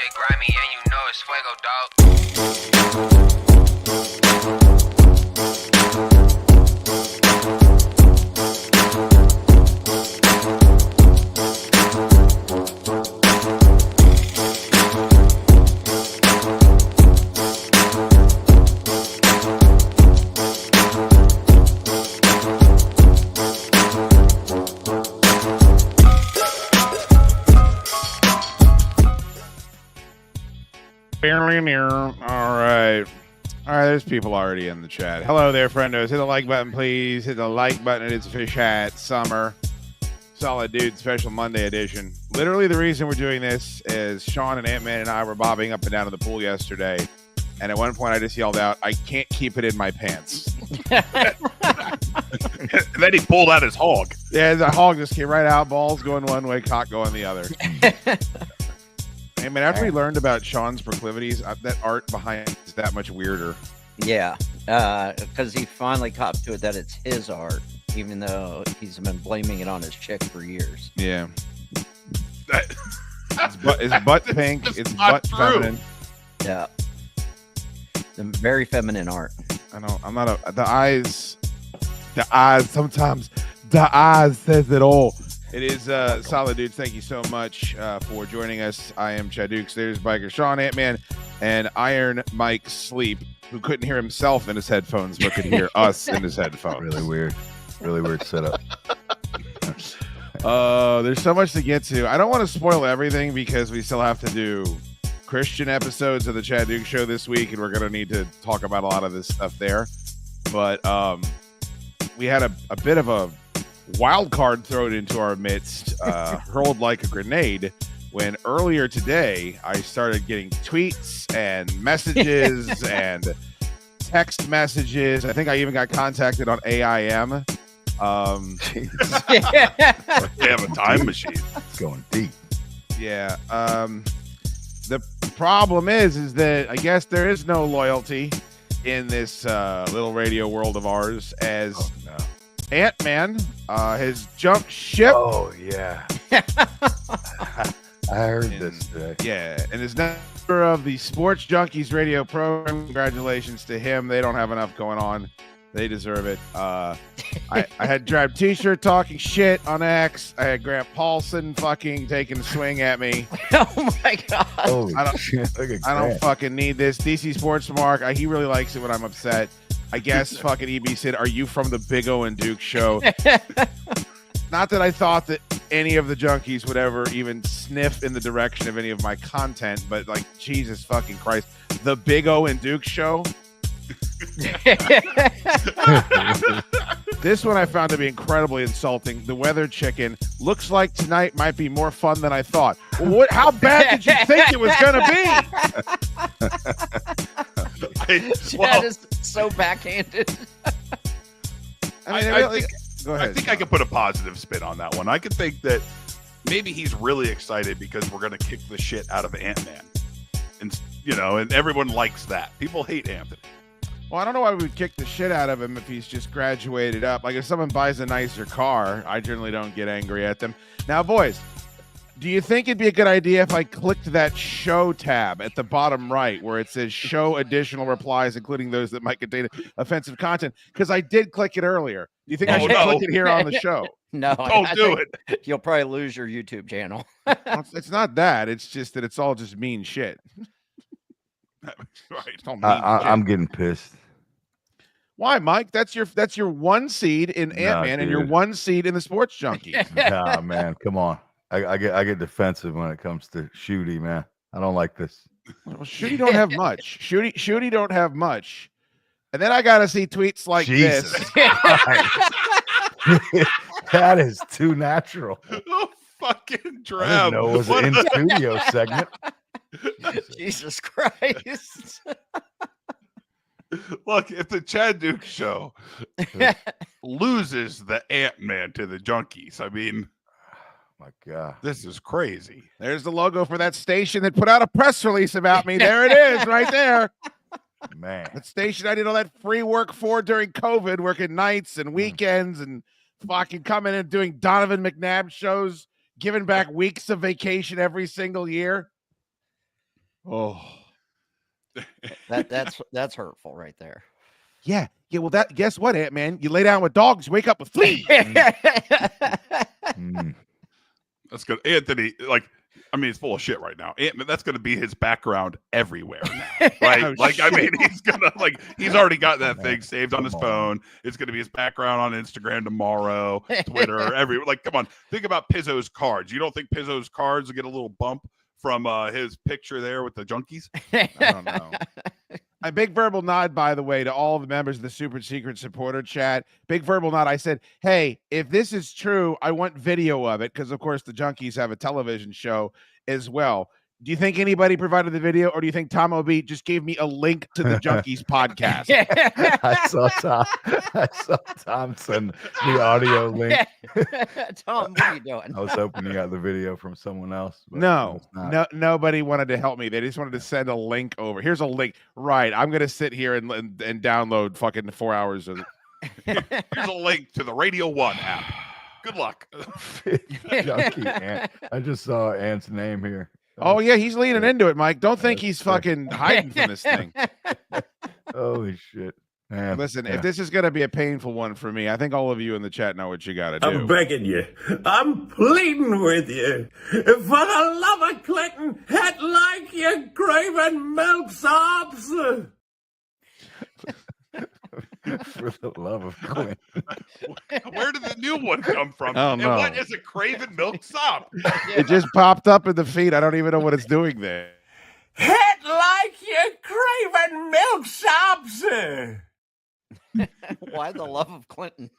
get grimy and you know it's fuego, dog. All right, there's people already in the chat. Hello there, friendos. Hit the like button, please. Hit the like button. It's Fish Hat Summer. Solid Dude Special Monday edition. Literally, the reason we're doing this is Sean and Ant-Man and I were bobbing up and down in the pool yesterday. And at one point, I just yelled out, I can't keep it in my pants. And then he pulled out his hog. Yeah, the hog just came right out. Balls going one way, cock going the other. Hey, man, after we learned about Sean's proclivities, that art behind is that much weirder. Yeah, because he finally copped to it that it's his art, even though he's been blaming it on his chick for years. Yeah. It's butt pink. It's butt feminine. Yeah. The very feminine art. I know. I'm not the eyes, sometimes the eyes says it all. It is Solid Dudes. Thank you so much for joining us. I am chaddukes. There's Biker Sean, Ant-Man, and Iron Mike Sleep, who couldn't hear himself in his headphones, but could hear us in his headphones. Really weird setup. There's so much to get to. I don't want to spoil everything because we still have to do Christian episodes of the Chaddukes Show this week, and we're going to need to talk about a lot of this stuff there. But we had a bit of a wild card thrown into our midst, hurled like a grenade, when earlier today I started getting tweets and messages and text messages. I think I even got contacted on AIM. They have a time machine. It's going deep. Yeah. The problem is that I guess there is no loyalty in this little radio world of ours, as Ant-Man has jumped ship. Oh, yeah. I heard this today. Yeah, and is now member of the Sports Junkies radio program. Congratulations to him. They don't have enough going on. They deserve it. I had Drab T-shirt talking shit on X. I had Grant Paulson fucking taking a swing at me. Oh my god! Holy I don't, shit. I don't fucking need this. DC Sports Mark, he really likes it when I'm upset. I guess fucking EB said, "Are you from the Big O and Duke show?" Not that I thought that any of the junkies would ever even sniff in the direction of any of my content, but like, Jesus fucking Christ, the Big O and Duke show. This one I found to be incredibly insulting. The weather chicken looks like tonight might be more fun than I thought. How bad did you think it was going to be? Chad is so backhanded. Go ahead. I think I could put a positive spin on that one. I could think that maybe he's really excited because we're going to kick the shit out of Ant-Man. And, and everyone likes that. People hate Anthony. Well, I don't know why we would kick the shit out of him if he's just graduated up. Like, if someone buys a nicer car, I generally don't get angry at them. Now, boys, do you think it'd be a good idea if I clicked that show tab at the bottom right where it says show additional replies, including those that might contain offensive content? Because I did click it earlier. Do you think I should click it here on the show? No, don't do it. You'll probably lose your YouTube channel. It's not that. It's just that it's all just mean shit. Right. I'm getting pissed. Why, Mike? That's your one seed in Ant-Man and your one seed in the Sports Junkie. Nah, man, come on. I get defensive when it comes to Schoode, man. I don't like this. Well, Schoode don't have much. Schoode don't have much. And then I got to see tweets like Jesus this. That is too natural. Oh, fucking I Drab. didn't know it was an in-studio segment. Jesus Christ. Look, if the Chaddukes show loses the Ant-Man to the junkies, I mean, my God, this is crazy. There's the logo for that station that put out a press release about me. There it is, right there. Man, That station I did all that free work for during COVID, working nights and weekends and fucking coming and doing Donovan McNabb shows, giving back weeks of vacation every single year. Oh, That's hurtful right there. yeah. Well, guess what, Ant-Man? You lay down with dogs, you wake up with fleas. Mm. That's good. Anthony, like, I mean, it's full of shit right now. That's going to be his background everywhere now, right? Oh, Like, I mean, he's already got that Man, thing saved on his come on. phone. It's going to be his background on Instagram tomorrow, Twitter, like, come on. Think about Pizzo's cards. You don't think Pizzo's cards will get a little bump from his picture there with the junkies? I don't know. A big verbal nod, by the way, to all the members of the Super Secret Supporter chat. Big verbal nod. I said, hey, if this is true, I want video of it, because, of course, the Junkies have a television show as well. Do you think anybody provided the video, or do you think Tom O'Beat just gave me a link to the Junkies podcast? I saw Tom send the audio link. Tom, what are you doing? I was hoping you got the video from someone else. But No, it's not. nobody wanted to help me. They just wanted to send a link over. Here's a link. Right. I'm going to sit here and download fucking 4 hours of Here's a link to the Radio 1 app. Good luck. Junkie Ant. I just saw Ant's name here. Oh, yeah, he's leaning into it, Mike. Don't think he's fucking hiding from this thing. Holy shit. Man. Listen, Yeah. if this is going to be a painful one for me, I think all of you in the chat know what you got to do. I'm begging you. I'm pleading with you. For the love of Clinton, hit like you craving milksops. For the love of Clint. Where did the new one come from? I don't And know. what is a Craven milk sop? It just popped up in the feed. I don't even know what it's doing there. Hit like you craving milksops. Why the love of Clinton?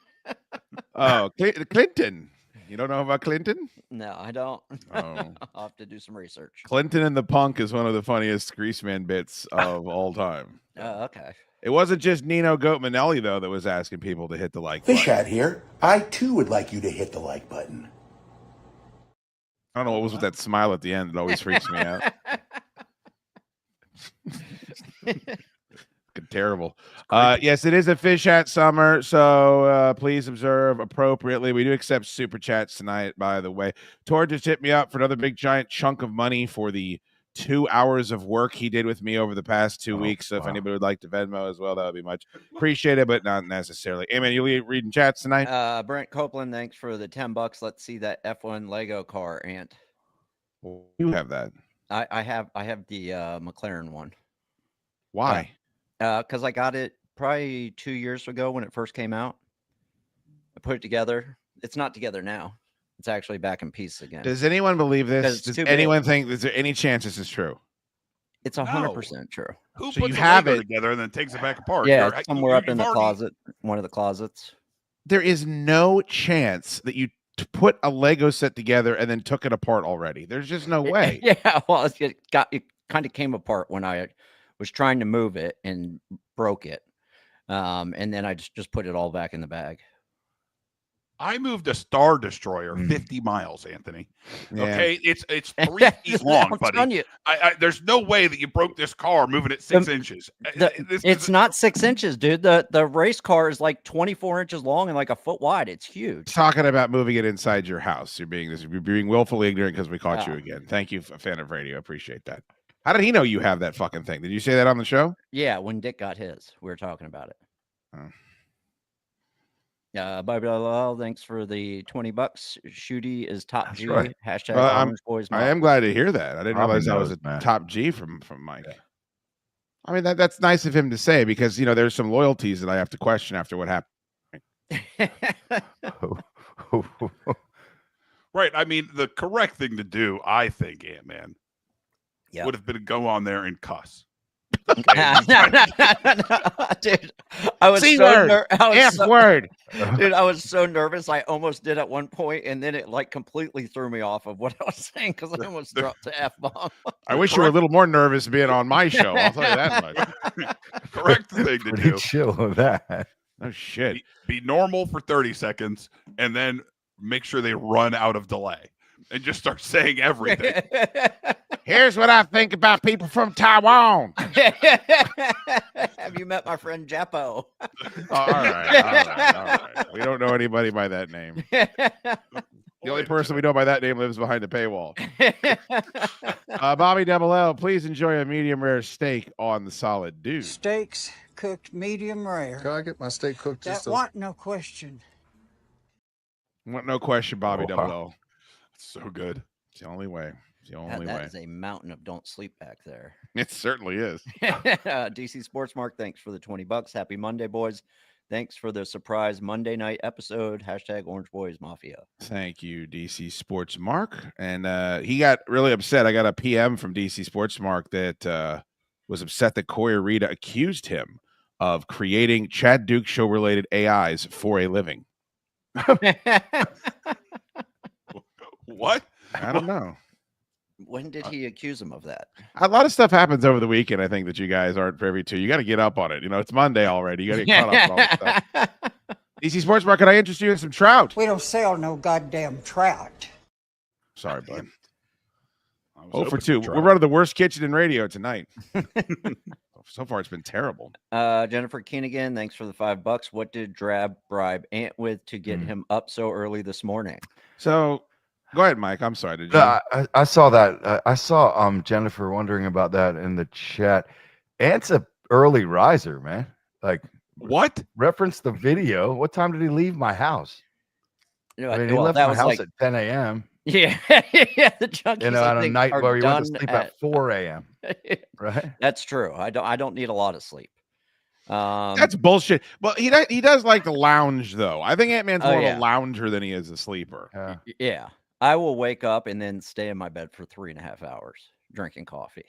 Oh, Clinton. You don't know about Clinton? No, I don't. Oh. I'll have to do some research. Clinton and the Punk is one of the funniest Greaseman bits of all time. Oh, okay. It wasn't just Nino Goatmanelli, though, that was asking people to hit the like Fish button. Hat here. I too would like you to hit the like button. I don't know what was with that smile at the end. It always freaks me out. Terrible. Yes, it is a Fish Hat summer, so please observe appropriately. We do accept super chats tonight, by the way. Tor just hit me up for another big giant chunk of money for the 2 hours of work he did with me over the past 2 weeks. So if anybody would like to Venmo as well, that would be much appreciated, but not necessarily. Hey, man, you reading chats tonight? Brent Copeland, thanks for the $10. Let's see that F1 Lego car, Ant. You have that. I have the McLaren one. Why? Because I got it probably 2 years ago when it first came out. I put it together. It's not together now. It's actually back in pieces again. Does anyone believe this? Does anyone think, is there any chance this is true? It's 100% true. Who So puts you the have Lego it together and then takes it back apart? Yeah, You're- it's somewhere up in you've the already- closet, one of the closets. There is no chance that you put a Lego set together and then took it apart already. There's just no way. Yeah, well, it kind of came apart when I was trying to move it and broke it. And then I just put it all back in the bag. I moved a Star Destroyer 50 miles, Anthony. Yeah. Okay, it's 3 feet long, I'm buddy. telling you, There's no way that you broke this car moving it 6 inches. it's not 6 inches, dude. The race car is like 24 inches long and like a foot wide. It's huge. Talking about moving it inside your house. You're being willfully ignorant because we caught you Oh. again. Thank you, a fan of radio. Appreciate that. How did he know you have that fucking thing? Did you say that on the show? Yeah, when Dick got his, we were talking about it. Oh. Blah, blah, blah, thanks for the $20. Schoode is top G. right. Hashtag Well, Orange Boys. I am glad to hear that. I didn't Probably realize that was knows, a man. top G from Mike. Yeah. I mean, that's nice of him to say because, there's some loyalties that I have to question after what happened. Right. I mean, the correct thing to do, I think, Ant-Man, Yeah. would have been to go on there and cuss. No, dude. I was C so word. F so, word. dude, I was so nervous. I almost did at one point, and then it like completely threw me off of what I was saying because I almost dropped the F-bomb. I wish you were a little more nervous being on my show. I'll tell you that much. Correct thing to Pretty do. chill with that. Oh, shit. Be normal for 30 seconds and then make sure they run out of delay and just start saying everything. Here's what I think about people from Taiwan. Have you met my friend Jappo? All right. We don't know anybody by that name. The only person we know by that name lives behind a paywall. Bobby Double L, please enjoy a medium rare steak on the solid dude. Steaks cooked medium rare. Can I get my steak cooked just That want no question. Want no question, Bobby Double L. So good. It's the only way. It's the only that way. is a mountain of don't sleep back there. It certainly is. DC Sports Mark, thanks for the $20. Happy Monday, boys. Thanks for the surprise Monday night episode. # Orange Boys Mafia. Thank you, DC Sports Mark. And he got really upset. I got a PM from DC Sports Mark that was upset that Corey Rita accused him of creating Chad Duke show related AIs for a living. What? I don't know. When did he accuse him of that? A lot of stuff happens over the weekend, I think, that you guys aren't privy to. You got to get up on it. You know, it's Monday already. You got to get caught up on all this stuff. DC Sports Market, I interest you in some trout. We don't sell no goddamn trout. Sorry, bud. I was Oh, for hoping 2. to try. We're running the worst kitchen in radio tonight. So far, it's been terrible. Jennifer Keenigan, thanks for the $5. What did Drab bribe Ant with to get him up so early this morning? So, go ahead, Mike. I'm sorry. Did you? I saw that. I saw Jennifer wondering about that in the chat. Ant's a early riser, man. Like, What? reference the video. What time did he leave my house? You know, I mean, he well, left that my was house like, at 10 a.m. yeah, yeah. The junkies, You know, I on a think, night are where he went to done sleep at 4 a.m. Right? That's true. I don't need a lot of sleep. That's bullshit. But he does like the lounge, though. I think Ant-Man's more of yeah. a lounger than he is a sleeper. Yeah. I will wake up and then stay in my bed for 3.5 hours drinking coffee.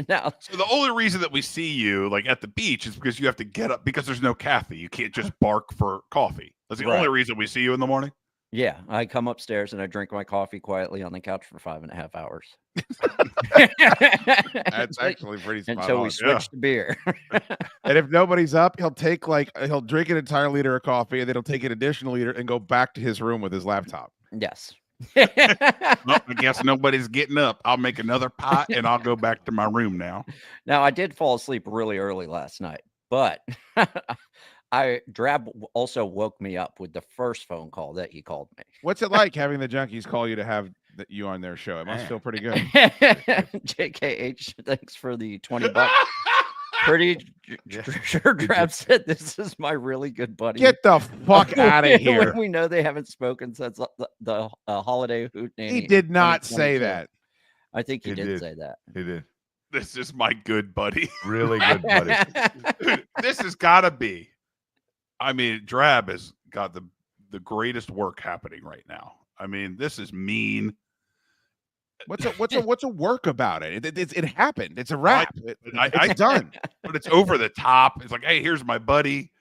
Now, So the only reason that we see you like at the beach is because you have to get up because there's no Kathy. You can't just bark for coffee. That's the only reason we see you in the morning. yeah, I come upstairs and I drink my coffee quietly on the couch for 5.5 hours. That's actually pretty smart. Until we switch to beer. And if nobody's up, he'll drink an entire liter of coffee and then he'll take an additional liter and go back to his room with his laptop. Yes. Well, I guess nobody's getting up. I'll make another pot and I'll go back to my room now. Now, I did fall asleep really early last night, but Drab also woke me up with the first phone call that he called me. What's it like having the junkies call you to have you on their show? It must feel pretty good. JKH, thanks for the $20. Pretty sure Drab said this is my really good buddy. Get the fuck out of here. When we know they haven't spoken since the holiday hootenanny. He did not say that. I think he He did did. say that. He did. This is my good buddy. Really good, buddy. Dude, this has got to be. I mean, Drab has got the greatest work happening right now. I mean, this is mean. What's a work about it? It happened. It's a wrap. It's done. But it's over the top. It's like, hey, here's my buddy,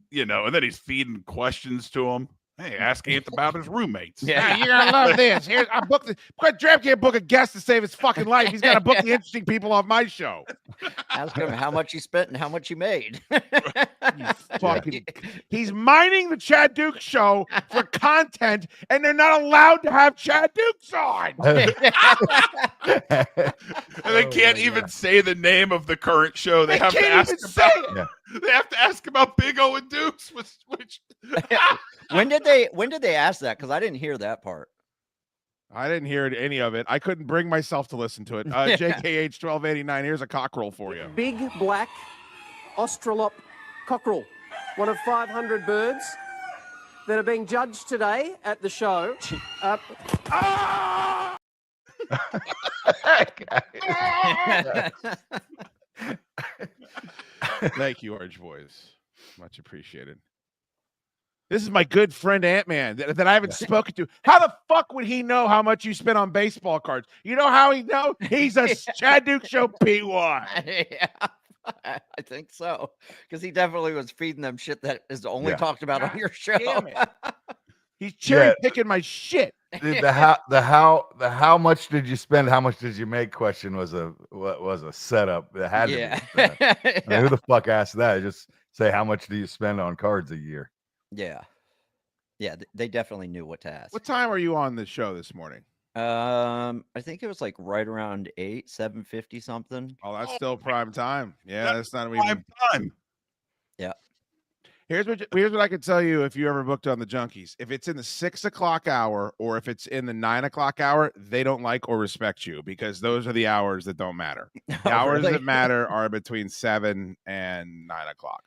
you know, and then he's feeding questions to him. Hey, ask Ant about his roommates. Yeah, you're gonna love this. Here's I booked it. Drab can't book a guest to save his fucking life. He's got to book the interesting people off my show. Ask him how much he spent and how much he made. He's mining the Chad Duke show for content, and they're not allowed to have Chad Dukes on. And they can't even say the name of the current show. They have to ask about. They have to ask about Big O and Dukes. Which When did they ask that? Because I didn't hear that part. I didn't hear any of it. I couldn't bring myself to listen to it. JKH 1289. Here's a cockerel for you. Big black Australop cockerel, one of 500 birds that are being judged today at the show. Thank you, Orange Boys. Much appreciated. This is my good friend Ant-Man that I haven't spoken to. How the fuck would he know how much you spent on baseball cards? You know how he know? He's a Chad Duke show P1. Yeah, I think so. Because he definitely was feeding them shit that is only talked about on your show. Damn it. He's cherry picking my shit. Dude, the how much did you spend? How much did you make? Question was a setup. It had to be a setup. I mean, who the fuck asked that? Just say how much do you spend on cards a year? Yeah. They definitely knew what to ask. What time are you on the show this morning? I think it was like right around 7:50 something. Oh, that's still prime time. Yeah, that's not prime time. Yeah. Here's what I can tell you if you ever booked on the Junkies. If it's in the 6 o'clock hour or if it's in the 9 o'clock hour, they don't like or respect you because those are the hours that don't matter. The hours that matter are between 7 and 9 o'clock.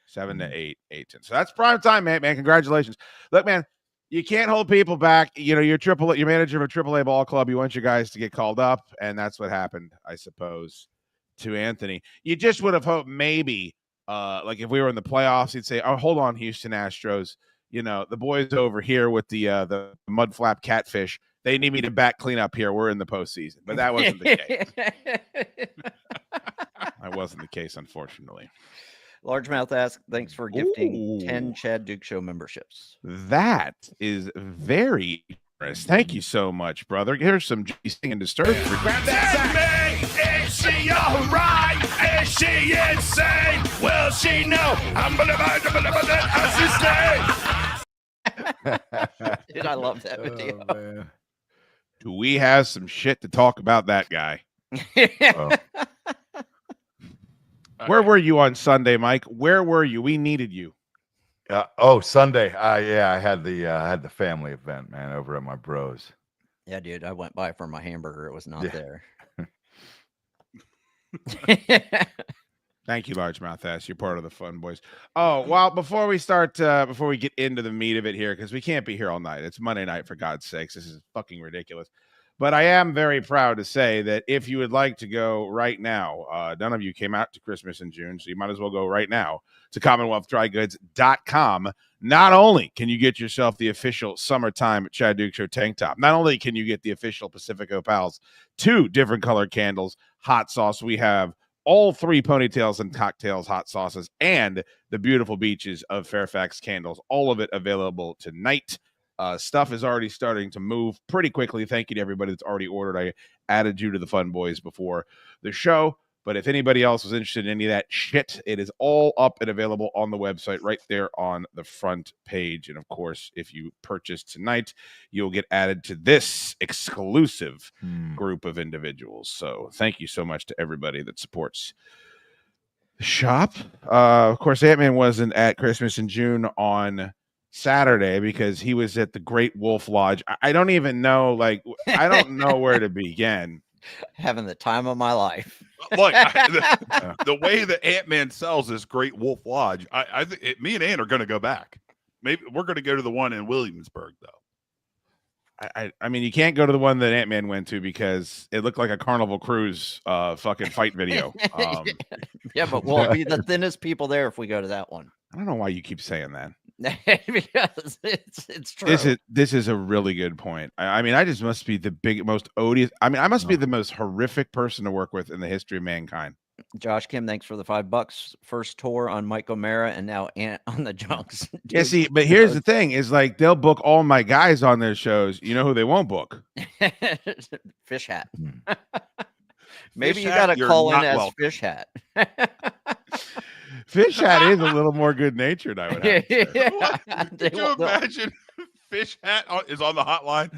7 to 8, 8 to 10. So that's prime time, man. Congratulations. Look, man, you can't hold people back. You know, you're manager of a AAA ball club. You want your guys to get called up, and that's what happened, I suppose, to Anthony. You just would have hoped maybe, like if we were in the playoffs, he'd say, "Oh, hold on, Houston Astros. You know, the boys over here with the mud flap catfish. They need me to back clean up here. We're in the postseason." But that wasn't the case. That wasn't the case, unfortunately. Largemouth asks, thanks for gifting 10 Chad Duke Show memberships. That is very generous. Thank you so much, brother. Here's some singing disturbed. Is she all right? Is she insane? Will she know? Dude, I love that video. Oh, Do we have some shit to talk about that guy? Where were you on Sunday, Mike? Where were you? We needed you. Sunday. Yeah, I had the family event, man, over at my bros. Yeah, dude, I went by for my hamburger. It was not there. Thank you, Largemouth Ass. You're part of the fun, boys. Oh, well, before we get into the meat of it here, because we can't be here all night. It's Monday night, for God's sakes. This is fucking ridiculous. But I am very proud to say that if you would like to go right now, none of you came out to Christmas in June, so you might as well go right now to CommonwealthDryGoods.com. Not only can you get yourself the official summertime Chad Duke Show tank top, not only can you get the official Pacifico Pals 2 different colored candles, hot sauce. We have all 3 ponytails and cocktails hot sauces and the beautiful beaches of Fairfax candles. All of it available tonight. Stuff is already starting to move pretty quickly. Thank you to everybody that's already ordered. I added you to the Fun Boys before the show. But if anybody else was interested in any of that shit, it is all up and available on the website right there on the front page. And of course, if you purchase tonight, you'll get added to this exclusive group of individuals. So thank you so much to everybody that supports the shop. Of course, Ant-Man wasn't at Christmas in June on Saturday because he was at the Great Wolf Lodge. I don't even know, I don't know where to begin. Having the time of my life. Look, the way that Ant-Man sells this Great Wolf Lodge, I think me and Ant are going to go back. Maybe we're going to go to the one in Williamsburg, though. I mean, you can't go to the one that Ant-Man went to because it looked like a Carnival Cruise fucking fight video. Yeah, but we'll be the thinnest people there if we go to that one. I don't know why you keep saying that. Because it's true. This is a really good point. I mean, I just must be the most odious. I mean, I must be the most horrific person to work with in the history of mankind. Josh Kim, thanks for the $5. First tour on Mike O'Mara and now Ant on the Junks. Dude, yeah, see, but here's the thing: is like they'll book all my guys on their shows. You know who they won't book? Fish Hat. Maybe you got to call in as Fish Hat. Fish Hat is a little more good-natured, I would have to say. Could you imagine Fish Hat is on the hotline?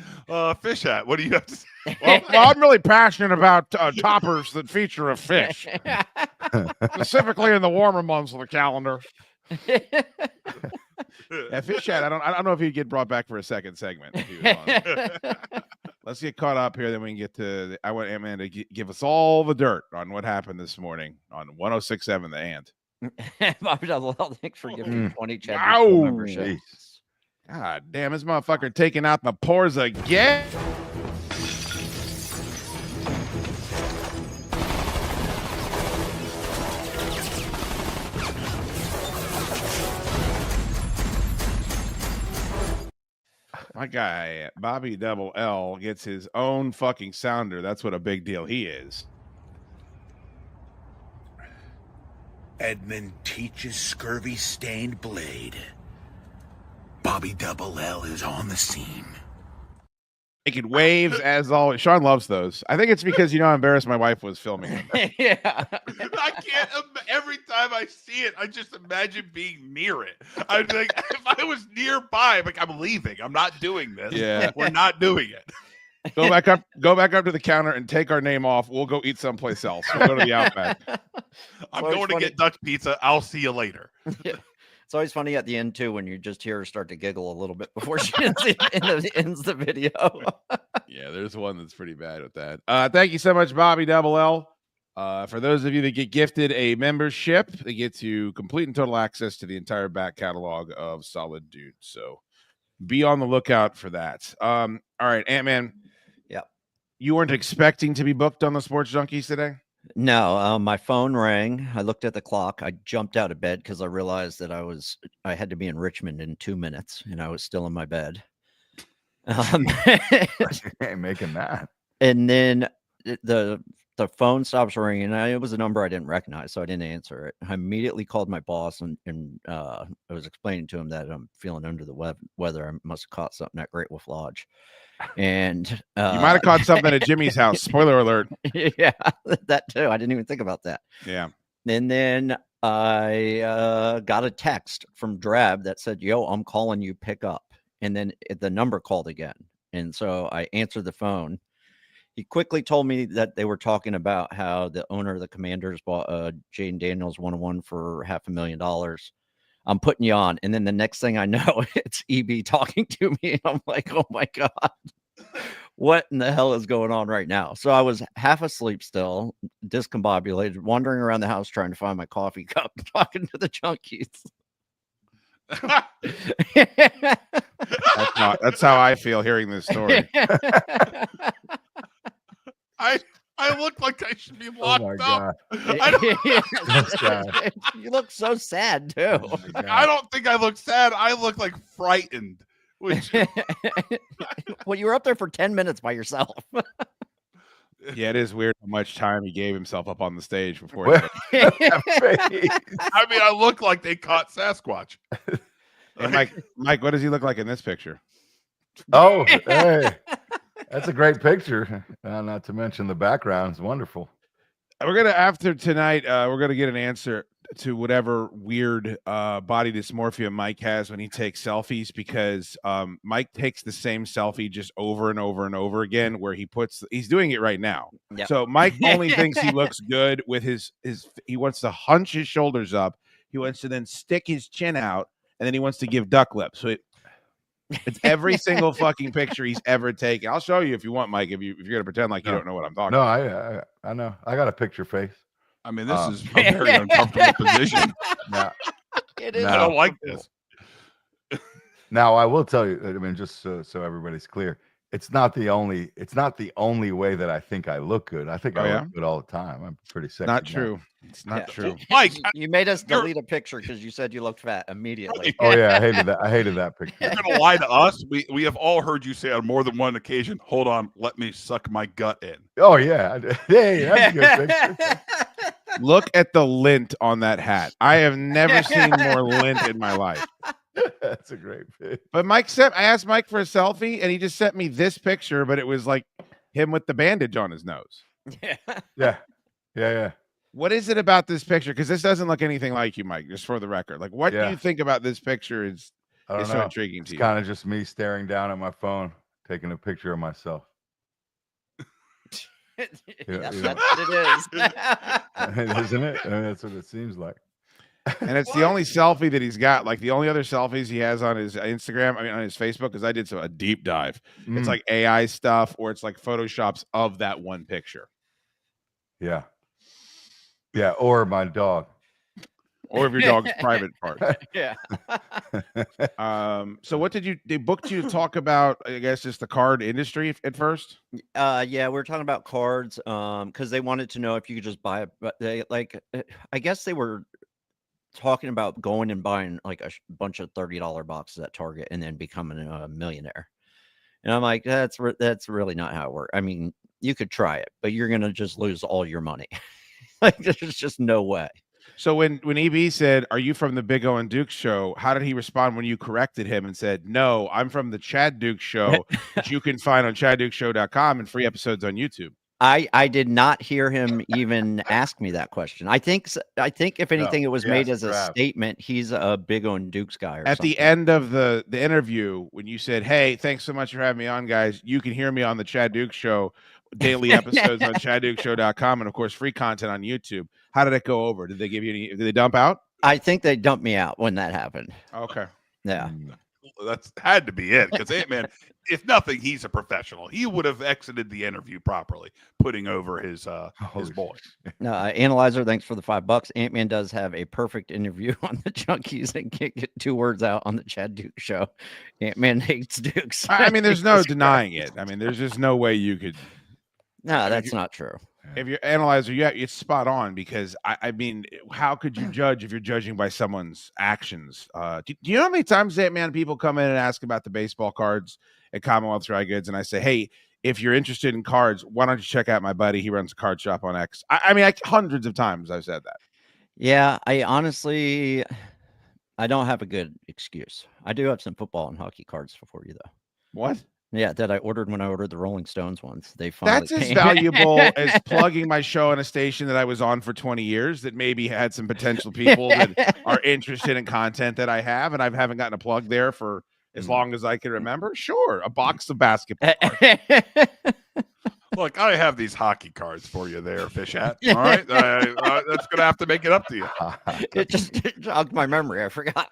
Fish Hat, what do you have to say? Well, I'm really passionate about toppers that feature a fish, specifically in the warmer months of the calendar. Yeah, Fish Hat, I don't know if he'd get brought back for a second segment. If he was on. Let's get caught up here, then we can get to. I want Ant-Man to give us all the dirt on what happened this morning on 106.7 The Ant. Well, thanks for giving 20 Chad memberships. God damn, this motherfucker taking out the pores again. My guy, Bobby Double L, gets his own fucking sounder. That's what a big deal he is. Edmund teaches scurvy-stained blade. Bobby Double L is on the scene. Making waves as always. Sean loves those. I think it's because, how embarrassed my wife was filming them. Yeah. I can't. Every time I see it, I just imagine being near it. I'm like, if I was nearby, I'm like, I'm leaving. I'm not doing this. Yeah. We're not doing it. Go back up to the counter and take our name off. We'll go eat someplace else. We'll go to the Outback. I'm going to get Dutch pizza. I'll see you later. Yeah. It's always funny at the end too when you just hear her start to giggle a little bit before she ends the video. Yeah, there's one that's pretty bad with that. Thank you so much, Bobby Double L. For those of you that get gifted a membership, they get to complete and total access to the entire back catalog of Solid Dudes. So be on the lookout for that. All right, Ant-Man. Yep. You weren't expecting to be booked on the Sports Junkies today? No, my phone rang. I looked at the clock. I jumped out of bed because I realized that I had to be in Richmond in 2 minutes, and I was still in my bed. Ain't making that. And then the phone stops ringing. It was a number I didn't recognize, so I didn't answer it. I immediately called my boss and I was explaining to him that I'm feeling under the weather. I must have caught something at Great Wolf Lodge. And you might have caught something at Jimmy's house. Spoiler alert. Yeah, that too. I didn't even think about that. Yeah. And then I got a text from Drab that said, "Yo, I'm calling you, pick up." And then the number called again. And so I answered the phone. He quickly told me that they were talking about how the owner of the Commanders bought Jaden Daniels 101 for $500,000. I'm putting you on. And then the next thing I know, it's EB talking to me. And I'm like, oh my God, what in the hell is going on right now? So I was half asleep still, discombobulated, wandering around the house trying to find my coffee cup, talking to the junkies. That's how I feel hearing this story. I look like I should be locked up. You look so sad too. I don't think I look sad. I look like frightened. Which... Well, you were up there for 10 minutes by yourself. Yeah, it is weird how much time he gave himself up on the stage before. I mean, I look like they caught Sasquatch. Hey, Mike, what does he look like in this picture? Oh, hey, that's a great picture. Not to mention the background is wonderful. We're gonna after tonight. We're gonna get an answer to whatever weird body dysmorphia Mike has when he takes selfies, because Mike takes the same selfie just over and over and over again, where he's doing it right now. Yep. So Mike only thinks he looks good with his he wants to hunch his shoulders up. He wants to then stick his chin out, and then he wants to give duck lips. So it's every single fucking picture he's ever taken. I'll show you if you want, Mike, if you're gonna pretend like you don't know what I'm talking about. I know. I got a picture face. I mean, this is a very uncomfortable position. Now, It is. I don't like this. Now, I will tell you, I mean, just so everybody's clear, it's not the only way that I think I look good. I think I look good all the time. I'm pretty sexy. Not true. It's not true. Mike, you made us delete a picture because you said you looked fat immediately. Oh yeah, I hated that picture. You're gonna lie to us? We have all heard you say on more than one occasion, "Hold on, let me suck my gut in." Oh yeah, hey, that's a good picture. Look at the lint on that hat. I have never seen more lint in my life. That's a great pic. But I asked Mike for a selfie, and he just sent me this picture, but it was like him with the bandage on his nose. Yeah. What is it about this picture? Because this doesn't look anything like you, Mike, just for the record. Like, what do you think about this picture is so intriguing to you? It's kind of just me staring down at my phone, taking a picture of myself. That's what it is. Isn't it? I mean, that's what it seems like. And it's the only selfie that he's got. Like, the only other selfies he has on his Instagram, on his Facebook, because I did a deep dive. It's like AI stuff, or it's like Photoshops of that one picture. Yeah, or my dog. Or of your dog's private part. Yeah. So what they booked you to talk about, I guess, just the card industry at first? Yeah, we were talking about cards because they wanted to know if you could just buy it. But I guess they were talking about going and buying like a bunch of $30 boxes at Target and then becoming a millionaire. And I'm like, that's really not how it works. I mean, you could try it, but you're going to just lose all your money. Like, there's just no way. So when EB said, "Are you from the Big O and Duke show?" How did he respond when you corrected him and said, "No, I'm from the Chad Duke show," which you can find on chaddukesshow.com and free episodes on YouTube? I did not hear him even ask me that question. I think if anything, it was made as a statement. He's a Big O and Dukes guy. At the end of the interview, when you said, "Hey, thanks so much for having me on, guys. You can hear me on the Chad Duke show, daily episodes on chaddukesshow.com, and of course free content on YouTube." How did it go over? Did they give you any? Did they dump out? I think they dumped me out when that happened. Okay. Yeah. That's had to be it because Ant-Man, if nothing, he's a professional. He would have exited the interview properly, putting over his boy. No, Analyzer, thanks for the $5. Ant-Man does have a perfect interview on the Junkies and can't get 2 words out on the Chad Duke show. Ant-Man hates Dukes. I mean, there's no denying it. I mean, there's just no way you could. No, that's not true. If you're Analyzer, yeah, it's spot on because I mean, how could you judge if you're judging by someone's actions? Do you know how many times Ant-Man people come in and ask about the baseball cards at Commonwealth Dry Goods, and I say, hey, if you're interested in cards, why don't you check out my buddy? He runs a card shop on X. I mean, hundreds of times I've said that. Yeah, I honestly, I don't have a good excuse. I do have some football and hockey cards for you, though. What? Yeah, that I ordered when I ordered the Rolling Stones ones. They finally That's as came. valuable as plugging my show on a station that I was on for 20 years that maybe had some potential people that are interested in content that I have, and I haven't gotten a plug there for as long as I can remember. Sure, a box of basketball cards. Look, I have these hockey cards for you there, Fish Hat. All right, that's gonna have to make it up to you. It just jogged my memory. I forgot.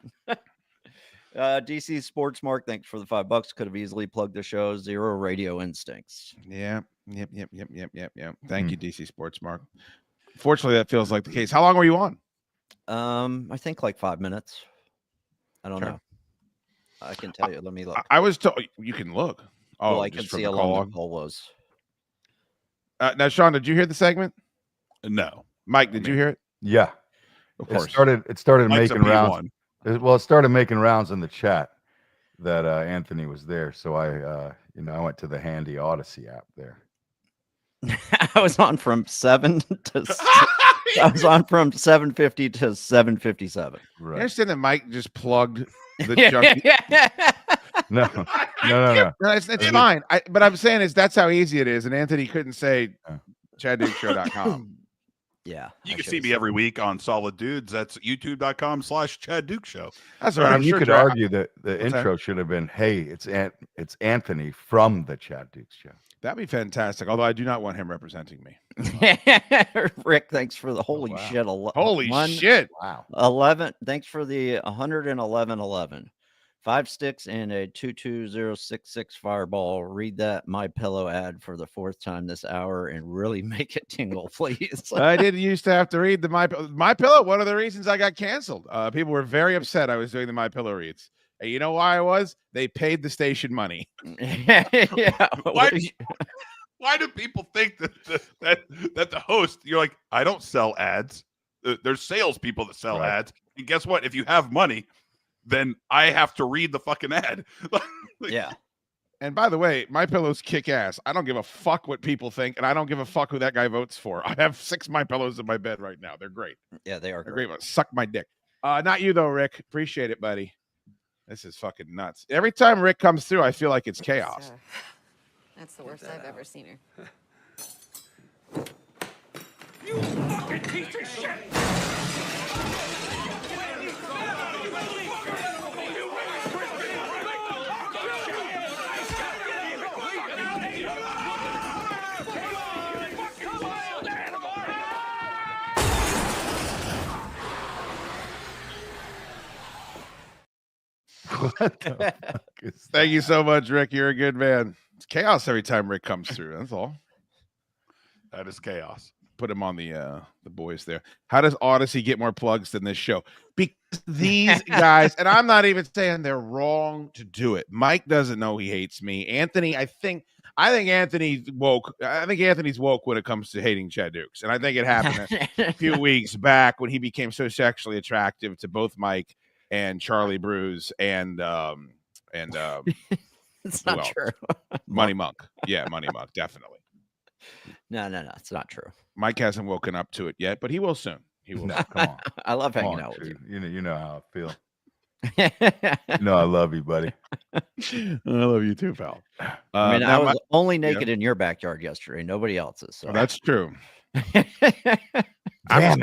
DC Sports Mark, thanks for the $5. Could have easily plugged the show. Zero radio instincts. Yeah. Yep. Thank you, DC Sports Mark. Fortunately, that feels like the case. How long were you on? I think like 5 minutes. I don't know. I can tell you. Let me look. I was told you can look. Oh, well, I can see how long the call was. Now, Sean, did you hear the segment? No. Mike, did you hear it? Yeah. Of course. It started Mike's making a rounds. Well, it started making rounds in the chat that Anthony was there. So I went to the handy Odyssey app there. I was on from 7 to I was on from 7:50 to 7:57. Right. You understand that Mike just plugged the junkie? No. It's fine. But I'm saying is that's how easy it is. And Anthony couldn't say chaddukesshow.com. Yeah. You can see me every week on Solid Dudes. That's youtube.com/chaddukesshow. That's right. You could argue that the intro should have been, hey, it's Anthony from the Chad Dukes Show. That'd be fantastic. Although I do not want him representing me. Rick, thanks for the holy shit. Holy shit. Wow. 11. Thanks for the 111. 5 sticks and a 22066 fireball. Read that My Pillow ad for the 4th time this hour and really make it tingle, please. I did used to have to read the My Pillow. One of the reasons I got canceled. People were very upset I was doing the My Pillow reads. And you know why I was? They paid the station money. Yeah. Why do people think that the host? You're like, I don't sell ads. There's salespeople that sell ads. And guess what? If you have money, then I have to read the fucking ad. Yeah. And by the way, My Pillow's kick ass. I don't give a fuck what people think, and I don't give a fuck who that guy votes for. I have 6 My Pillows in my bed right now. They're great. Yeah, they are great. Suck my dick. Not you though, Rick. Appreciate it, buddy. This is fucking nuts. Every time Rick comes through, I feel like it's chaos. That's the worst I've ever seen her. You fucking piece of shit! What the fuck is Thank you so much, Rick. You're a good man. It's chaos every time Rick comes through. That's all. That is chaos. Put him on the boys there. How does Odyssey get more plugs than this show? Because these guys, and I'm not even saying they're wrong to do it. Mike doesn't know he hates me. Anthony, I think Anthony's woke. I think Anthony's woke when it comes to hating Chad Dukes. And I think it happened a few weeks back when he became so sexually attractive to both Mike and Charlie Bruce and it's not true. Money Monk. Yeah, Money Monk, definitely. No, it's not true. Mike hasn't woken up to it yet, but he will soon. He will. No, come on. I love hanging out with you. You know how I feel. You know I love you, buddy. I love you too, pal. I mean, I was only naked in your backyard yesterday. Nobody else's. So. Oh, that's true. Damn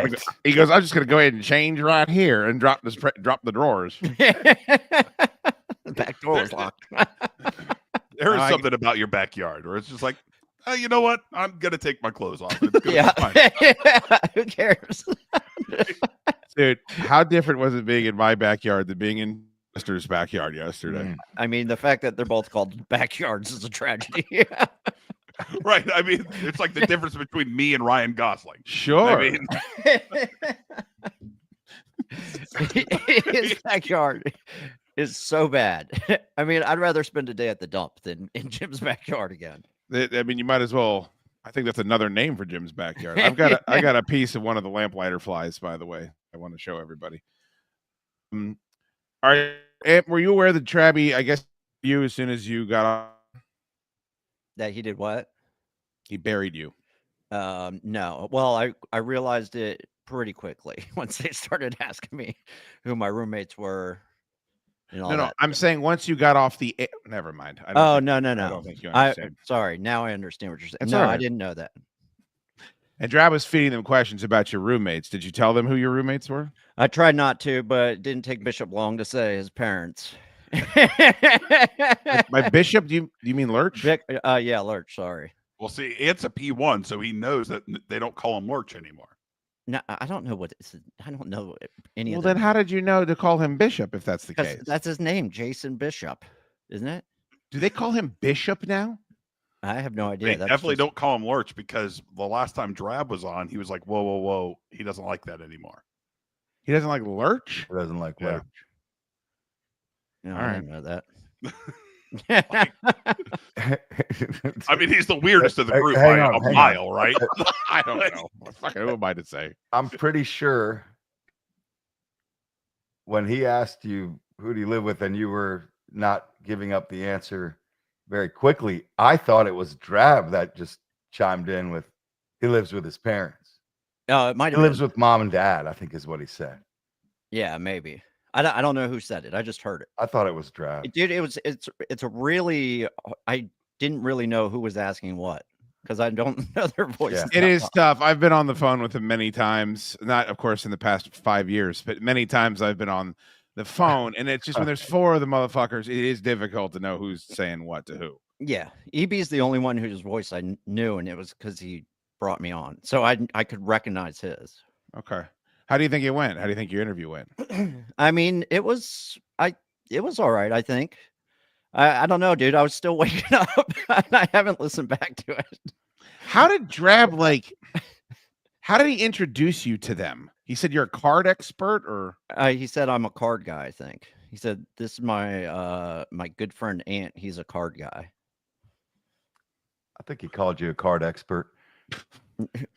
it. He goes, I'm just going to go ahead and change right here and drop the drawers. The back door is locked. There is something about your backyard where it's just like, you know what? I'm going to take my clothes off. It's yeah. Who cares? Dude, how different was it being in my backyard than being in Mister's backyard yesterday? I mean, the fact that they're both called backyards is a tragedy. Right. I mean, it's like the difference between me and Ryan Gosling. Sure. I mean, his backyard is so bad. I mean, I'd rather spend a day at the dump than in Jim's backyard again. I mean, you might as well. I think that's another name for Jim's backyard. I got a piece of one of the lamplighter flies, by the way. I want to show everybody. All right, were you aware that Trabby? I guess you, as soon as you got on, That he did what? he buried you. No. Well, I realized it pretty quickly once they started asking me who my roommates were. And all No, that. I'm saying once you got off the. Never mind. No. I don't think you understand. Sorry. Now I understand what you're saying. That's No, all I right. didn't know that. And Drab was feeding them questions about your roommates. Did you tell them who your roommates were? I tried not to, but it didn't take Bishop long to say his parents. By Bishop, do you mean Lurch? Yeah, Lurch. Sorry. well, see, it's a P1, so he knows that they don't call him Lurch anymore. No, I don't know I don't know any Well, of then them. how did you know to call him Bishop if that's the case? That's his name, Jason Bishop, isn't it? Do they call him Bishop now? I have no idea. They That's definitely just- don't call him Lurch because the last time Drab was on, he was like, whoa, whoa, whoa. He doesn't like that anymore. He doesn't like Lurch? He doesn't like Yeah. Lurch. No, All I right. didn't know that. I mean, he's the weirdest of the group Hang by on, a hang on. mile, right? I don't know. Fucking who am I to say? I'm pretty sure when he asked you who do you live with and you were not giving up the answer very quickly, I thought it was Drab that just chimed in with he lives with his parents. It might He have lives been. with mom and dad, I think is what he said. Yeah, maybe. I don't know who said it. I just heard it. I thought it was Drab. Dude, it's a really I didn't really know who was asking what because I don't know their voices. It is tough. I've been on the phone with him many times. Not, of course, in the past 5 years, but many times I've been on the phone, and it's just when there's four of the motherfuckers, it is difficult to know who's saying what to who. Yeah, EB's the only one whose voice I knew, and it was because he brought me on, so I could recognize his. Okay. How do you think it went? How do you think your interview went? I mean, it was all right. I think. I don't know, dude. I was still waking up, and I haven't listened back to it. How did Drab how did he introduce you to them? He said you're a card expert, or He said I'm a card guy. I think he said this is my my good friend Ant. He's a card guy. I think he called you a card expert.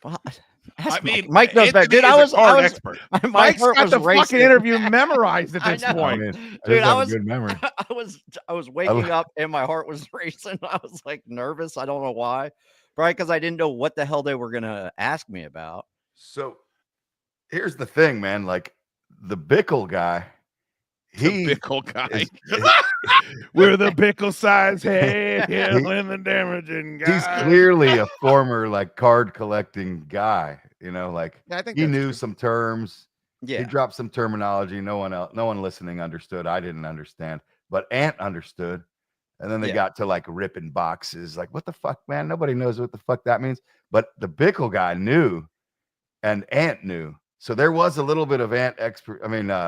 Well, I mean, Mike knows better, dude. Anthony is a card I was expert. my Mike's heart got was the racing. fucking interview memorized at I this know. I point. mean, Dude, I have was a good memory. I was waking up and my heart was racing. I was like nervous. I don't know why. Probably because I didn't know what the hell they were gonna ask me about. So here's the thing, man. Like the Bickle guy, The Bickle guy. We're the Bickle size head, handling the damaging guy. he's clearly a former like card collecting guy. You know, like Yeah, I think he that's knew true. some terms. He Yeah, dropped some terminology. No one listening understood. I didn't understand, but Ant understood. And then they Yeah. got to like ripping boxes. Like, what the fuck, man? Nobody knows what the fuck that means. But the Bickle guy knew, and Ant knew. So there was a little bit of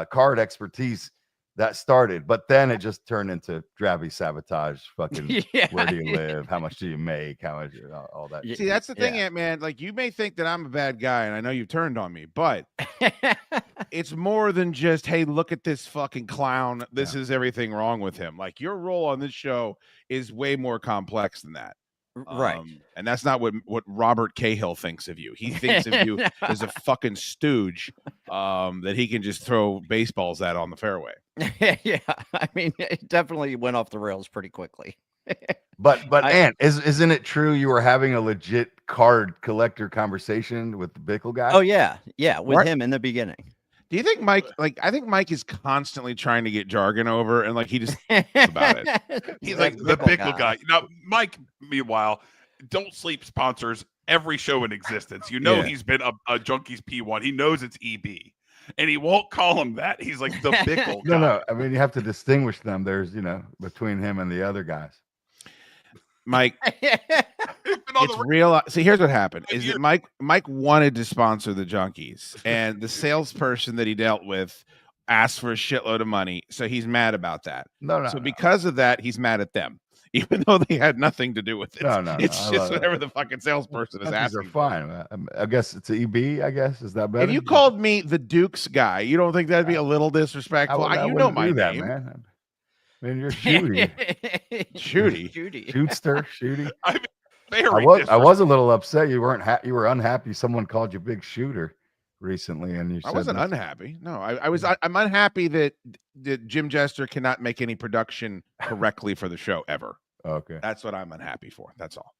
card expertise that started, but then it just turned into Drabby sabotage. Fucking, yeah. where do you live? How much do you make? How much? All that. Yeah. See, that's the thing, Yeah. Ant-Man. Like, you may think that I'm a bad guy, and I know you've turned on me, but it's more than just, hey, look at this fucking clown. This is everything wrong with him. Like, your role on this show is way more complex than that. Right. And that's not what Robert Cahill thinks of you. He thinks of you as a fucking stooge that he can just throw baseballs at on the fairway. Yeah, I mean, it definitely went off the rails pretty quickly. But Ant, isn't it true you were having a legit card collector conversation with the Bickle guy? Oh yeah, with What? him in the beginning. Do you think Mike, I think Mike is constantly trying to get jargon over, and like he just about it. He's like the Bickle guy. Now, Mike, meanwhile, Don't Sleep sponsors every show in existence. You know, Yeah. he's been a Junkies P1. He knows it's EB, and he won't call him that. He's like the Bickle guy. No. I mean, you have to distinguish them. There's, between him and the other guys. Mike, it's real. See, here's what happened: is that Mike wanted to sponsor the Junkies, and the salesperson that he dealt with asked for a shitload of money, so he's mad about that. No. Because of that, he's mad at them, even though they had nothing to do with it. No. It's just whatever the fucking salesperson is asking. They're fine. I guess it's EB. I guess is that better? If you called me the Dukes guy, you don't think that'd be a little disrespectful? You know my name, man. I mean, you're Schoode. Shootster. I was a little upset. You weren't. You were unhappy. Someone called you Big Shooter recently, and you said I wasn't unhappy. No, I was. I'm unhappy that Jim Jester cannot make any production correctly for the show ever. Okay, that's what I'm unhappy for. That's all.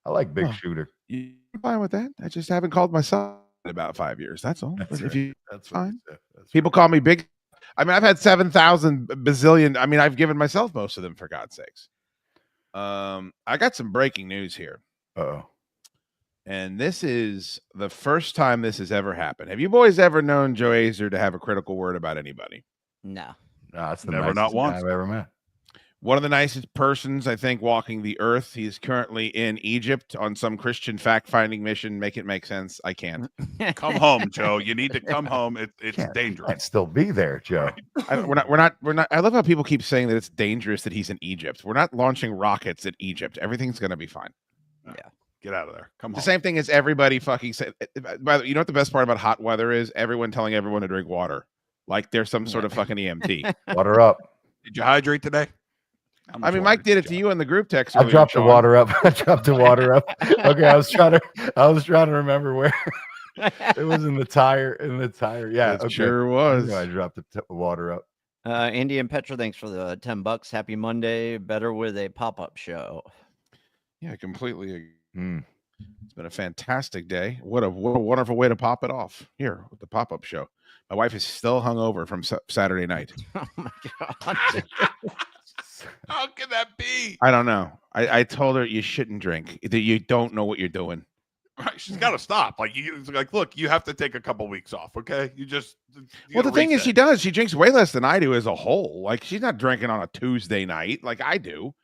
I like Big Shooter. You're fine with that? I just haven't called myself in about 5 years. That's all. That's fine. People call me Big. I mean, I've had 7,000 bazillion. I mean, I've given myself most of them, for God's sakes. I got some breaking news here. Uh-oh. And this is the first time this has ever happened. Have you boys ever known Joe Azer to have a critical word about anybody? No. No, it's the Never, not once. I've ever met. One of the nicest persons, I think, walking the earth. He's currently in Egypt on some Christian fact-finding mission. Make it make sense. I can't. Come home, Joe. You need to come home. It's dangerous. I'd still be there, Joe. We're not. I love how people keep saying that it's dangerous that he's in Egypt. We're not launching rockets at Egypt. Everything's going to be fine. Yeah. Get out of there. Come home. The same thing as everybody fucking said. By the way, you know what the best part about hot weather is? Everyone telling everyone to drink water. Like there's some sort of fucking EMT. Water up. Did you hydrate today? I mean, Mike did it to you in the group text. I dropped the water up. Okay, I was trying to remember where it was in the tire. Yeah, it sure was. I dropped the water up. Andy and Petra, thanks for the $10. Happy Monday. Better with a pop-up show. Yeah, completely. It's been a fantastic day. What a wonderful way to pop it off here with the pop-up show. My wife is still hungover from Saturday night. Oh my God. How can that be? I don't know. I told her you shouldn't drink. That you don't know what you're doing. Right, she's got to stop. Look, you have to take a couple weeks off. Okay, Well, the thing is, she does. She drinks way less than I do as a whole. Like she's not drinking on a Tuesday night like I do.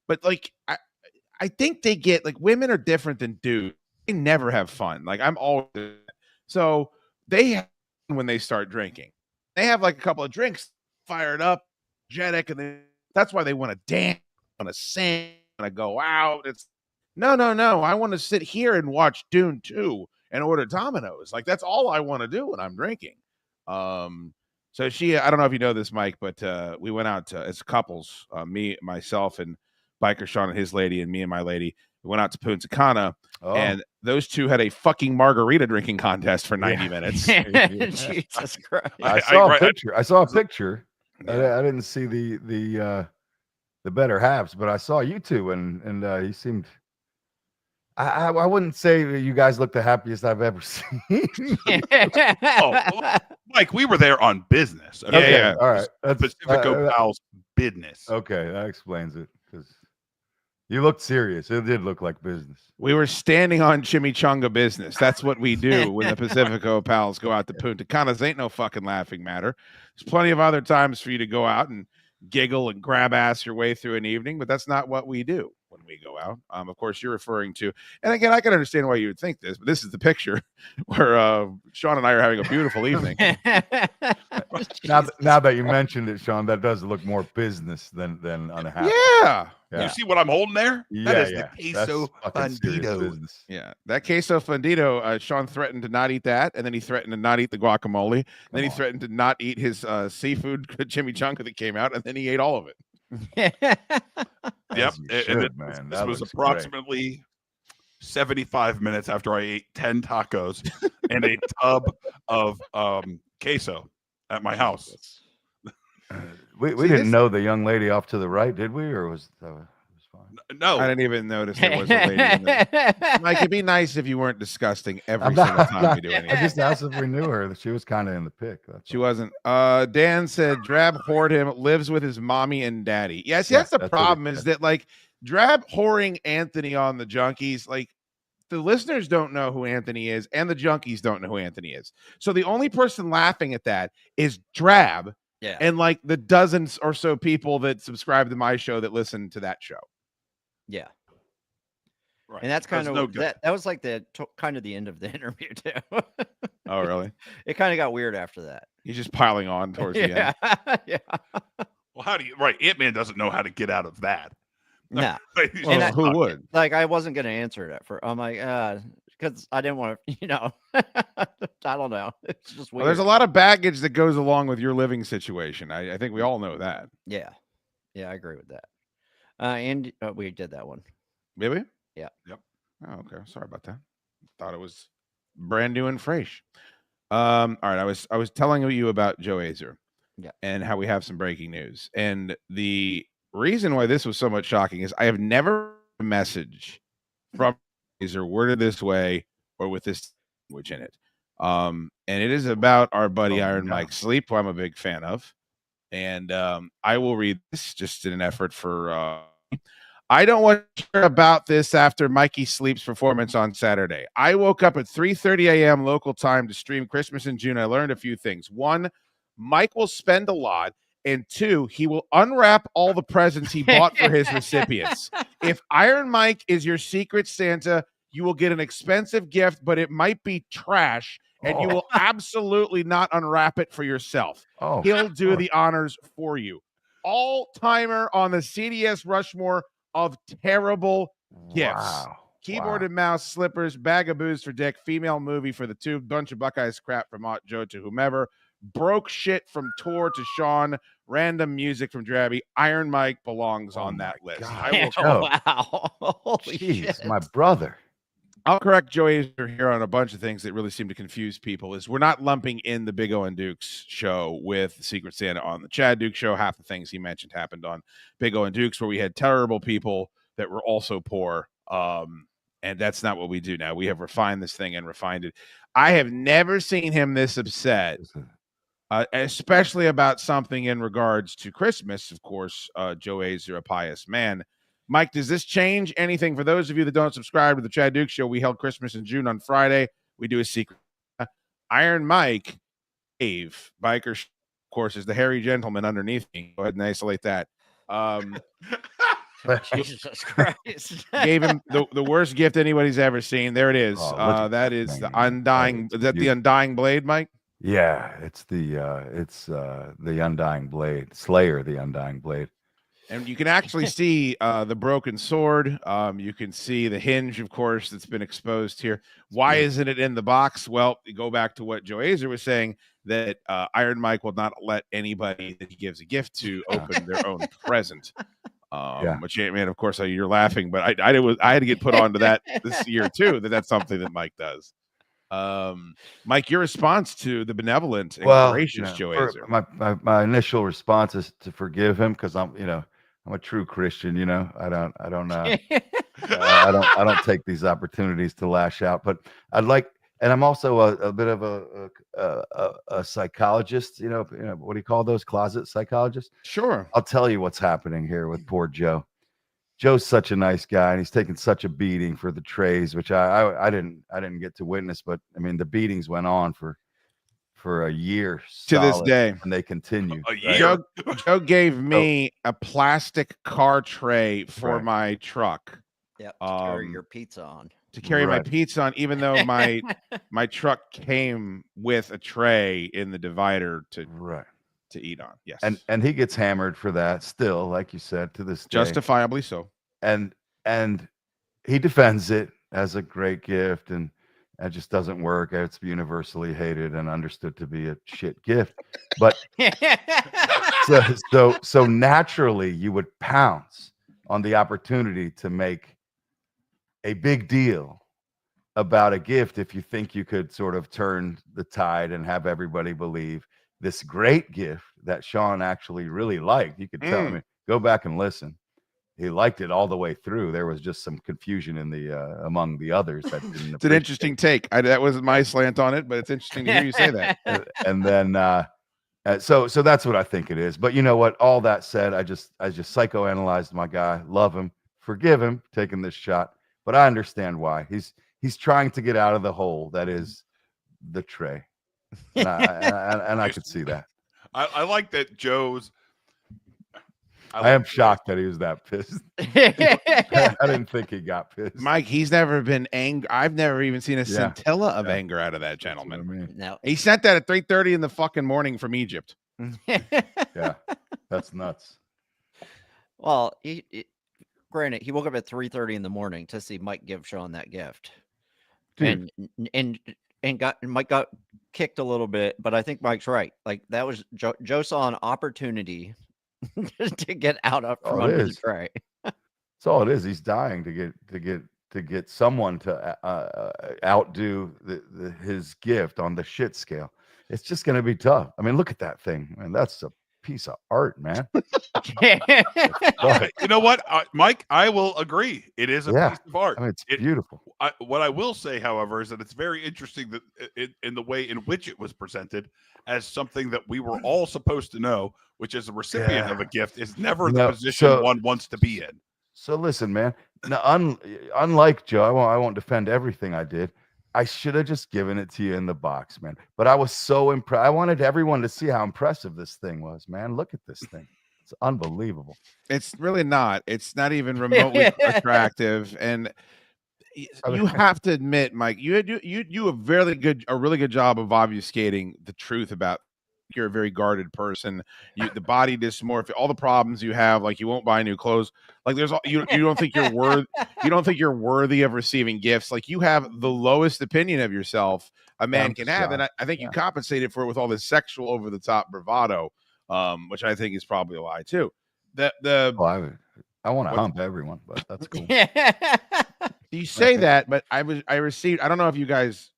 But like I think they get like women are different than dudes. They never have fun. Like I'm always so they when they start drinking, they have like a couple of drinks, fired up, energetic, and then. That's why they want to dance, want to sing, want to go out. It's no. I want to sit here and watch Dune 2 and order Domino's. Like that's all I want to do when I'm drinking. So I don't know if you know this, Mike, but we went out as couples, me, myself, and Biker Sean and his lady, and me and my lady. We went out to Punta Cana, and those two had a fucking margarita drinking contest for 90 minutes. Jesus Christ! I saw a picture. I didn't see the better halves, but I saw you two, and you seemed. I wouldn't say you guys look the happiest I've ever seen. Mike, we were there on business. Okay? Yeah. All right, that's Pacifico Pals business. Okay, that explains it because you looked serious. It did look like business. We were standing on chimichanga business. That's what we do when the Pacifico Pals go out to Punta Cana. Ain't no fucking laughing matter. There's plenty of other times for you to go out and giggle and grab ass your way through an evening, but that's not what we do when we go out. Of course, you're referring to, and again, I can understand why you would think this, but this is the picture where Sean and I are having a beautiful evening. Now that you mentioned it, Sean, that does look more business than unhappy. Yeah. You see what I'm holding there? Yeah, that is the queso fundido. Yeah, that queso fundido. Sean threatened to not eat that, and then he threatened to not eat the guacamole. And then he threatened to not eat his seafood chimichanga that came out, and then he ate all of it. Yep. Man. This was approximately 75 minutes after I ate 10 tacos and a tub of queso at my house. We didn't know the young lady off to the right, did we? Or was fine? No, I didn't even notice there was a lady in there. Mike, it'd be nice if you weren't disgusting every single time we do anything. I just asked if we knew her. She was kind of in the pic. She wasn't. Dan said Drab whored him, lives with his mommy and daddy. Yes, that's the problem is that like Drab whoring Anthony on the Junkies, like the listeners don't know who Anthony is and the Junkies don't know who Anthony is. So the only person laughing at that is Drab. Yeah. And like the dozens or so people that subscribe to my show that listen to that show. Yeah. Right. And that's kind That's of no good. that was like kind of the end of the interview too. Oh, really? It kind of got weird after that. He's just piling on towards the end. Yeah. Well, how do you? Right, Ant-Man doesn't know how to get out of that. No. He's Well, just who stuck. would? Like I wasn't going to answer it for. I'm like, because I didn't want to. I don't know. It's just weird. Well, there's a lot of baggage that goes along with your living situation. I think we all know that. Yeah. Yeah, I agree with that. And we did that one. Did we? Yeah. Yep. Oh, okay. Sorry about that. Thought it was brand new and fresh. All right. I was telling you about Joe Azer. Yeah. And how we have some breaking news. And the reason why this was so much shocking is I have never a message from Azer worded this way or with this language in it. And it is about our buddy Iron Mike Sleep, who I'm a big fan of. And I will read this just in an effort for I don't want to hear about this after Mikey Sleep's performance on Saturday. I woke up at 3:30 a.m. local time to stream Christmas in June. I learned a few things. One, Mike will spend a lot. And two, he will unwrap all the presents he bought for his recipients. If Iron Mike is your secret Santa, you will get an expensive gift, but it might be trash, and you will absolutely not unwrap it for yourself. He'll do the honors for you. All-timer on the CDS Rushmore of terrible gifts. Keyboard and mouse, slippers, bag of booze for Dick, female movie for the tube, bunch of Buckeyes crap from Aunt Joe to whomever, broke shit from Tor to Sean, random music from Drabby. Iron Mike belongs on that list. I will Wow. Holy shit. My brother. I'll correct Joe Azer here on a bunch of things that really seem to confuse people. Is we're not lumping in the Big O and Dukes show with Secret Santa on the Chad Duke show. Half the things he mentioned happened on Big O and Dukes, where we had terrible people that were also poor. And that's not what we do now. We have refined this thing and refined it. I have never seen him this upset, especially about something in regards to Christmas. Of course, Joe Azer, a pious man. Mike, does this change anything for those of you that don't subscribe to the Chad Duke show? We held Christmas in June on Friday. We do a secret. Iron Mike, Dave, biker, of course, is the hairy gentleman underneath me. Go ahead and isolate that. Jesus Christ. Gave him the worst gift anybody's ever seen. There it is. That is the undying. Is that the undying blade, Mike? Yeah, it's the undying blade, Slayer, the undying blade. And you can actually see the broken sword. You can see the hinge, of course, that's been exposed here. Why isn't it in the box? Well, you go back to what Joe Azer was saying, that Iron Mike will not let anybody that he gives a gift to open their own present. Which, man, of course, you're laughing, but I had to get put onto that this year too. That's something that Mike does. Mike, your response to the benevolent and gracious Joe Azer. My initial response is to forgive him, because I'm a true Christian. I don't take these opportunities to lash out, but I'd like. And I'm also a bit of a psychologist, what do you call those, closet psychologists? Sure. I'll tell you what's happening here with poor Joe. Joe's such a nice guy, and he's taken such a beating for the trays, which I didn't get to witness, but I mean the beatings went on for a year to this day, and they continue. Joe gave me a plastic car tray for my truck. Yep, to carry your pizza on. To carry my pizza on, even though my truck came with a tray in the divider to eat on. Yes. And he gets hammered for that still, like you said, to this day. Justifiably so. And he defends it as a great gift, and it just doesn't work. It's universally hated and understood to be a shit gift. But so naturally you would pounce on the opportunity to make a big deal about a gift if you think you could sort of turn the tide and have everybody believe this great gift that Sean actually really liked. You could tell me, go back and listen. He liked it all the way through. There was just some confusion in the among the others. That didn't it's an interesting take. That wasn't my slant on it, but it's interesting to hear you say that. And then so that's what I think it is. But you know what? All that said, I just psychoanalyzed my guy. Love him, forgive him taking this shot. But I understand why. He's trying to get out of the hole that is the tray, and I could see that. I like that Joe's. I am shocked that he was that pissed. I didn't think he got pissed. Mike, he's never been angry. I've never even seen a scintilla of anger out of that gentleman. I mean. No. He sent that at 3:30 in the fucking morning from Egypt. Yeah, that's nuts. Well, granted, he woke up at 3:30 in the morning to see Mike give Sean that gift, Dude. and Mike got kicked a little bit, but I think Mike's right. Like that was Joe saw an opportunity to get out of from under the tray. That's all it is. He's dying to get someone to outdo his gift on the shit scale. It's just going to be tough. I mean, look at that thing, man. That's a piece of art, man. You know what, Mike? I will agree. It is a piece of art. I mean, it's beautiful. What I will say, however, is that it's very interesting that in the way in which it was presented as something that we were all supposed to know, which is a recipient of a gift is never the position one wants to be in. So listen, man. Now, unlike Joe, I won't defend everything I did. I should have just given it to you in the box, man. But I was so impressed. I wanted everyone to see how impressive this thing was, man. Look at this thing. It's unbelievable. It's really not. It's not even remotely attractive. And you have to admit, Mike, you do a really good job of obfuscating the truth about you're a very guarded person. The body dysmorphia, all the problems you have, like you won't buy new clothes. Like there's you don't think you're worthy of receiving gifts. Like you have the lowest opinion of yourself a man can have, and I think you compensated for it with all this sexual over the top bravado, which I think is probably a lie too. I want to hump everyone, but that's cool. You say that, but I received. I don't know if you guys.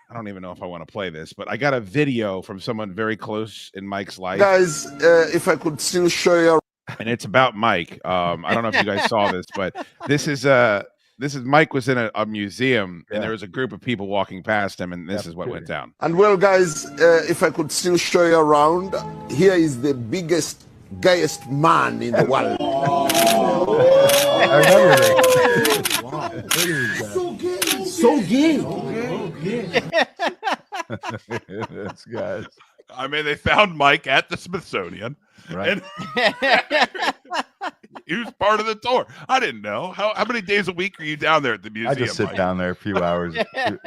I don't even know if I want to play this, but I got a video from someone very close in Mike's life. Guys, if I could still show you. And it's about Mike. I don't know if you guys saw this, but this is Mike was in a museum and there was a group of people walking past him, and this is what went down. And well, guys, if I could still show you around, here is the biggest, gayest man in the world. I remember that. Wow. So gay. That's guys. I mean, they found Mike at the Smithsonian, right? And he was part of the tour. I didn't know how many days a week are you down there at the museum? I just sit down there a few hours,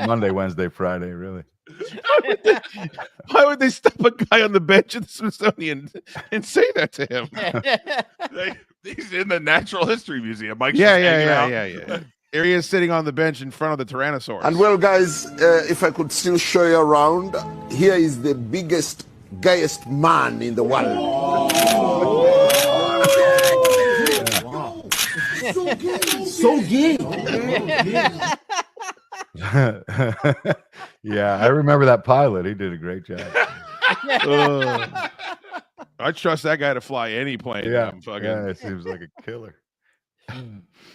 Monday, Wednesday, Friday. Really? Why would they stop a guy on the bench at the Smithsonian and say that to him? He's in the Natural History Museum. Mike's yeah. Here he is sitting on the bench in front of the Tyrannosaurus. And well, guys, if I could still show you around, here is the biggest, gayest man in the world. Wow. So gay. Yeah, I remember that pilot. He did a great job. I trust that guy to fly any plane. Yeah, it seems like a killer.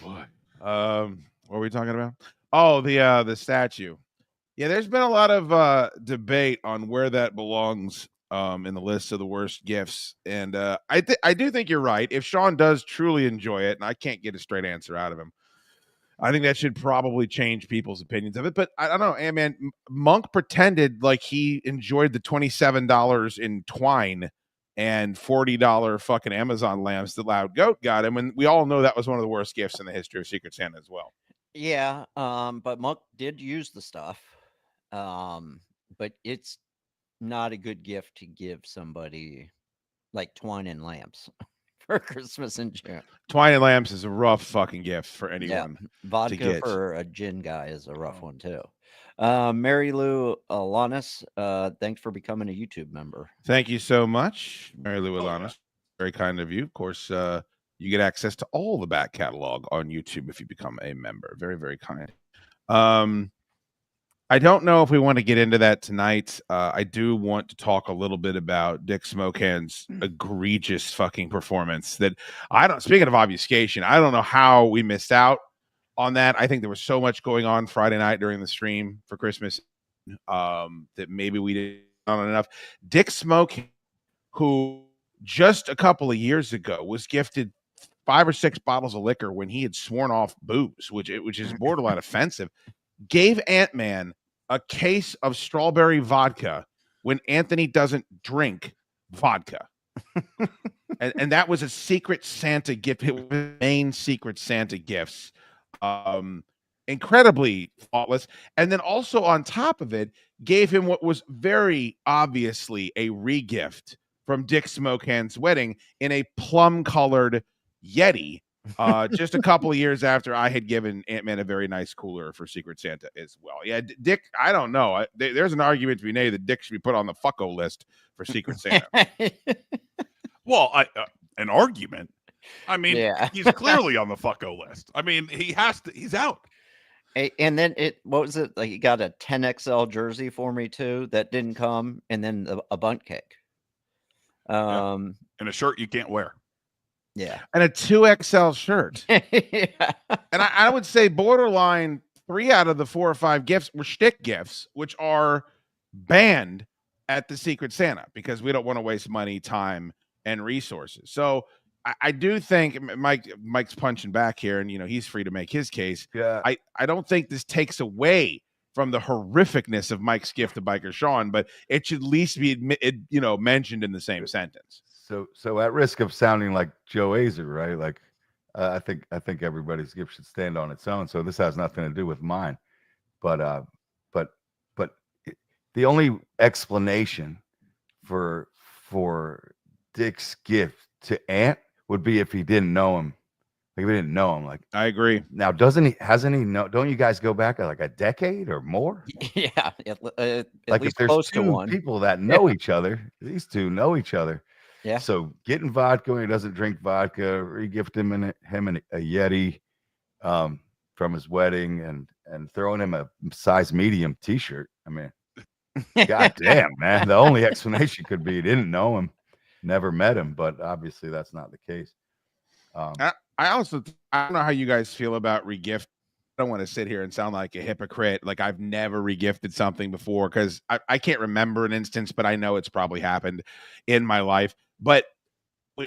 Boy. What are we talking about? Oh, the statue. Yeah, there's been a lot of debate on where that belongs in the list of the worst gifts, and I do think you're right. If Sean does truly enjoy it, and I can't get a straight answer out of him, I think that should probably change people's opinions of it. But I don't know, man. Monk pretended like he enjoyed the $27 in twine and $40 fucking Amazon lamps that Loud Goat got him, and we all know that was one of the worst gifts in the history of Secret Santa as well. Yeah, but Monk did use the stuff, but it's not a good gift to give somebody like twine and lamps for Christmas in June. Twine and lamps is a rough fucking gift for anyone. Yeah. Vodka for a gin guy is a rough one too. Mary Lou Alanis, thanks for becoming a YouTube member. Thank you so much, Mary Lou Alanis. Very kind of you. Of course, you get access to all the back catalog on YouTube if you become a member. Very, very kind. I don't know if we want to get into that tonight. I do want to talk a little bit about Dick Smokehand's egregious fucking performance. Speaking of obfuscation, I don't know how we missed out on that. I think there was so much going on Friday night during the stream for Christmas that maybe we didn't know enough. Dick Smokehand, who just a couple of years ago was gifted 5 or 6 bottles of liquor when he had sworn off booze, which is borderline offensive, gave Ant-Man a case of strawberry vodka when Anthony doesn't drink vodka. and that was a Secret Santa gift. It was main Secret Santa gifts. Incredibly thoughtless. And then also on top of it, gave him what was very obviously a regift from Dick Smokehand's wedding in a plum-colored Yeti. Just a couple of years after I had given Ant-Man a very nice cooler for Secret Santa as well. Yeah, Dick, I don't know. There's an argument to be made that Dick should be put on the fucko list for Secret Santa. Well, an argument. I mean, he's clearly on the fucko list. I mean, he has to. He's out. And then what was it? Like, he got a 10XL jersey for me too that didn't come, and then a bunt cake. And a shirt you can't wear. Yeah. And a 2XL shirt. Yeah. And I would say borderline 3 out of the 4 or 5 gifts were shtick gifts, which are banned at the Secret Santa because we don't want to waste money, time, and resources. So I do think Mike's punching back here, and he's free to make his case. Yeah. I don't think this takes away from the horrificness of Mike's gift to Biker Sean, but it should at least be mentioned in the same sentence. So at risk of sounding like Joe Azer, right? Like I think everybody's gift should stand on its own. So this has nothing to do with mine. But the only explanation for Dick's gift to Ant would be if he didn't know him. Like, we didn't know him. Like, I agree. Now, hasn't he know? Don't you guys go back like a decade or more? Yeah, at like least if there's close to 2 one. people that know each other, these 2 know each other. Yeah. So getting vodka when he doesn't drink vodka, regift him a Yeti from his wedding, and throwing him a size medium T-shirt. I mean, god damn, man. The only explanation could be he didn't know him, never met him, but obviously that's not the case. I don't know how you guys feel about regift. I don't want to sit here and sound like a hypocrite. Like, I've never regifted something before because I can't remember an instance, but I know it's probably happened in my life. But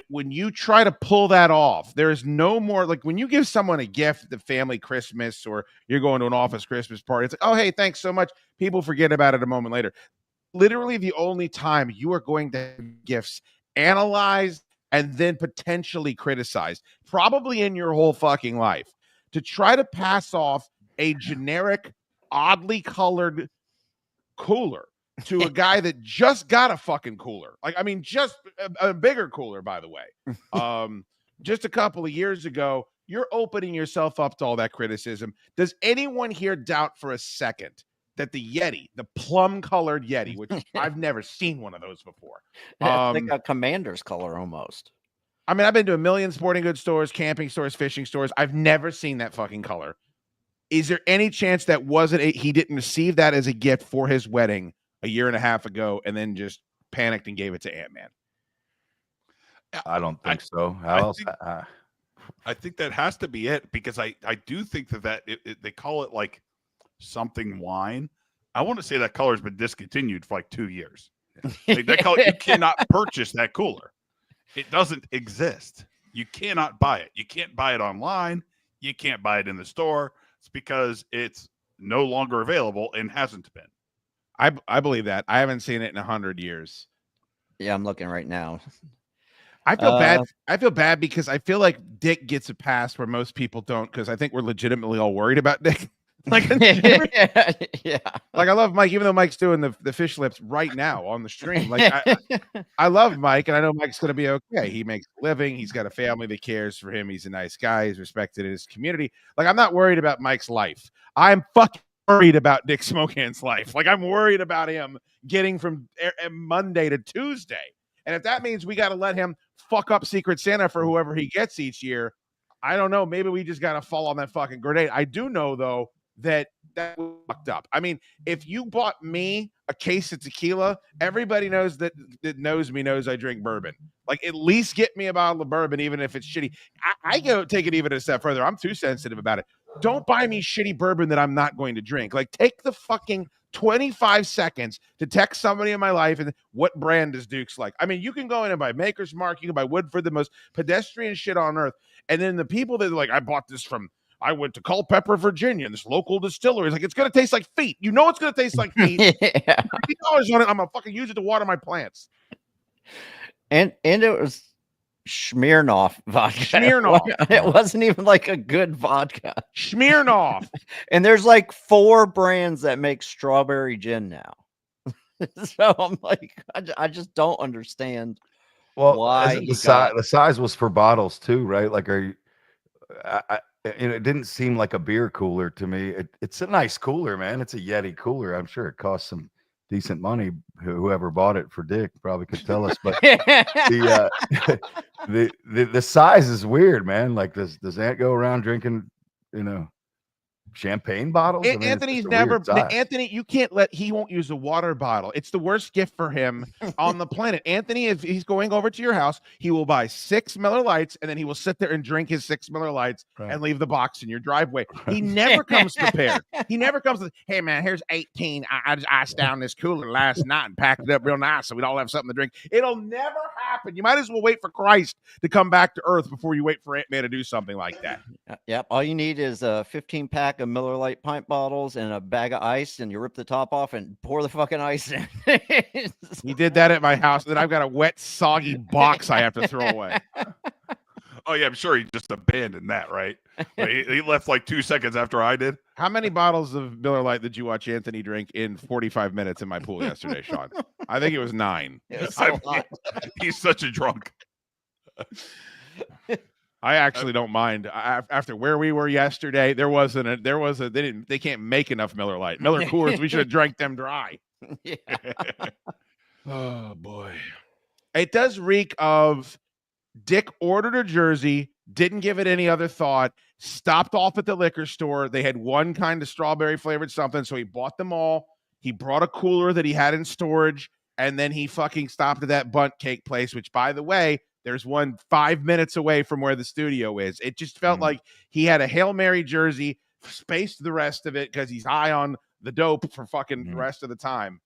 when you try to pull that off, there is no more, like, when you give someone a gift at the family Christmas or you're going to an office Christmas party, it's like, oh, hey, thanks so much. People forget about it a moment later. Literally the only time you are going to have gifts analyzed and then potentially criticized, probably in your whole fucking life, to try to pass off a generic, oddly colored cooler to a guy that just got a fucking cooler. Like, I mean, just a bigger cooler, by the way. Just a couple of years ago, you're opening yourself up to all that criticism. Does anyone here doubt for a second that the Yeti, the plum-colored Yeti, which I've never seen one of those before. It's like a commander's color almost. I mean, I've been to a million sporting goods stores, camping stores, fishing stores. I've never seen that fucking color. Is there any chance that he didn't receive that as a gift for his wedding a year and a half ago and then just panicked and gave it to Ant-Man? I don't think so. I think that has to be it, because I do think that they call it like something wine. I want to say that color's been discontinued for like 2 years. Like, that color, you cannot purchase that cooler. It doesn't exist. You cannot buy it. You can't buy it online. You can't buy it in the store. It's because it's no longer available and hasn't been. I believe that. I haven't seen it in 100 years. Yeah, I'm looking right now. I feel bad. I feel bad because I feel like Dick gets a pass where most people don't, because I think we're legitimately all worried about Dick. Like, yeah. Like, I love Mike, even though Mike's doing the fish lips right now on the stream. Like, I love Mike, and I know Mike's going to be okay. He makes a living. He's got a family that cares for him. He's a nice guy. He's respected in his community. Like, I'm not worried about Mike's life. I'm fucking worried about Dick Smokehand's life. Like, I'm worried about him getting from Monday to Tuesday. And if that means we got to let him fuck up Secret Santa for whoever he gets each year, I don't know. Maybe we just got to fall on that fucking grenade. I do know, though, that was fucked up. I mean, if you bought me a case of tequila, everybody knows that knows me knows I drink bourbon. Like, at least get me a bottle of bourbon, even if it's shitty. I go take it even a step further. I'm too sensitive about it. Don't buy me shitty bourbon that I'm not going to drink. Like, take the fucking 25 seconds to text somebody in my life and what brand does Duke's like. I mean, you can go in and buy Maker's Mark, you can buy Woodford, the most pedestrian shit on earth. And then the people that are like, I went to Culpeper, Virginia, and this local distillery is like, it's going to taste like feet. You know it's going to taste like feet. $50 on it. I'm going to fucking use it to water my plants. And it was Smirnoff vodka. Smirnoff. It wasn't even like a good vodka. Smirnoff. And there's like 4 brands that make strawberry gin now. So I'm like, I just don't understand why the size was for bottles too, right? Like, are you? It didn't seem like a beer cooler to me. It's a nice cooler, man. It's a Yeti cooler. I'm sure it costs some decent money. Whoever bought it for Dick probably could tell us. But the size is weird, man. Like, does Ant go around drinking, champagne bottles? I mean, Anthony's never Anthony, you can't he won't use a water bottle. It's the worst gift for him on the planet. Anthony, if he's going over to your house, he will buy 6 Miller Lights and then he will sit there and drink his 6 Miller Lights and leave the box in your driveway. He never comes prepared. He never comes with, hey man, here's 18. I just iced down this cooler last night and packed it up real nice so we'd all have something to drink. It'll never happen. You might as well wait for Christ to come back to earth before you wait for Ant-Man to do something like that. Yep. All you need is a 15-pack of Miller Lite pint bottles and a bag of ice, and you rip the top off and pour the fucking ice in. He did that at my house. Then I've got a wet, soggy box I have to throw away. Oh yeah, I'm sure he just abandoned that, right? He left like 2 seconds after I did. How many bottles of Miller Lite did you watch Anthony drink in 45 minutes in my pool yesterday, Sean? I think it was 9. It was a lot. He's such a drunk. I actually don't mind. After where we were yesterday, they can't make enough Miller Lite. Miller Coors, we should have drank them dry. Yeah. Oh boy. It does reek of Dick ordered a jersey, didn't give it any other thought, stopped off at the liquor store. They had one kind of strawberry flavored something, so he bought them all. He brought a cooler that he had in storage, and then he fucking stopped at that bunt cake place, which, by the way, there's one 5 minutes away from where the studio is. It just felt like he had a Hail Mary jersey, spaced the rest of it because he's high on the dope for fucking the rest of the time.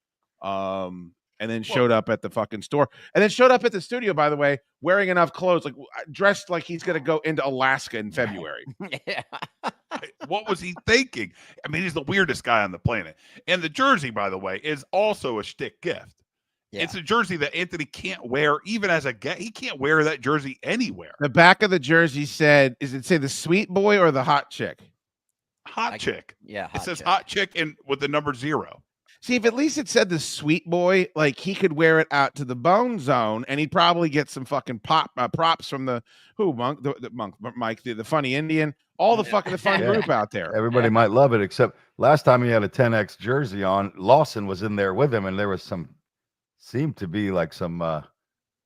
And then showed up at the fucking store. And then showed up at the studio, by the way, wearing enough clothes, like dressed like he's going to go into Alaska in February. Yeah. What was he thinking? I mean, he's the weirdest guy on the planet. And the jersey, by the way, is also a shtick gift. Yeah. It's a jersey that Anthony can't wear, even as a guy. He can't wear that jersey anywhere. The back of the jersey said, "Is it say the sweet boy or the hot chick?" Hot chick. Yeah, it says hot chick and with the number 0. See, if at least it said the sweet boy, like he could wear it out to the bone zone, and he'd probably get some fucking props from the Mike, the funny Indian, all the fucking the fun group out there. Everybody might love it, except last time he had a 10X jersey on, Lawson was in there with him, and there was seemed to be like some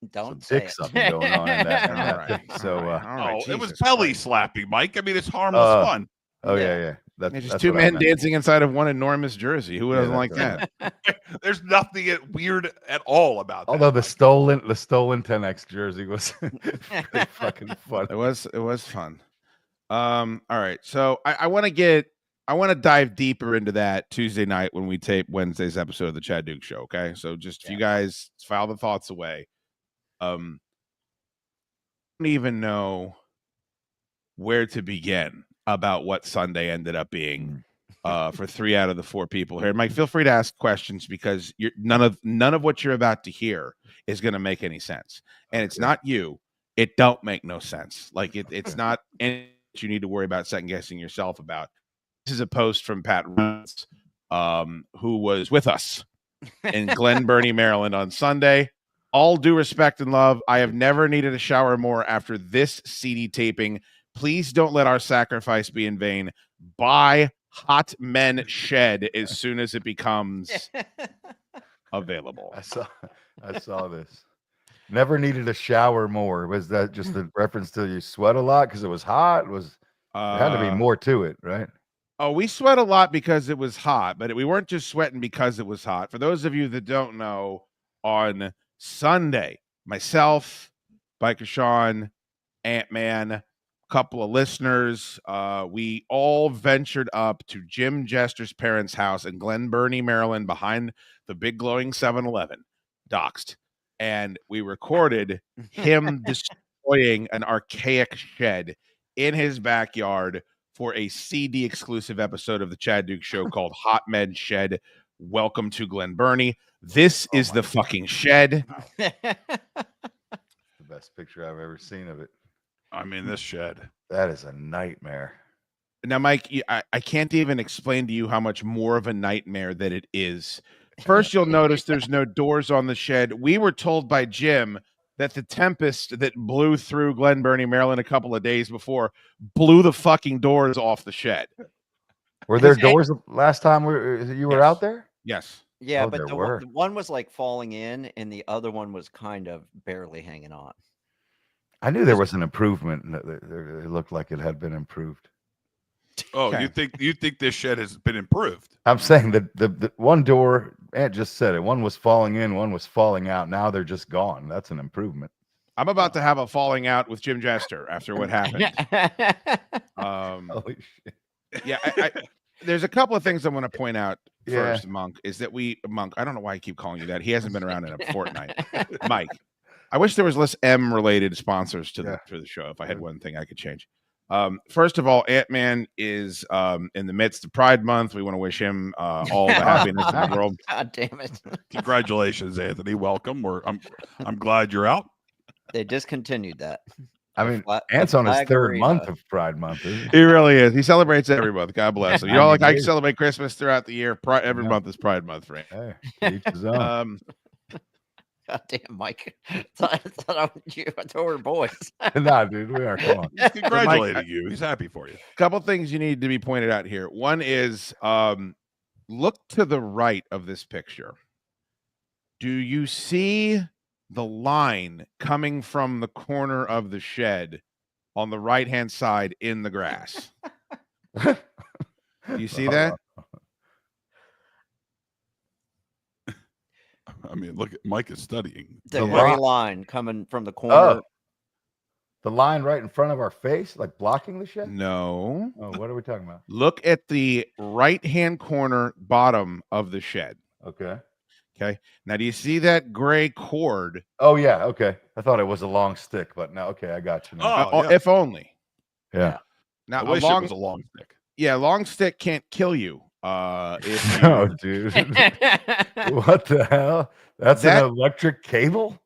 dick something going on in that thing. So it was belly slapping, Mike. I mean, it's harmless fun. Oh yeah. That's just 2 men dancing inside of one enormous jersey. Who doesn't like that? There's nothing weird at all about that. Although the stolen 10X jersey was really fucking fun. It was fun. All right. So I want to dive deeper into that Tuesday night when we tape Wednesday's episode of the Chaddukes Show. Okay. So just if you guys file the thoughts away, I don't even know where to begin about what Sunday ended up being for 3 out of the 4 people here. Mike, feel free to ask questions because none of what you're about to hear is going to make any sense. And it's not you. It don't make no sense. Like it's not anything you need to worry about second guessing yourself about. This is a post from Pat Rodents, who was with us in Glen Burnie, Maryland on Sunday. All due respect and love, I have never needed a shower more after this CD taping. Please don't let our sacrifice be in vain. Buy Hot Men Shed as soon as it becomes available. I saw this. Never needed a shower more. Was that just a reference to you sweat a lot because it was hot? There had to be more to it, right? Oh, we sweat a lot because it was hot, but we weren't just sweating because it was hot. For those of you that don't know, on Sunday, myself, Biker Sean, Ant-Man, couple of listeners, we all ventured up to Jim Jester's parents' house in Glen Burnie, Maryland, behind the big glowing 7-Eleven, doxed, and we recorded him destroying an archaic shed in his backyard for a CD exclusive episode of the Chaddukes Show called Hot Men Shed. Welcome to Glen Burnie. This is the fucking shed. best picture I've ever seen of it. I mean, this shed. That is a nightmare. Now, Mike, I can't even explain to you how much more of a nightmare that it is. First, you'll notice there's no doors on the shed. We were told by Jim that the tempest that blew through Glen Burnie, Maryland a couple of days before blew the fucking doors off the shed. Were there doors last time you were out there? Yes. Yeah, Oh, but there the were. one was like falling in, and the other one was kind of barely hanging on. I knew there was an improvement. It looked like it had been improved. Oh, Okay. you think this shed has been improved? I'm saying that the one door, Ant just said it. One was falling in, one was falling out. Now they're just gone. That's an improvement. I'm about to have a falling out with Jim Jester after what happened. Holy shit. Yeah, there's a couple of things I want to point out Yeah. first, Monk, is that Monk, I don't know why I keep calling you that. He hasn't been around in a fortnight. Mike, I wish there was less M-related sponsors to the show. If I had one thing I could change. First of all, Ant-Man is in the midst of Pride Month. We want to wish him all the happiness in the world. God damn it. Congratulations, Anthony. Welcome. I'm glad you're out. They discontinued that. I mean, The Ant's on his flag third arena. month of Pride Month. Isn't He really is. He celebrates every month. God bless him. You know, like I Amazing. celebrate Christmas throughout the year. Every month is Pride Month for him. Hey, each his own. God damn, Mike. I thought we're boys. Nah, dude, we are. Come on. He's congratulating you. He's happy for you. Couple things you need to be pointed out here. One is look to the right of this picture. Do you see the line coming from the corner of the shed on the right-hand side in the grass? Do you see that? I mean, look, Mike is studying. The gray line coming from the corner. Oh, the line right in front of our face, like blocking the shed? No. Oh, what are we talking about? Look at the right-hand corner bottom of the shed. Okay. Okay. Now, do you see that gray cord? Oh, yeah. Okay. I thought it was a long stick, but no. Okay. I got you now. Oh, yeah. If only. Yeah. Now, I wish it was a long stick. Yeah, long stick can't kill you. If you, No, dude. What the hell? That's an electric cable?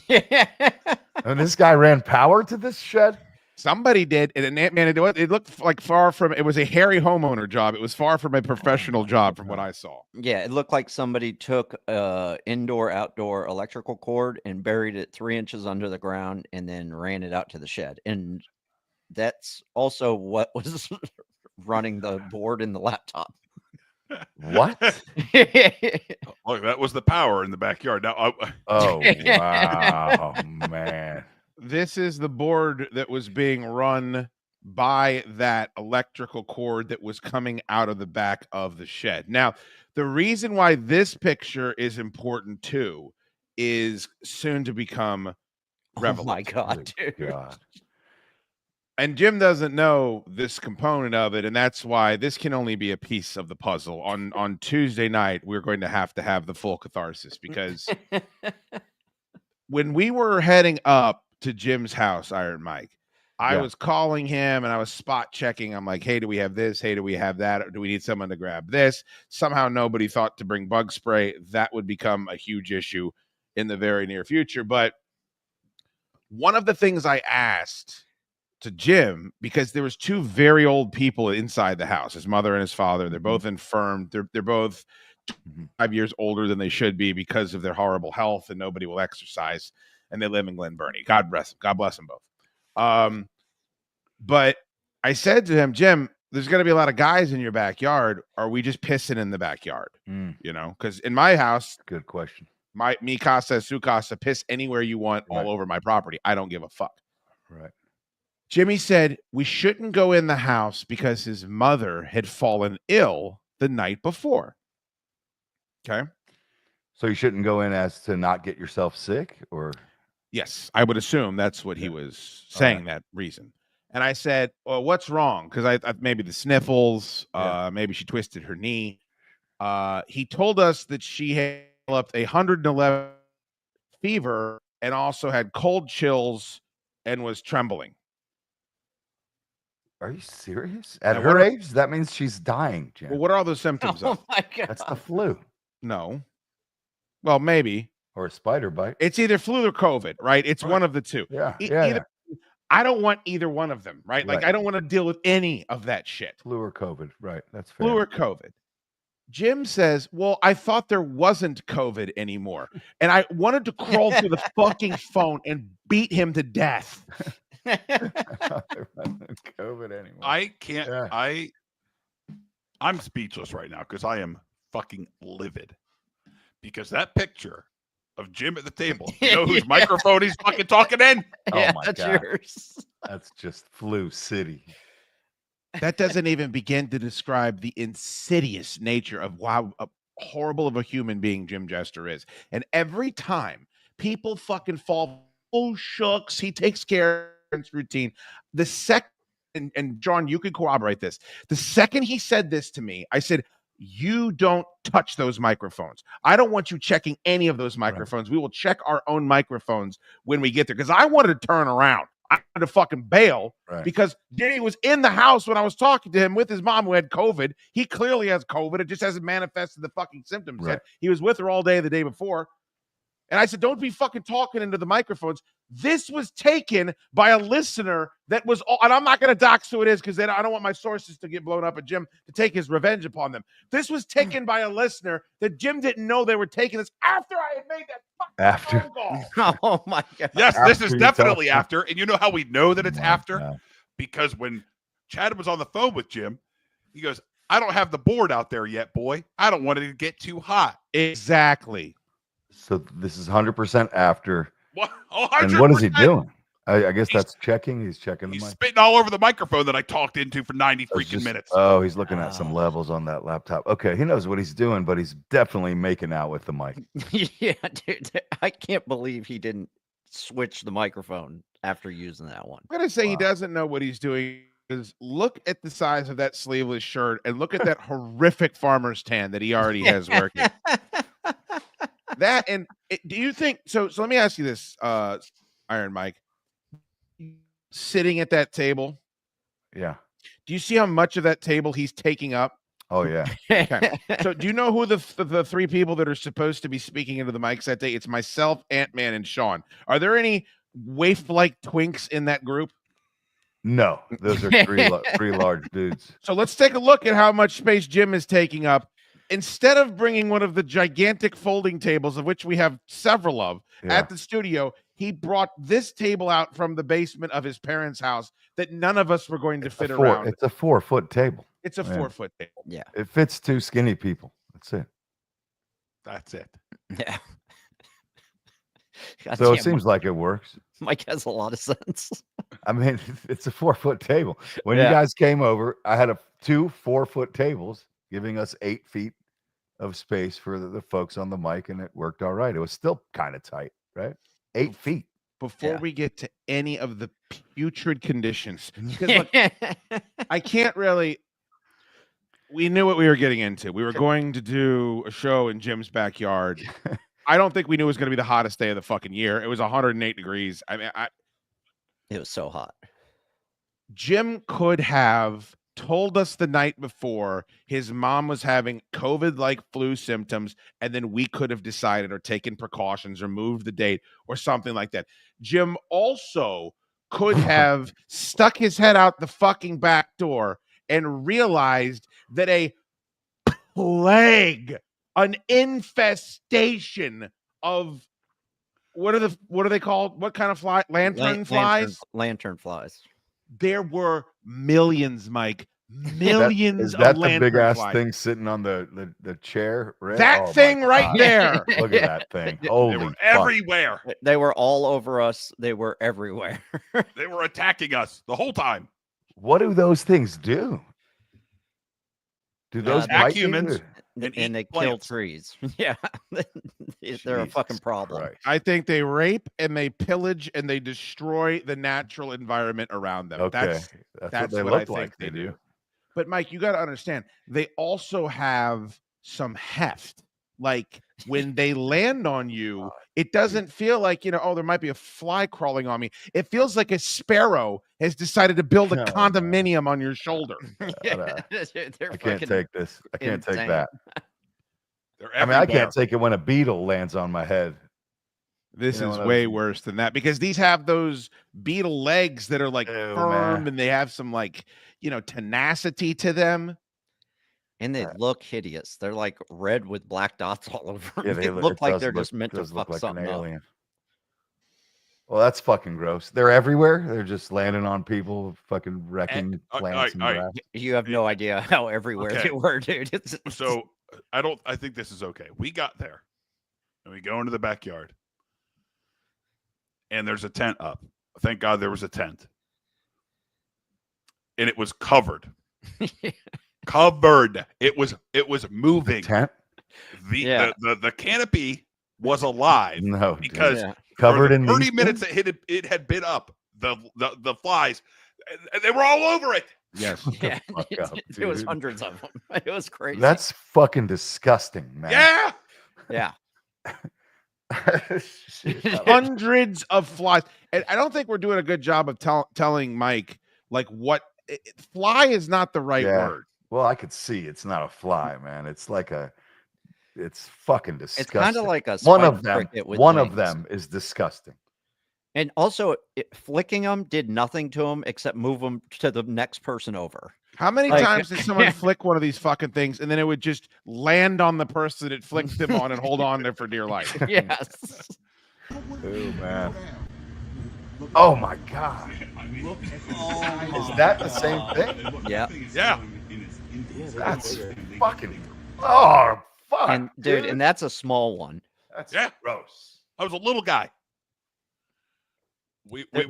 And this guy ran power to this shed? Somebody did, and man, it looked like far from. It was a hairy homeowner job. It was far from a professional job, from what I saw. Yeah, it looked like somebody took indoor-outdoor electrical cord and buried it 3 inches under the ground and then ran it out to the shed. And that's also what was running the board in the laptop. What? Look, that was the power in the backyard. Now, Oh, wow, man. This is the board that was being run by that electrical cord that was coming out of the back of the shed. Now, the reason why this picture is important too is soon to become relevant. Oh my God, dude. God. And Jim doesn't know this component of it, and that's why this can only be a piece of the puzzle. On Tuesday night, we're going to have the full catharsis, because when we were heading up to Jim's house, Iron Mike, I was calling him and I was spot checking. I'm like, hey, do we have this? Hey, do we have that? Or do we need someone to grab this? Somehow nobody thought to bring bug spray. That would become a huge issue in the very near future. But one of the things I asked to Jim, because there was 2 very old people inside the house, his mother and his father. They're both infirm. They're both 5 years older than they should be because of their horrible health, and nobody will exercise. And they live in Glen Burnie. God bless them. God bless them both. But I said to him, Jim, there's going to be a lot of guys in your backyard. Are we just pissing in the backyard? You know, because in my house, good question. Mi casa, su casa, piss anywhere you want all over my property. I don't give a fuck. Right. Jimmy said we shouldn't go in the house because his mother had fallen ill the night before. Okay. So you shouldn't go in as to not get yourself sick, or? Yes, I would assume that's what he was saying, that reason. And I said, well, what's wrong? Because I maybe the sniffles, maybe she twisted her knee. He told us that she had developed 111 fever and also had cold chills and was trembling. Are you serious? At her age, that means she's dying, Jim. Well, what are all those symptoms of? My God. That's the flu. No. Well, maybe. Or a spider bite. It's either flu or COVID, right? It's Right. one of the two. Yeah. I don't want either one of them, right? Like, Right. I don't want to deal with any of that shit. Flu or COVID. Right. That's fair. Flu or COVID. Jim says, well, I thought there wasn't COVID anymore. And I wanted to crawl through the fucking phone and beat him to death. COVID anymore. I can't. Yeah. I'm speechless right now because I am fucking livid. Because that picture of Jim at the table, you know whose microphone he's fucking talking in? Yeah, Oh my that's God. yours. That's just flu city. That doesn't even begin to describe the insidious nature of how horrible of a human being Jim Jester is. And every time people fucking fall, oh shucks, he takes care of his routine. The second, and John, you can corroborate this. The second he said this to me, I said, you don't touch those microphones. I don't want you checking any of those microphones. Right. We will check our own microphones when we get there. Because I wanted to turn around. I had to fucking bail because Danny was in the house when I was talking to him with his mom who had COVID. He clearly has COVID. It just hasn't manifested the fucking symptoms yet. He was with her all day the day before. And I said, don't be fucking talking into the microphones. This was taken by a listener that was, and I'm not going to dox who it is because I don't want my sources to get blown up at Jim to take his revenge upon them. This was taken by a listener that Jim didn't know they were taking this after I had made that fucking phone call. Oh my God. Yes, After this is you definitely tell- after. And you know how we know that it's after? God. Because when Chad was on the phone with Jim, he goes, I don't have the board out there yet, boy. I don't want it to get too hot. Exactly. So this is 100% after. What? And what is he doing? I guess that's checking. He's checking the He's mic. spitting all over the microphone that I talked into for 90 freaking minutes. Oh, he's looking at some levels on that laptop. Okay, he knows what he's doing, but he's definitely making out with the mic. Yeah, dude. I can't believe he didn't switch the microphone after using that one. I'm going to say he doesn't know what he's doing. Is look at the size of that sleeveless shirt and look at that horrific farmer's tan that he already has working. That and do you think so? So let me ask you this, Iron Mike. Sitting at that table, Yeah. do you see how much of that table he's taking up? Oh yeah. Okay. So do you know who the three people that are supposed to be speaking into the mics that day? It's myself, Ant-Man, and Sean. Are there any waif-like twinks in that group? No, those are three large dudes. So let's take a look at how much space Jim is taking up. Instead of bringing one of the gigantic folding tables, of which we have several of at the studio, he brought this table out from the basement of his parents' house that none of us were going to fit around. It's a 4-foot table. It's a 4-foot table. Yeah. It fits 2 skinny people. That's it. That's it. Yeah. So it seems like it works. Mike has a lot of sense. I mean, it's a 4-foot table. When you guys came over, I had 2 4-foot tables giving us 8 feet of space for the folks on the mic, and it worked all right. It was still kind of tight, right? 8 feet. Before we get to any of the putrid conditions, because look, I can't really. We knew what we were getting into. We were going to do a show in Jim's backyard. I don't think we knew it was going to be the hottest day of the fucking year. It was 108 degrees. I mean, it was so hot. Jim could have told us the night before his mom was having COVID-like flu symptoms, and then we could have decided or taken precautions or moved the date or something like that. Jim also could have stuck his head out the fucking back door and realized that a plague, an infestation of what are they called? What kind of fly? Lantern flies? Lantern flies. There were millions, Mike. Millions is that of lantern the big ass flies. thing sitting on the chair? Right? That thing right there. Look at that thing. Holy They were fuck. everywhere. They were all over us. They were everywhere. They were attacking us the whole time. What do those things do? Do those attack bite you? humans. And they kill plants. trees. Yeah. They're a fucking problem. Christ. I think they rape and they pillage and they destroy the natural environment around them. Okay. That's what they what I look think like. they do. But Mike, you got to understand, they also have some heft. Like when they land on you, it doesn't feel like, oh, there might be a fly crawling on me. It feels like a sparrow has decided to build a condominium on your shoulder. They're I can't take this. I can't take insane. that. They're I mean, I everywhere. can't take it when a beetle lands on my head. This You know, is one of way those- worse than that because these have those beetle legs that are like Ew, firm man. and they have some like, tenacity to them. And they look hideous. They're like red with black dots all over. Yeah, They it look like does they're just meant to does look fuck like an something up. alien. Well, that's fucking gross. They're everywhere. They're just landing on people, fucking wrecking plants and grass. You have no idea how everywhere Okay. they were, dude. So I think this is okay. We got there and we go into the backyard and there's a tent up. Thank God there was a tent. And it was covered. Covered. It was moving. Tent? The canopy was alive. No, dude. because Covered for the in 30 these minutes things? that it had been up, the flies, and they were all over it. Yes. Yeah, Fuck up, there was dude. hundreds of them. It was crazy. That's fucking disgusting, man. Yeah. yeah. Hundreds of flies. And I don't think we're doing a good job of telling Mike like what fly is not the right Yeah. word. Well, I could see it's not a fly, man. It's like it's fucking disgusting. It's kind of like a one spider of them. cricket with One of wings. them is disgusting. And also, flicking them did nothing to them except move them to the next person over. How many Like- times did someone flick one of these fucking things and then it would just land on the person it flicked them on and hold on there for dear life? Yes. Oh man. Oh my god. Is that the same thing? Yeah. Yeah. That's fucking. Oh fuck. And dude, and that's a small one. That's Yeah. gross. I was a little guy. What It's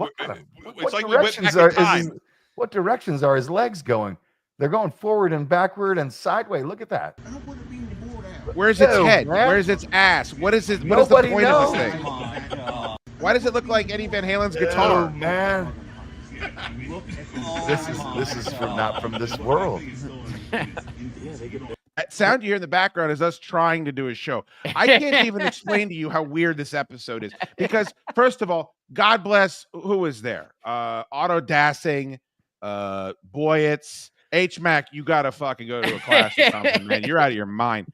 like we went directions back in are time. what directions are his legs going? They're going forward and backward and sideways. Look at that. Where's its Ew, head? man. Where's its ass? What is it? What is the Nobody point of this knows. thing? Why does it look like Eddie Van Halen's Oh guitar? man. This is not from this world. That sound you hear in the background is us trying to do a show. I can't even explain to you how weird this episode is because, first of all, God bless who was there. Otto Dassing, Boyitz, H-Mac. You gotta fucking go to a class or something, man. You're out of your mind.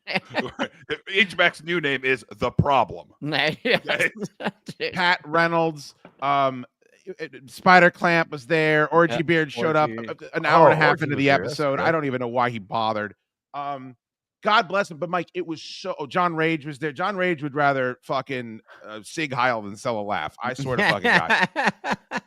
H-Mac's new name is The Problem. Pat Reynolds, Spider Clamp was there. Orgy Yeah, Beard showed up Orgy. an hour and a half Orgy into was the there. That's episode. good. I don't even know why he bothered. God bless him, but Mike, it was so. John Rage was there. John Rage would rather fucking Sig Heil than sell a laugh. I swear to fucking God.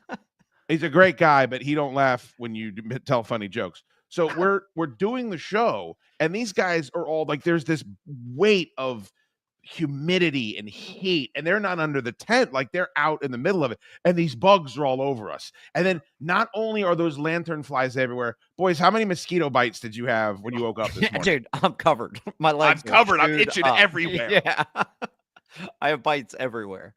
He's a great guy, but he don't laugh when you tell funny jokes. So we're doing the show, and these guys are all like, there's this weight of humidity and heat, and they're not under the tent, like they're out in the middle of it, and these bugs are all over us. And then not only are those lantern flies everywhere, boys, how many mosquito bites did you have when you woke up this morning? Dude, I'm covered. My legs I'm are covered. I'm chewed itching up. everywhere. Yeah. I have bites everywhere.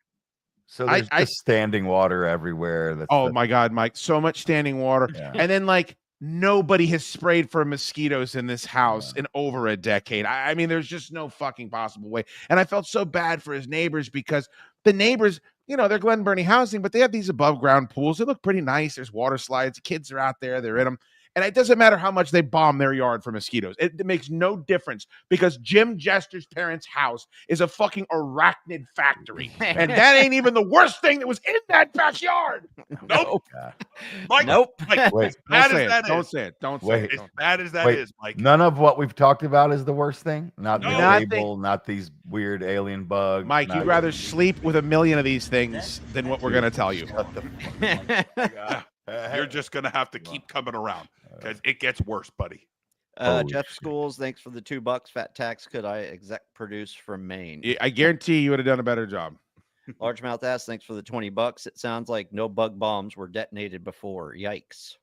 So there's just standing water everywhere. Oh my God, Mike, so much standing water. Yeah. And then like nobody has sprayed for mosquitoes in this house in over a decade. I mean, there's just no fucking possible way. And I felt so bad for his neighbors because the neighbors, they're Glen Burnie housing, but they have these above ground pools. They look pretty nice. There's water slides. Kids are out there. They're in them. And it doesn't matter how much they bomb their yard for mosquitoes. It makes no difference because Jim Jester's parents' house is a fucking arachnid factory. And that ain't even the worst thing that was in that backyard. Nope. Mike, Nope. Mike, Wait. as bad Don't say as it. that Don't is, say it. Don't say Wait. it. as bad as that is, Wait, Mike. none of what we've talked about is the worst thing. Not the No. table, not these weird alien bugs. Mike, not- you'd rather sleep with a million of these things than what we're going to tell you. Shut the Yeah. You're just gonna have to keep coming around because it gets worse, buddy. Holy Jeff shit. Schools, thanks for the $2. Fat Tax, could I exec produce from Maine? I guarantee you would have done a better job. Largemouth ass, thanks for the $20. It sounds like no bug bombs were detonated before. Yikes.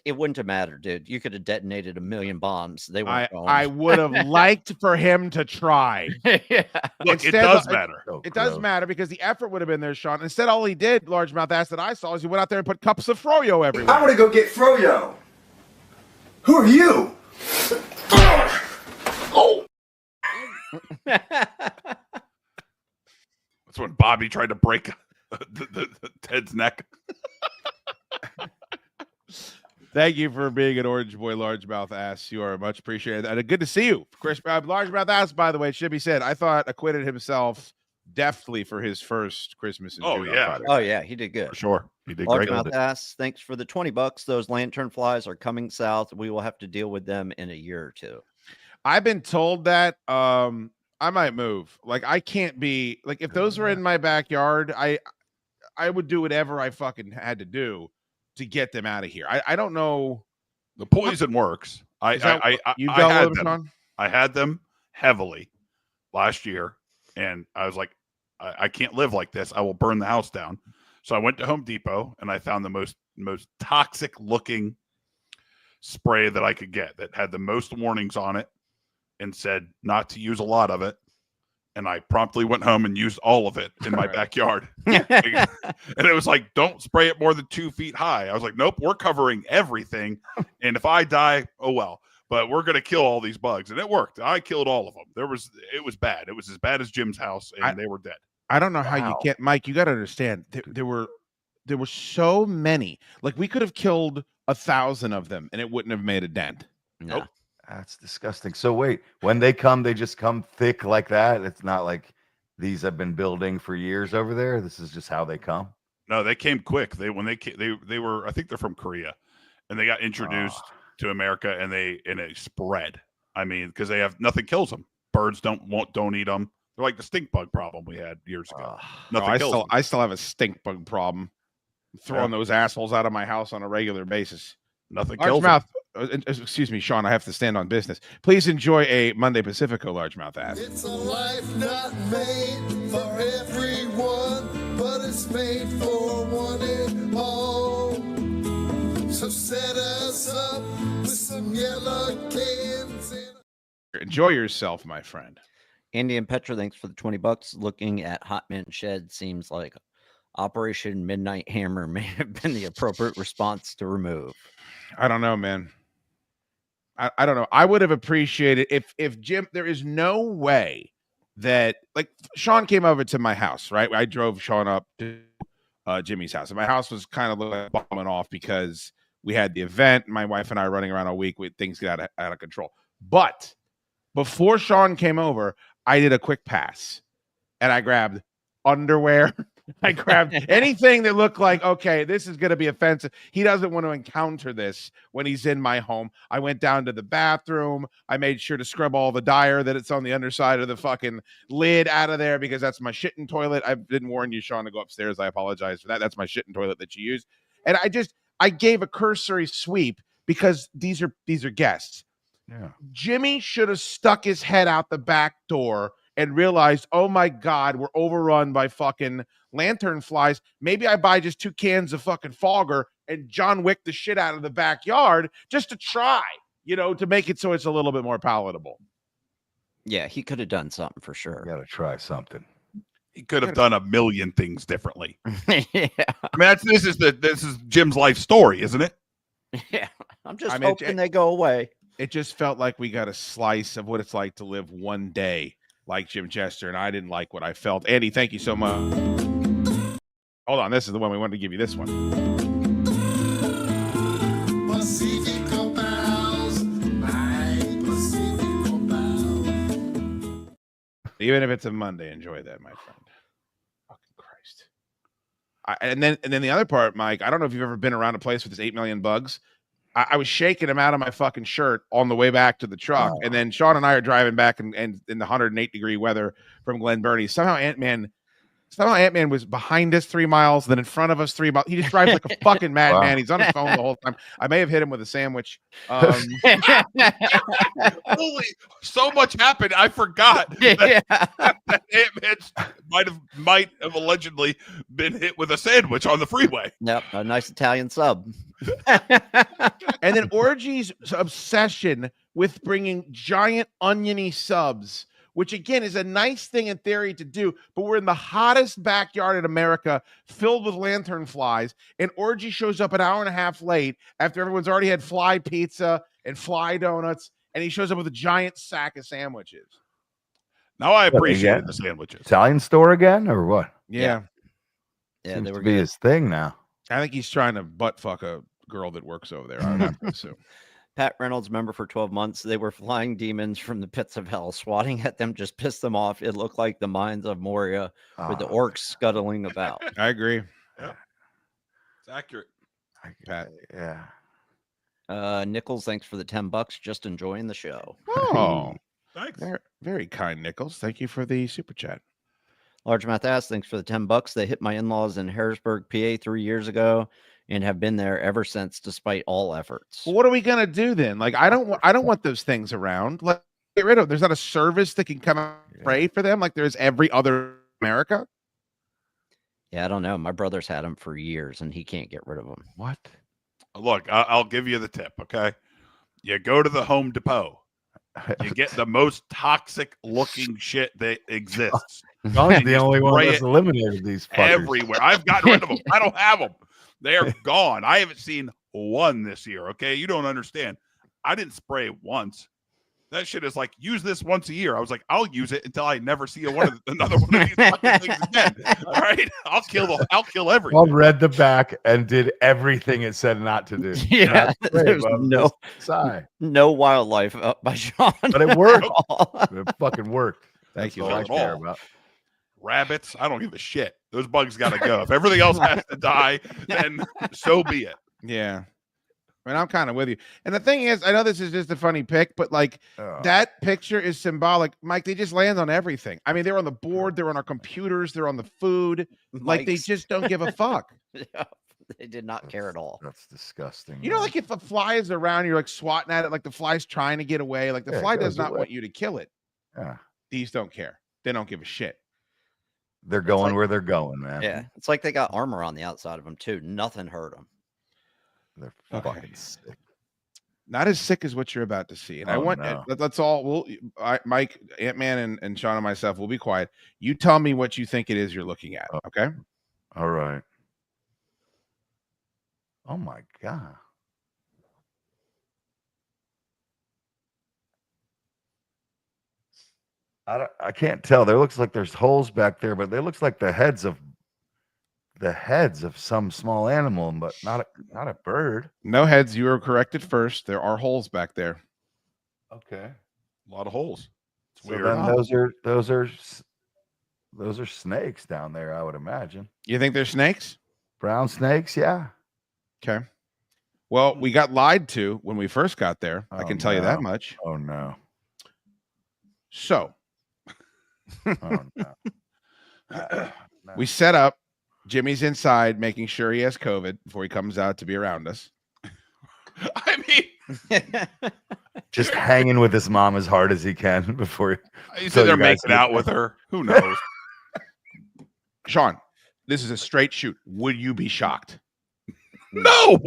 It wouldn't have mattered, dude. You could have detonated 1,000,000 bombs. They weren't going. I would have liked for him to try. Yeah. Look, it Instead, does it- matter. So It does gross. matter because the effort would have been there, Sean. Instead, all he did, largemouth ass that I saw, is he went out there and put cups of froyo everywhere. I want to go get Froyo. Who are you? That's when Bobby tried to break the Ted's neck. Thank you for being an Orange Boy largemouth ass. You are much appreciated. And good to see you. Chris, largemouth ass, by the way, it should be said, I thought acquitted himself deftly for his first Christmas. And Oh, June on yeah. Friday Oh night. yeah, he did good. For sure. He did great. Largemouth asks, thanks for the $20. Those lantern flies are coming south. We will have to deal with them in a year or two. I've been told that I might move. Like I can't be like if those were in my backyard, I would do whatever I fucking had to do to get them out of here. I don't know. The poison works. Is that what you've I dealt had with them, them. Sean? I had them heavily last year, and I was like, I can't live like this. I will burn the house down. So I went to Home Depot and I found the most toxic looking spray that I could get that had the most warnings on it and said not to use a lot of it. And I promptly went home and used all of it in my backyard. And it was like, don't spray it more than 2 feet high. I was like, nope, we're covering everything. And if I die, oh well. But we're going to kill all these bugs. And it worked. I killed all of them. It was bad. It was as bad as Jim's house, and they were dead. I don't know how you can't, Mike. You got to understand. There were so many. Like we could have killed 1,000 of them, and it wouldn't have made a dent. No. Nope. That's disgusting. So wait, when they come, they just come thick like that? It's not like these have been building for years over there. This is just how they come. No, they came quick. They were, I think they're from Korea, and they got introduced to America, and it spread. I mean, because they have nothing kills them. Birds don't eat them. They're like the stink bug problem we had years ago. Nothing kills them. I still have a stink bug problem. I'm throwing those assholes out of my house on a regular basis. Nothing kills them. Largemouth. Excuse me, Sean. I have to stand on business. Please enjoy a Monday Pacifico. Largemouth ass. It's a life not made for everyone, but it's made for one and all. So set us up with some yellow cans. Enjoy yourself, my friend. Andy and Petra, thanks for the $20. Looking at Hot Man Shed seems like Operation Midnight Hammer may have been the appropriate response to remove. I don't know, man. I don't know. I would have appreciated if Jim. There is no way that like Sean came over to my house, right? I drove Sean up to Jimmy's house, and my house was kind of like bombing off because we had the event. My wife and I running around all week. Things got out of control. But before Sean came over, I did a quick pass, and I grabbed underwear. I grabbed anything that looked like, okay, this is going to be offensive. He doesn't want to encounter this when he's in my home. I went down to the bathroom. I made sure to scrub all the dye that it's on the underside of the fucking lid out of there because that's my shitting toilet. I didn't warn you, Sean, to go upstairs. I apologize for that. That's my shitting toilet that you use. And I gave a cursory sweep because these are guests. Yeah. Jimmy should have stuck his head out the back door and realized, oh my God, we're overrun by fucking lantern flies. Maybe I buy just 2 cans of fucking fogger and John Wick the shit out of the backyard just to try, to make it so it's a little bit more palatable. Yeah, he could have done something for sure. You got to try something. He could have done a million things differently. Yeah. I mean, this is Jim's life story, isn't it? Yeah. I'm just hoping they go away. It just felt like we got a slice of what it's like to live one day like Jim Chester, and I didn't like what I felt. Andy, thank you so much. Hold on, this is the one we wanted to give you. This one. Pacifico Pals, my Pacifico Pals. Even if it's a Monday, enjoy that, my friend. Fucking Christ. And then the other part, Mike, I don't know if you've ever been around a place with 8 million bugs. I was shaking them out of my fucking shirt on the way back to the truck. And then Sean and I are driving back and in the 108-degree weather from Glen Burnie. Somehow Ant-Man was behind us 3 miles, then in front of us 3 miles. He just drives like a fucking madman. He's on his phone the whole time. I may have hit him with a sandwich. Holy, so much happened. I forgot that Ant-Man might have allegedly been hit with a sandwich on the freeway. Yep, a nice Italian sub. And then Orgy's obsession with bringing giant oniony subs, which again is a nice thing in theory to do, but we're in the hottest backyard in America filled with lantern flies, and Orgy shows up an hour and a half late after everyone's already had fly pizza and fly donuts, and he shows up with a giant sack of sandwiches. Now I appreciate the sandwiches. Italian store again, or what? Yeah. Yeah, Seems they were to be his thing now. I think he's trying to butt fuck a girl that works over there. I would have to assume. Pat Reynolds, member for 12 months. They were flying demons from the pits of hell. Swatting at them just pissed them off. It looked like the mines of Moria with the orcs scuttling about. I agree. Yep. It's accurate. Pat. Yeah. Nichols, thanks for the $10. Just enjoying the show. Oh, Thanks. very kind, Nichols. Thank you for the super chat. Largemouth ass, thanks for the $10. They hit my in-laws in Harrisburg, PA 3 years ago and have been there ever since, despite all efforts. Well, what are we gonna do then? Like, I don't want those things around. Let get rid of them. There's not a service that can come out and pray for them like there's every other America. Yeah, I don't know. My brother's had them for years and he can't get rid of them. What? Look, I'll give you the tip, okay? You go to the Home Depot. You get the most toxic looking shit that exists. John's the only one that's eliminated these fuckers. Everywhere. I've gotten rid of them. I don't have them. They are gone. I haven't seen one this year, okay? You don't understand. I didn't spray it once. That shit is like, use this once a year. I was like, I'll use it until I never see another one of these fucking things again. All right? I'll kill everything. Paul read the back and did everything it said not to do. Yeah, there's no wildlife up by Sean. But it worked. It fucking worked. Thank you. All I care about. Rabbits, I don't give a shit. Those bugs got to go. If everything else has to die, then so be it. Yeah. I mean, I'm kind of with you. And the thing is, I know this is just a funny pic, but like that picture is symbolic. Mike, they just land on everything. I mean, they're on the board, they're on our computers, they're on the food. Like they just don't give a fuck. Yeah, they did not care at all. That's disgusting. You know, like if a fly is around, you're like swatting at it, like the fly's trying to get away. Like the fly does not want you to kill it. Yeah. These don't care. They don't give a shit. They're going where they're going, man. Yeah. It's like they got armor on the outside of them too. Nothing hurt them. They're fucking sick. Not as sick as what you're about to see. And I want that's all. Mike, Ant-Man, and Sean and myself will be quiet. You tell me what you think it is you're looking at. Okay. All right. Oh my God. I can't tell. There looks like there's holes back there, but they looks like the heads of some small animal, but not a bird. No heads. You were corrected first. There are holes back there. Okay. A lot of holes. It's weird. Then those are snakes down there, I would imagine. You think they're snakes? Brown snakes, yeah. Okay. Well, we got lied to when we first got there. I can tell you that much. Oh no. So Oh no. we set up. Jimmy's inside making sure he has COVID before he comes out to be around us. I mean, just hanging with his mom as hard as he can before he said they're making out with her. Who knows? Sean, this is a straight shoot. Would you be shocked? No.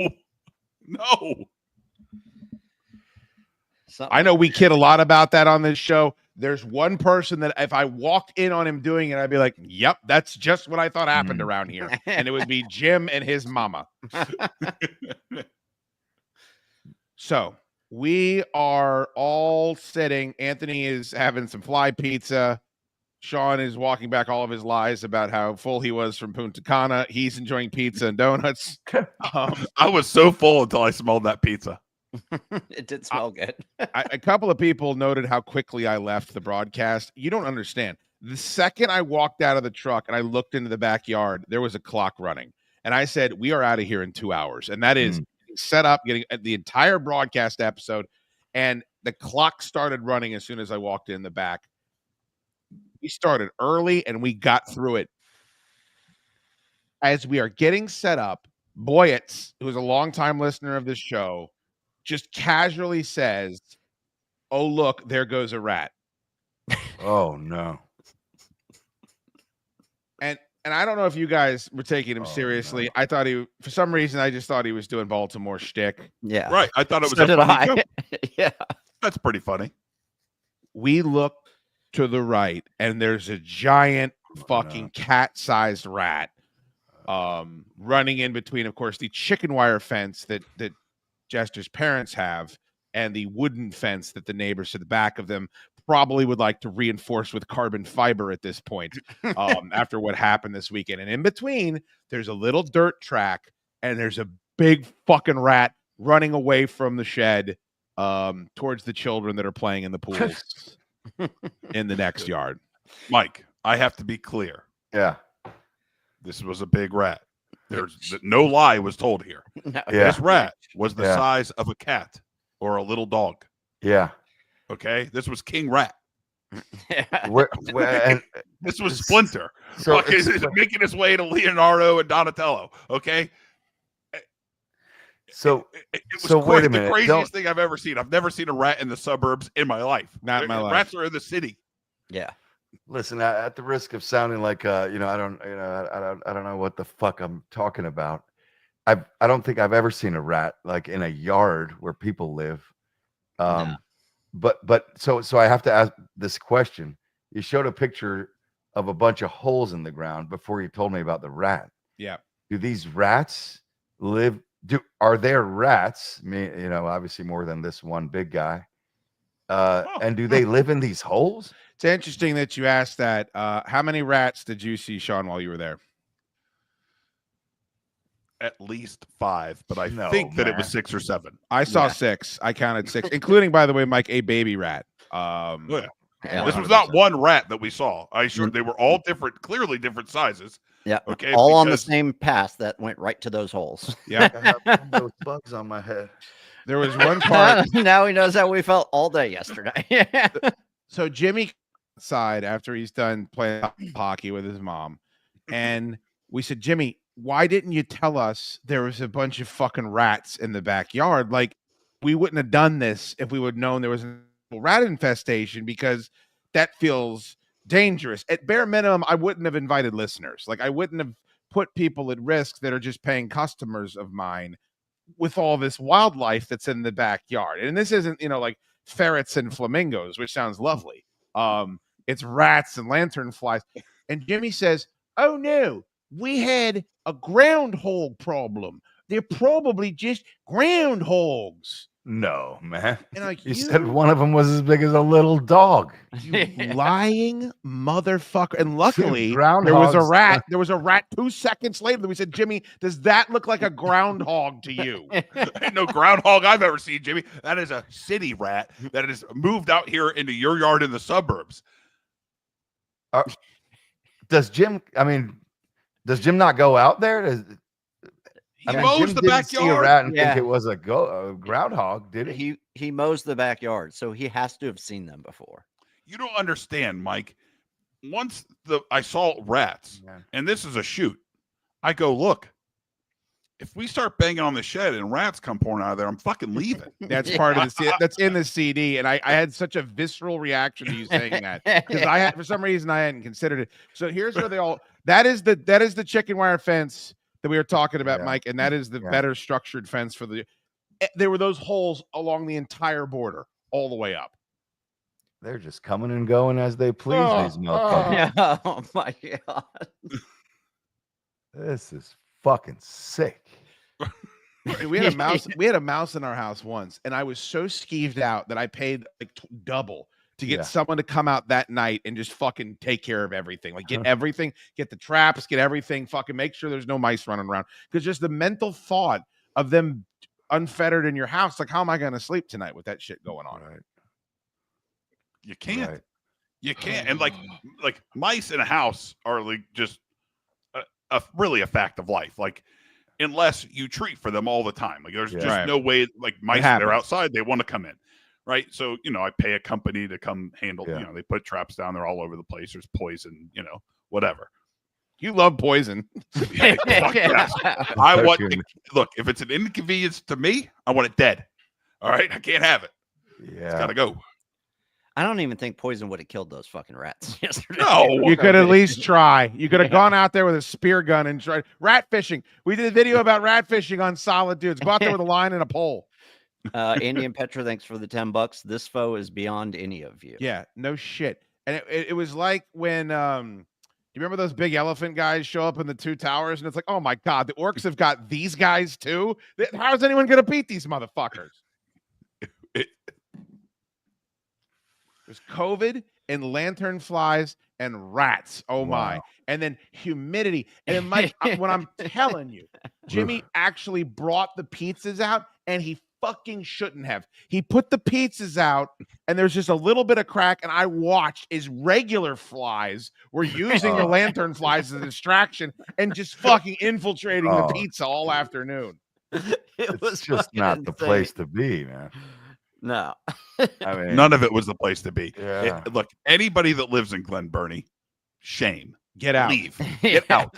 I know we kid a lot about that on this show. There's one person that if I walked in on him doing it, I'd be like, yep, that's just what I thought happened around here. And it would be Jim and his mama. So we are all sitting. Anthony is having some fly pizza. Sean is walking back all of his lies about how full he was from Punta Cana. He's enjoying pizza and donuts. I was so full until I smelled that pizza. It did smell good. A couple of people noted how quickly I left the broadcast. You don't understand. The second I walked out of the truck and I looked into the backyard, there was a clock running. And I said, we are out of here in 2 hours. And that is set up, getting the entire broadcast episode. And the clock started running as soon as I walked in the back. We started early and we got through it. As we are getting set up, Boyetts, who is a longtime listener of this show, just casually says, oh, look, there goes a rat. Oh, no. And I don't know if you guys were taking him seriously. No. I thought for some reason, I just thought he was doing Baltimore shtick. Yeah. Right. I thought it was so did I. Yeah. That's pretty funny. We look to the right, and there's a giant fucking cat-sized rat running in between, of course, the chicken wire fence that Jester's parents have and the wooden fence that the neighbors to the back of them probably would like to reinforce with carbon fiber at this point after what happened this weekend. And in between, there's a little dirt track and there's a big fucking rat running away from the shed towards the children that are playing in the pools in the next yard. Mike, I have to be clear. Yeah. This was a big rat. There's no lie was told here. No. Yeah. This rat was the Yeah. size of a cat or a little dog. Yeah. Okay, this was King Rat. And This was Splinter. so Okay, it's- making his way to Leonardo and Donatello. Okay, so it was So wait a minute, the craziest don't- thing I've ever seen. I've never seen a rat in the suburbs in my life. Not in my life. Rats are in the city. Yeah. listen, at the risk of sounding like I don't know what the fuck I'm talking about. I don't think I've ever seen a rat like in a yard where people live. No. But so I have to ask this question. You showed a picture of a bunch of holes in the ground before you told me about the rat. Yeah. Do these rats live? Are there rats? Obviously more than this one big guy. And do they live in these holes? It's interesting that you asked that. How many rats did you see, Sean, while you were there? At least 5, but I No, think that it was man. 6 or 7. I saw Yeah. 6. I counted 6, including, by the way, Mike, a baby rat. Yeah. Yeah. This was not 100%. one rat that we saw. They were all different, clearly different sizes. Yeah. Okay, All on the because- same path that went right to those holes. Yeah. I have those bugs on my head. There was one part. Now he knows how we felt all day yesterday. So Jimmy outside after he's done playing hockey with his mom, and we said, Jimmy, why didn't you tell us there was a bunch of fucking rats in the backyard? Like, we wouldn't have done this if we would have known there was a rat infestation, because that feels dangerous. At bare minimum, I wouldn't have invited listeners. Like, I wouldn't have put people at risk that are just paying customers of mine with all this wildlife that's in the backyard. And this isn't, like ferrets and flamingos, which sounds lovely. It's rats and lanternflies. And Jimmy says, oh no, we had a groundhog problem. They're probably just groundhogs. No, man. And like, You said one of them was as big as a little dog. you lying motherfucker. And luckily, Groundhogs- there was a rat. There was a rat 2 seconds later that we said, Jimmy, does that look like a groundhog to you? Ain't no groundhog I've ever seen, Jimmy. That is a city rat that has moved out here into your yard in the suburbs. Does Jim not go out there? He mows Jim the didn't see a backyard. rat and Yeah. think it was a groundhog, did he? He mows the backyard, so he has to have seen them before. You don't understand, Mike. Once I saw rats, Yeah. and this is a shoot, I go, look, if we start banging on the shed and rats come pouring out of there, I'm fucking leaving. That's part of the that's in the CD. And I had such a visceral reaction to you saying that, because I had, for some reason, I hadn't considered it. So here's where they all, that is the chicken wire fence that we were talking about, Yeah. Mike. And that is the Yeah. better structured fence for there were those holes along the entire border all the way up. They're just coming and going as they please, these Oh. motherfuckers. Oh my god. This is fucking sick. We had a mouse. We had a mouse in our house once, and I was so skeeved out that I paid like double to get Yeah. someone to come out that night and just fucking take care of everything. Like, get everything, get the traps, get everything, fucking make sure there's no mice running around. Because just the mental thought of them unfettered in your house, like, how am I going to sleep tonight with that shit going on? Right. You can't. Right. You can't. And like mice in a house are like just really a fact of life. Like, unless you treat for them all the time. Like, there's Yeah. just Right. no way. Like, mice, happens. they're outside, they want to come in. Right. So, I pay a company to come handle, Yeah. they put traps down there all over the place. There's poison, whatever. You love poison. Yeah, fuck yes. I want Cartoon. look, if it's an inconvenience to me, I want it dead. All right. I can't have it. It's Yeah. gotta go. I don't even think poison would have killed those fucking rats yesterday. No. You could at least try. You could have gone out there with a spear gun and tried rat fishing. We did a video about rat fishing on Solid Dudes. Go out there with a line and a pole. Andy and Petra, thanks for the $10. This foe is beyond any of you. Yeah, no shit. And it was like when you remember those big elephant guys show up in the two towers, and it's like, oh my god, the orcs have got these guys too. How's anyone gonna beat these motherfuckers? There's COVID and lantern flies and rats. Oh my. Wow. And then humidity. And then Mike, when I'm telling you, Jimmy actually brought the pizzas out and he fucking shouldn't have. He put the pizzas out, and there's just a little bit of crack, and I watched as regular flies were using the lantern flies as a distraction and just fucking infiltrating the pizza all afternoon. It was just not the place to be, man. No. I mean, none of it was the place to be. Yeah. Look, anybody that lives in Glen Burnie, shame. Get out. Leave. Get out.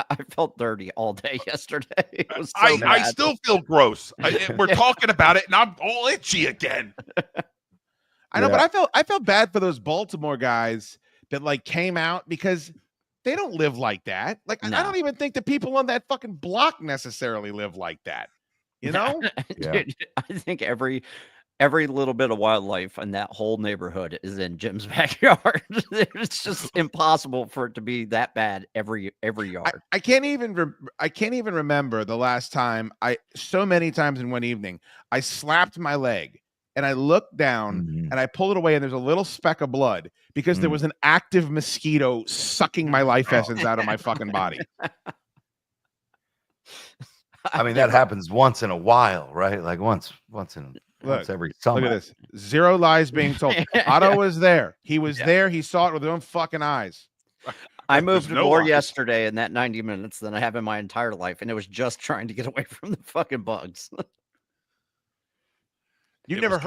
I felt dirty all day yesterday. It was so I bad. still feel gross. We're talking about it, and I'm all itchy again. I know, but I felt bad for those Baltimore guys that like came out because they don't live like that. Like I don't even think the people on that fucking block necessarily live like that. You know? Dude, I think every little bit of wildlife in that whole neighborhood is in Jim's backyard. It's just impossible for it to be that bad every yard. I can't even remember the last time so many times in one evening I slapped my leg and I looked down and I pulled it away and there's a little speck of blood because there was an active mosquito sucking my life essence out of my fucking body. I mean, that happens once in a while, right? Like once every summer. Look at this. Zero lies being told. Otto was there. He was there. He saw it with his own fucking eyes. I moved more yesterday in that 90 minutes than I have in my entire life, and it was just trying to get away from the fucking bugs. You've never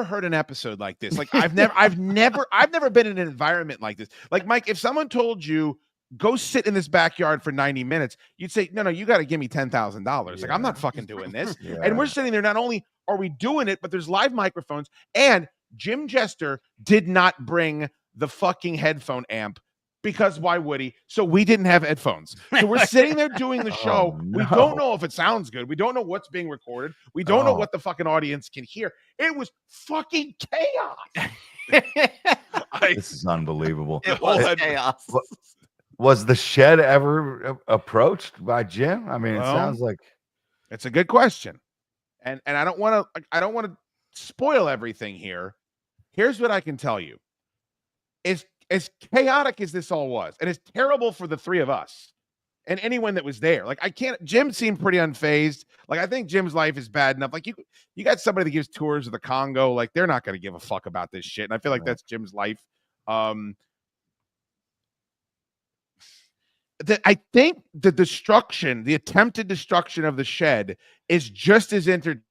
heard an episode like this. Like I've never been in an environment like this. Like Mike, if someone told you go sit in this backyard for 90 minutes, you'd say, no, you got to give me $10,000. Like I'm not fucking doing this. And we're sitting there. Not only are we doing it, but there's live microphones. And Jim Jester did not bring the fucking headphone amp because why would he? So we didn't have headphones. So we're sitting there doing the show. We don't know if it sounds good. We don't know what's being recorded. We don't know what the fucking audience can hear. It was fucking chaos. This is unbelievable. It was chaos. Was the shed ever approached by Jim? I mean, it sounds like it's a good question. And I don't want to spoil everything here. Here's what I can tell you. As chaotic as this all was, and as terrible for the three of us and anyone that was there. Like Jim seemed pretty unfazed. Like I think Jim's life is bad enough. Like you got somebody that gives tours of the Congo. Like they're not going to give a fuck about this shit. And I feel like that's Jim's life. I think the attempted destruction of the shed is just as entertaining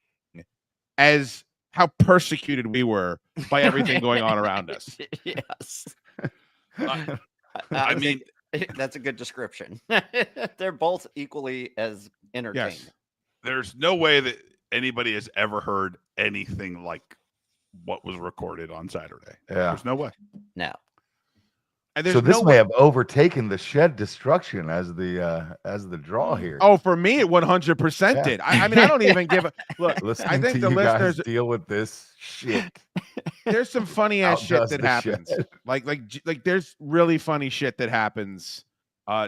as how persecuted we were by everything going on around us. Yes. I mean, that's a good description. They're both equally as entertaining. Yes. There's no way that anybody has ever heard anything like what was recorded on Saturday. Yeah. There's no way. No. And so this may have overtaken the shed destruction as the draw here. Oh, for me, it 100% did. I mean, I don't even give a look. Listening I think to the you listeners guys deal with this shit. There's some funny ass shit Outdoes that the happens. shed. Like there's really funny shit that happens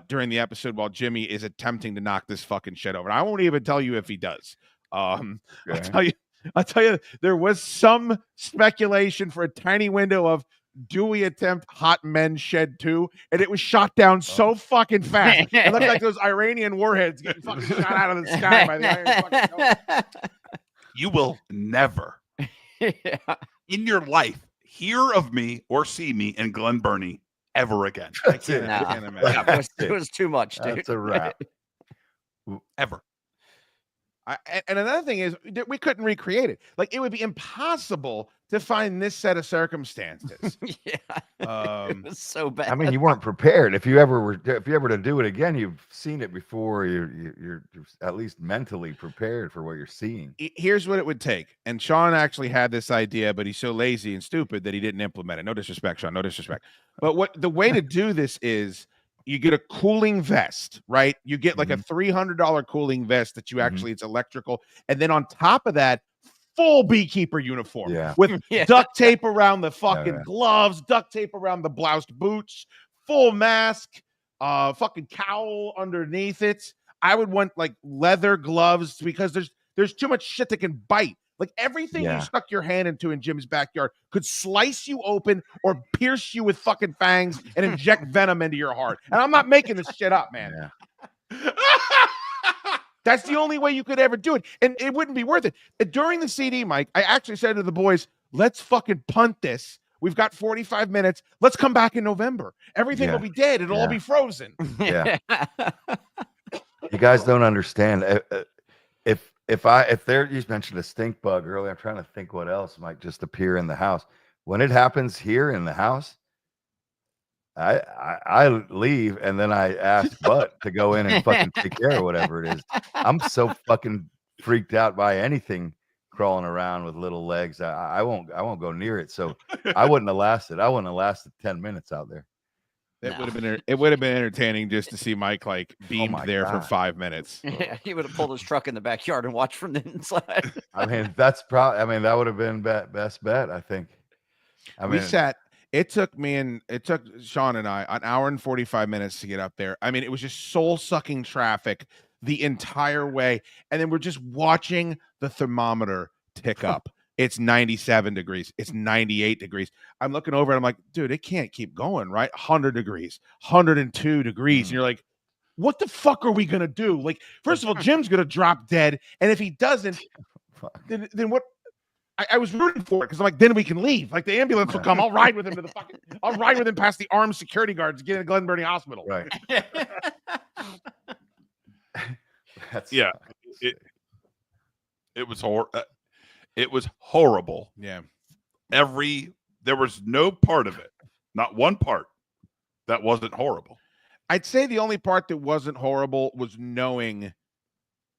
during the episode while Jimmy is attempting to knock this fucking shit over. And I won't even tell you if he does. I'll tell you, there was some speculation for a tiny window of do we attempt Hot Men Shed 2? And it was shot down so fucking fast. It looked like those Iranian warheads getting fucking shot out of the sky by the Iron fucking Dome. You will never in your life hear of me or see me in Glen Burnie ever again. I can't imagine. It was too much, dude. That's a wrap. Ever. And another thing is we couldn't recreate it. Like it would be impossible to find this set of circumstances. It was so bad. I mean, you weren't prepared. If you ever to do it again, you've seen it before. You're at least mentally prepared for what you're seeing. Here's what it would take. And Sean actually had this idea, but he's so lazy and stupid that he didn't implement it. No disrespect, Sean. No disrespect. But the way to do this is you get a cooling vest, right? You get like a $300 cooling vest that you actually, it's electrical. And then on top of that, full beekeeper uniform with duct tape around the fucking gloves, duct tape around the bloused boots, full mask, fucking cowl underneath it. I would want like leather gloves because there's too much shit that can bite. Like everything you stuck your hand into in Jim's backyard could slice you open or pierce you with fucking fangs and inject venom into your heart. And I'm not making this shit up, man. That's the only way you could ever do it. And it wouldn't be worth it. During the CD, Mike, I actually said to the boys, let's fucking punt this. We've got 45 minutes. Let's come back in November. Everything will be dead. It'll all be frozen. Yeah. You guys don't understand. If there, you mentioned a stink bug earlier, I'm trying to think what else might just appear in the house. When it happens here in the house, I leave and then I ask Butt to go in and fucking take care of whatever it is. I'm so fucking freaked out by anything crawling around with little legs. I won't go near it. So I wouldn't have lasted. I wouldn't have lasted 10 minutes out there. It would have been entertaining just to see Mike like beamed there for 5 minutes. Yeah, he would have pulled his truck in the backyard and watched from the inside. I mean, that's probably. I mean, that would have been best bet. I think. We sat. It took Sean and I an hour and 45 minutes to get up there. I mean, it was just soul sucking traffic the entire way, and then we're just watching the thermometer tick up. It's 97 degrees. It's 98 degrees. I'm looking over and I'm like, dude, it can't keep going, right? 100 degrees, 102 degrees. And you're like, what the fuck are we going to do? Like, first of all, Jim's going to drop dead. And if he doesn't, then what? I was rooting for it because I'm like, then we can leave. Like the ambulance will come. I'll ride with him to the fucking. I'll ride with him past the armed security guards to get to Glen Burnie Hospital. Right. It was horrible. It was horrible. Yeah. There was no part of it, not one part, that wasn't horrible. I'd say the only part that wasn't horrible was knowing,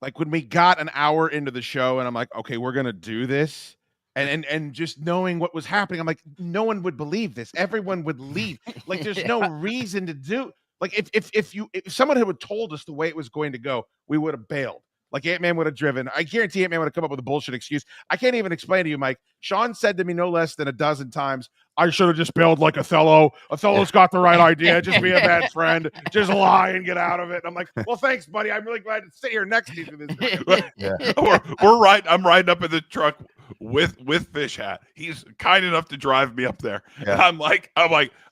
like when we got an hour into the show and I'm like, okay, we're gonna do this. And just knowing what was happening, I'm like, no one would believe this. Everyone would leave. Like, there's no reason to do. Like, if someone had told us the way it was going to go, we would have bailed. Like Ant-Man would have driven. I guarantee Ant-Man would have come up with a bullshit excuse. I can't even explain to you, Mike. Sean said to me no less than a dozen times, I should have just bailed like Othello. Othello's got the right idea. Just be a bad friend. Just lie and get out of it. And I'm like, well, thanks, buddy. I'm really glad to sit here next to you for this. I'm riding up in the truck with Fish Hat. He's kind enough to drive me up there. Yeah. And I'm like,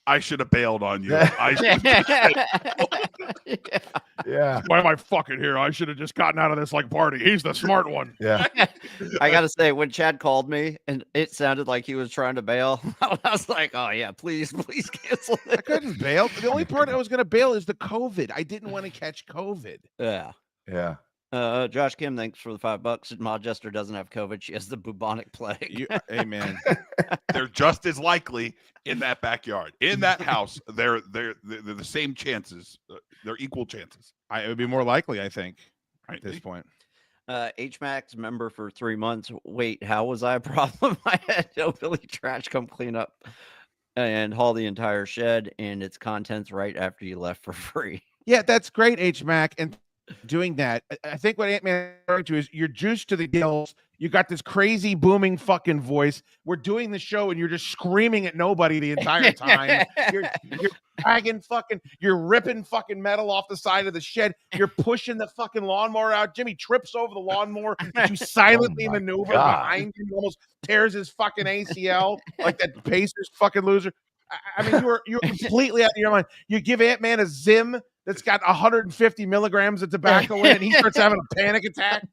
I should have bailed on you. Yeah. Why am I fucking here? I should have just gotten out of this like Barty. He's the smart one. Yeah. I gotta say, when Chad called me and it sounded like he was trying to bail, I was like, oh yeah, please cancel it. I couldn't bail. The only part I was going to bail is the COVID. I didn't want to catch COVID. Yeah. Yeah. Josh Kim, thanks for the $5. Ma Jester doesn't have COVID. She has the bubonic plague. Hey, man. They're just as likely in that backyard, in that house. They're the same chances. They're equal chances. It would be more likely, I think, at this point. HMAX member for 3 months. Wait, how was I a problem? I had Hillbilly Trash come clean up and haul the entire shed and its contents right after you left for free. Yeah, that's great, HMAC. And doing that, I think what Ant-Man referring to is you're juiced to the gills. You got this crazy booming fucking voice. We're doing the show and you're just screaming at nobody the entire time. You're dragging fucking, you're ripping fucking metal off the side of the shed. You're pushing the fucking lawnmower out. Jimmy trips over the lawnmower that you silently maneuver behind him. He almost tears his fucking ACL like that Pacers fucking loser. I mean, you're completely out of your mind. You give Ant-Man a Zim that's got 150 milligrams of tobacco in it, and he starts having a panic attack.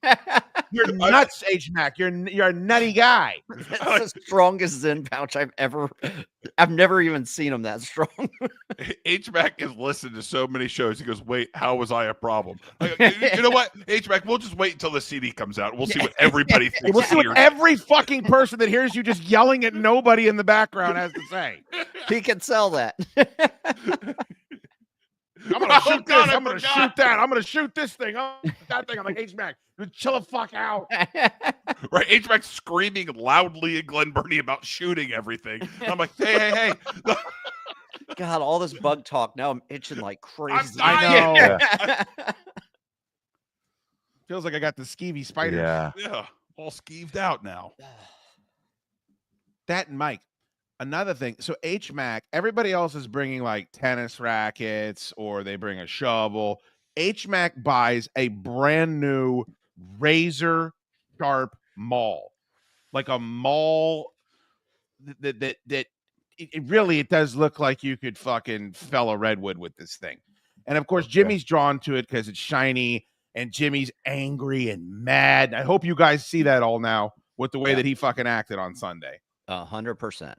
You're nuts, HMAC. You're a nutty guy. That's the strongest Zen pouch I've never even seen him that strong. HMAC has listened to so many shows. He goes, wait, how was I a problem? You know what, HMAC, we'll just wait until the CD comes out. We'll see what everybody thinks. We'll see what every fucking person that hears you just yelling at nobody in the background has to say. He can sell that. I'm gonna shoot this. I'm gonna shoot that. I'm gonna shoot this thing. That thing. I'm like, HMAC, chill the fuck out. Right, HMAC screaming loudly in Glen Burnie about shooting everything. And I'm like, hey. God, all this bug talk. Now I'm itching like crazy. I know. Yeah. Feels like I got the skeevy spider. Yeah, all skeeved out now. That and Mike. Another thing, so HMAC, everybody else is bringing like tennis rackets or they bring a shovel. HMAC buys a brand new razor sharp maul, like a maul that it really, it does look like you could fucking fell a redwood with this thing. And of course, Jimmy's drawn to it because it's shiny and Jimmy's angry and mad. I hope you guys see that all now with the way that he fucking acted on Sunday. 100%.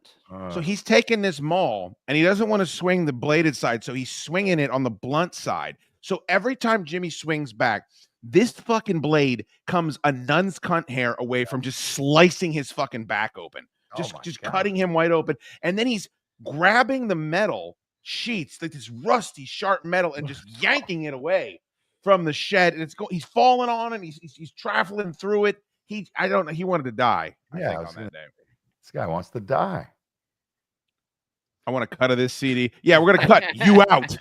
So he's taking this maul and he doesn't want to swing the bladed side, so he's swinging it on the blunt side. So every time Jimmy swings back, this fucking blade comes a nun's cunt hair away from just slicing his fucking back open, just cutting him wide open. And then he's grabbing the metal sheets, like this rusty, sharp metal, and just yanking it away from the shed. And he's falling on it. He's traveling through it. I don't know. He wanted to die. I think on that day. This guy wants to die. I want to cut of this CD. Yeah, we're gonna cut you out.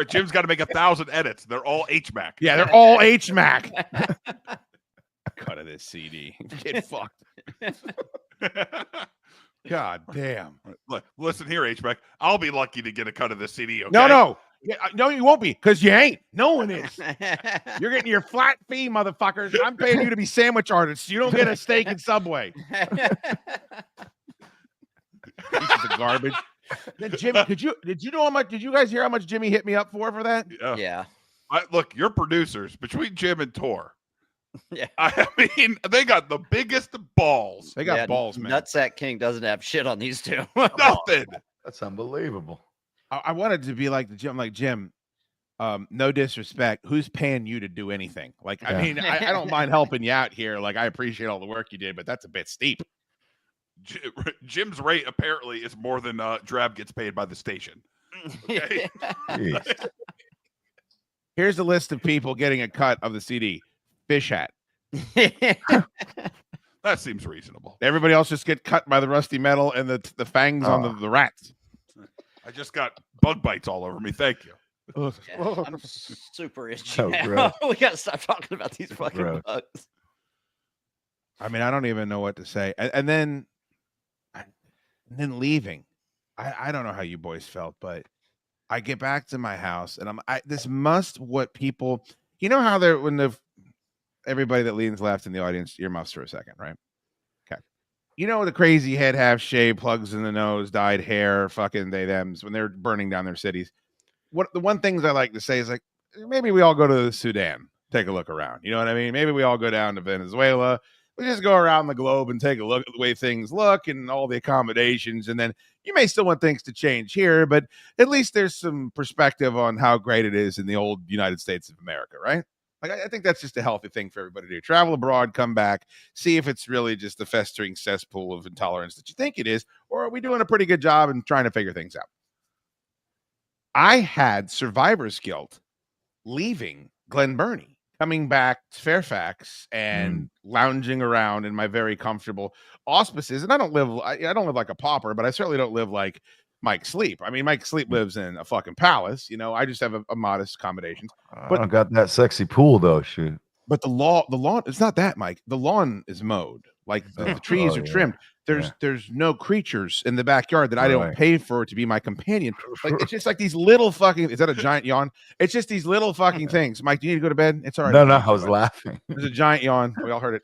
Jim's got to make 1,000 edits. They're all HMAC. Yeah, they're all HMAC. Cut of this CD. Get fucked. God damn. Look, listen here, HMAC. I'll be lucky to get a cut of this CD. Okay? No. No, you won't be, because you ain't. No one is. You're getting your flat fee, motherfuckers. I'm paying you to be sandwich artists. You don't get a steak in Subway. Pieces of garbage. Then Jimmy, did you know how much? Did you guys hear how much Jimmy hit me up for that? Yeah. Look, you're producers between Jim and Tor. Yeah. I mean, they got the biggest balls. They got balls, man. Nutsack King doesn't have shit on these two. Nothing. That's unbelievable. I wanted to be like the Jim. Like, Jim, no disrespect, who's paying you to do anything? Like, I mean, I don't mind helping you out here. Like, I appreciate all the work you did, but that's a bit steep. Jim's rate apparently is more than Drab gets paid by the station. Okay? Here's a list of people getting a cut of the CD. Fish Hat. That seems reasonable. Everybody else just get cut by the rusty metal and the fangs on the rats. I just got bug bites all over me. Thank you. Yeah, I'm super itchy now. We gotta stop talking about these fucking bugs. I mean, I don't even know what to say. And then leaving. I don't know how you boys felt, but I get back to my house and this must what people, you know how they're when everybody that leans left in the audience, earmuffs for a second, right? Okay. You know, the crazy head, half shaved, plugs in the nose, dyed hair, fucking they thems when they're burning down their cities. The one things I like to say is like, maybe we all go to the Sudan, take a look around. You know what I mean? Maybe we all go down to Venezuela. We just go around the globe and take a look at the way things look and all the accommodations. And then you may still want things to change here, but at least there's some perspective on how great it is in the old United States of America, right? Like, I think that's just a healthy thing for everybody to do. Travel abroad, come back, see if it's really just a festering cesspool of intolerance that you think it is, or are we doing a pretty good job in trying to figure things out? I had survivor's guilt leaving Glen Burnie, coming back to Fairfax and lounging around in my very comfortable auspices. And I don't live like a pauper, but I certainly don't live like Mike Sleep. I mean, Mike Sleep lives in a fucking palace. You know, I just have a modest accommodations. But I got that sexy pool though, shoot. But the lawn, it's not that, Mike. The lawn is mowed. Like the trees are trimmed. There's no creatures in the backyard that I don't pay for to be my companion. Like, it's just like these little fucking, is that a giant yawn? It's just these little fucking things. Mike, do you need to go to bed? It's all right. No, I was laughing. There's a giant yawn. We all heard it.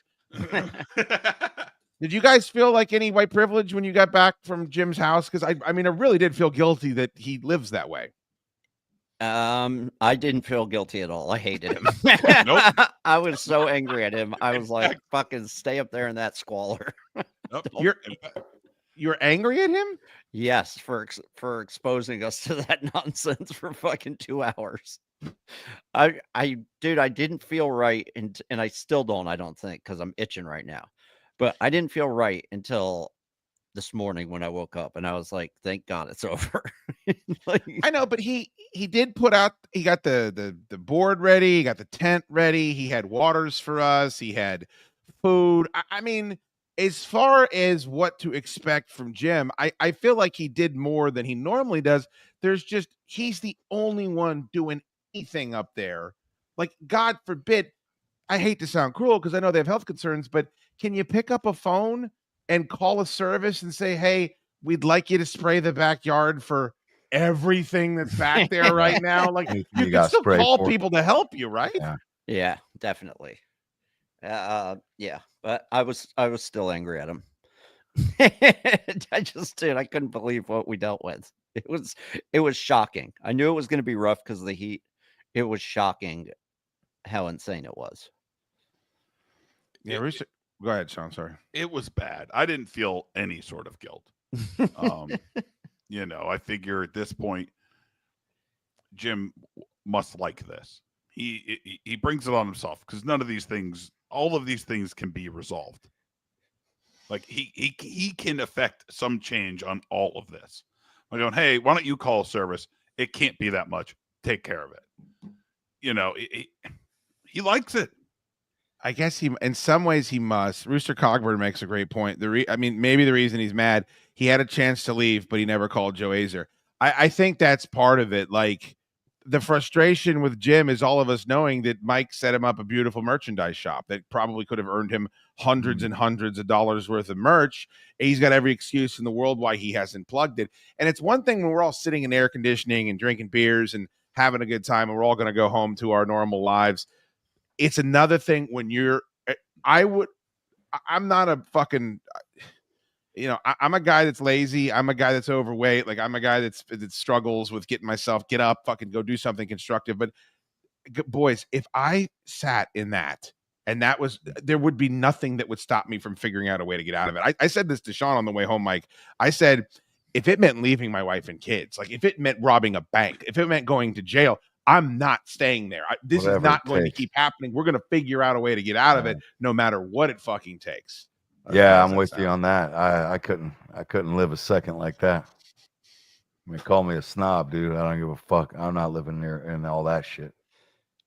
Did you guys feel like any white privilege when you got back from Jim's house? Because I mean, I really did feel guilty that he lives that way. I didn't feel guilty at all. I hated him. Nope. I was so angry at him. I was like, fucking stay up there in that squalor. Nope. You're angry at him? Yes, for exposing us to that nonsense for fucking 2 hours. Dude, I didn't feel right, and I still don't, I don't think, because I'm itching right now. But I didn't feel right until this morning when I woke up, and I was like, thank God it's over. Like, I know, but he did put out, he got the board ready, he got the tent ready, he had waters for us, he had food. I mean, as far as what to expect from Jim, I feel like he did more than he normally does. He's the only one doing anything up there. Like, God forbid, I hate to sound cruel because I know they have health concerns, but can you pick up a phone and call a service and say, hey, we'd like you to spray the backyard for everything that's back there right now? Like, you can still call people to help you, right? Yeah, definitely. Yeah, but I was still angry at him. I couldn't believe what we dealt with. It was shocking. I knew it was going to be rough because of the heat, it was shocking how insane it was. Yeah, go ahead, Sean. Sorry. It was bad. I didn't feel any sort of guilt. I figure at this point, Jim must like this. He brings it on himself because all of these things can be resolved. Like he can affect some change on all of this. I'm going, hey, why don't you call a service? It can't be that much. Take care of it. He likes it. I guess in some ways he must. Rooster Cogburn makes a great point. Maybe the reason he's mad, he had a chance to leave, but he never called Joe Azer. I think that's part of it. Like the frustration with Jim is all of us knowing that Mike set him up a beautiful merchandise shop that probably could have earned him hundreds and hundreds of dollars worth of merch. He's got every excuse in the world why he hasn't plugged it. And it's one thing when we're all sitting in air conditioning and drinking beers and having a good time and we're all going to go home to our normal lives. It's another thing when I'm not a fucking, I'm a guy that's lazy. I'm a guy that's overweight. Like I'm a guy that struggles with getting myself, get up, fucking go do something constructive. But boys, if I sat in that and there would be nothing that would stop me from figuring out a way to get out of it. I said this to Sean on the way home, Mike. I said, if it meant leaving my wife and kids, like if it meant robbing a bank, if it meant going to jail, I'm not staying there. This is not going to keep happening. We're going to figure out a way to get out of it, no matter what it fucking takes. Yeah, I'm with you on that. I couldn't live a second like that. I mean, call me a snob, dude. I don't give a fuck. I'm not living near and all that shit.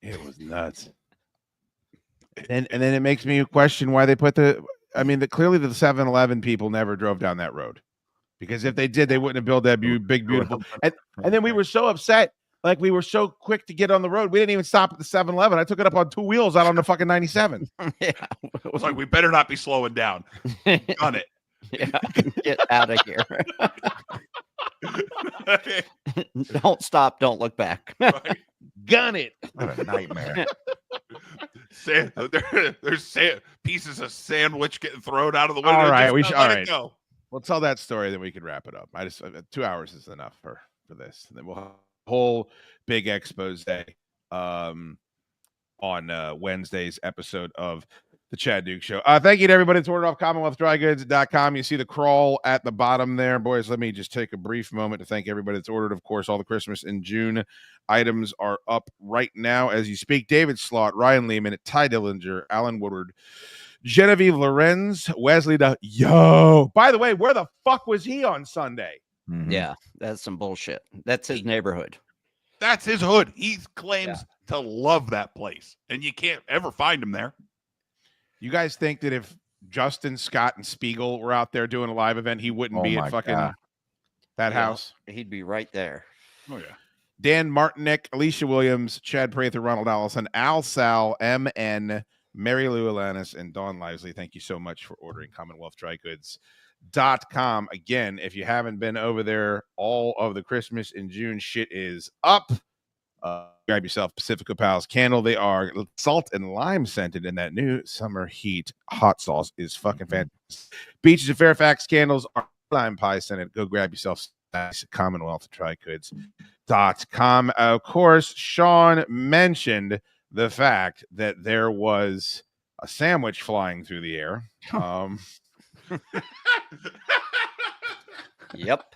It was nuts. And then it makes me question why they put clearly the 7-Eleven people never drove down that road, because if they did, they wouldn't have built that big, beautiful. And then we were so upset. Like we were so quick to get on the road. We didn't even stop at the 7-Eleven. I took it up on 2 wheels out on the fucking 97. Yeah. It was like, we better not be slowing down. Gun it. Yeah, get out of here. Don't stop. Don't look back. Right. Gun it. What a nightmare. There's pieces of sandwich getting thrown out of the window. All right. All right. Go. We'll tell that story, then we can wrap it up. 2 hours is enough for this. And then we'll have whole big expose on Wednesday's episode of the Chad Duke Show. Thank you to everybody that's ordered off CommonwealthDryGoods.com. You see the crawl at the bottom there. Boys, let me just take a brief moment to thank everybody that's ordered. Of course, all the Christmas and June items are up right now as you speak. David Slott, Ryan Lehman, Ty Dillinger, Alan Woodward, Genevieve Lorenz, Wesley Yo. By the way, where the fuck was he on Sunday? Mm-hmm. Yeah, that's some bullshit. That's his neighborhood. That's his hood. He claims to love that place, and you can't ever find him there. You guys think that if Justin, Scott, and Spiegel were out there doing a live event, he wouldn't be at fucking that house? He'd be right there. Oh, yeah. Dan Martinick, Alicia Williams, Chad Prather, Ronald Allison, Al Sal, MN, Mary Lou Alanis, and Dawn Lively. Thank you so much for ordering CommonwealthDryGoods.com. Again, if you haven't been over there, all of the Christmas and June shit is up. Grab yourself Pacifico Pals candle. They are salt and lime scented, and that new summer heat hot sauce is fucking fantastic. Beaches of Fairfax candles are lime pie scented. Go grab yourself CommonwealthDryGoods.com. Of course, Sean mentioned the fact that there was a sandwich flying through the air. Yep.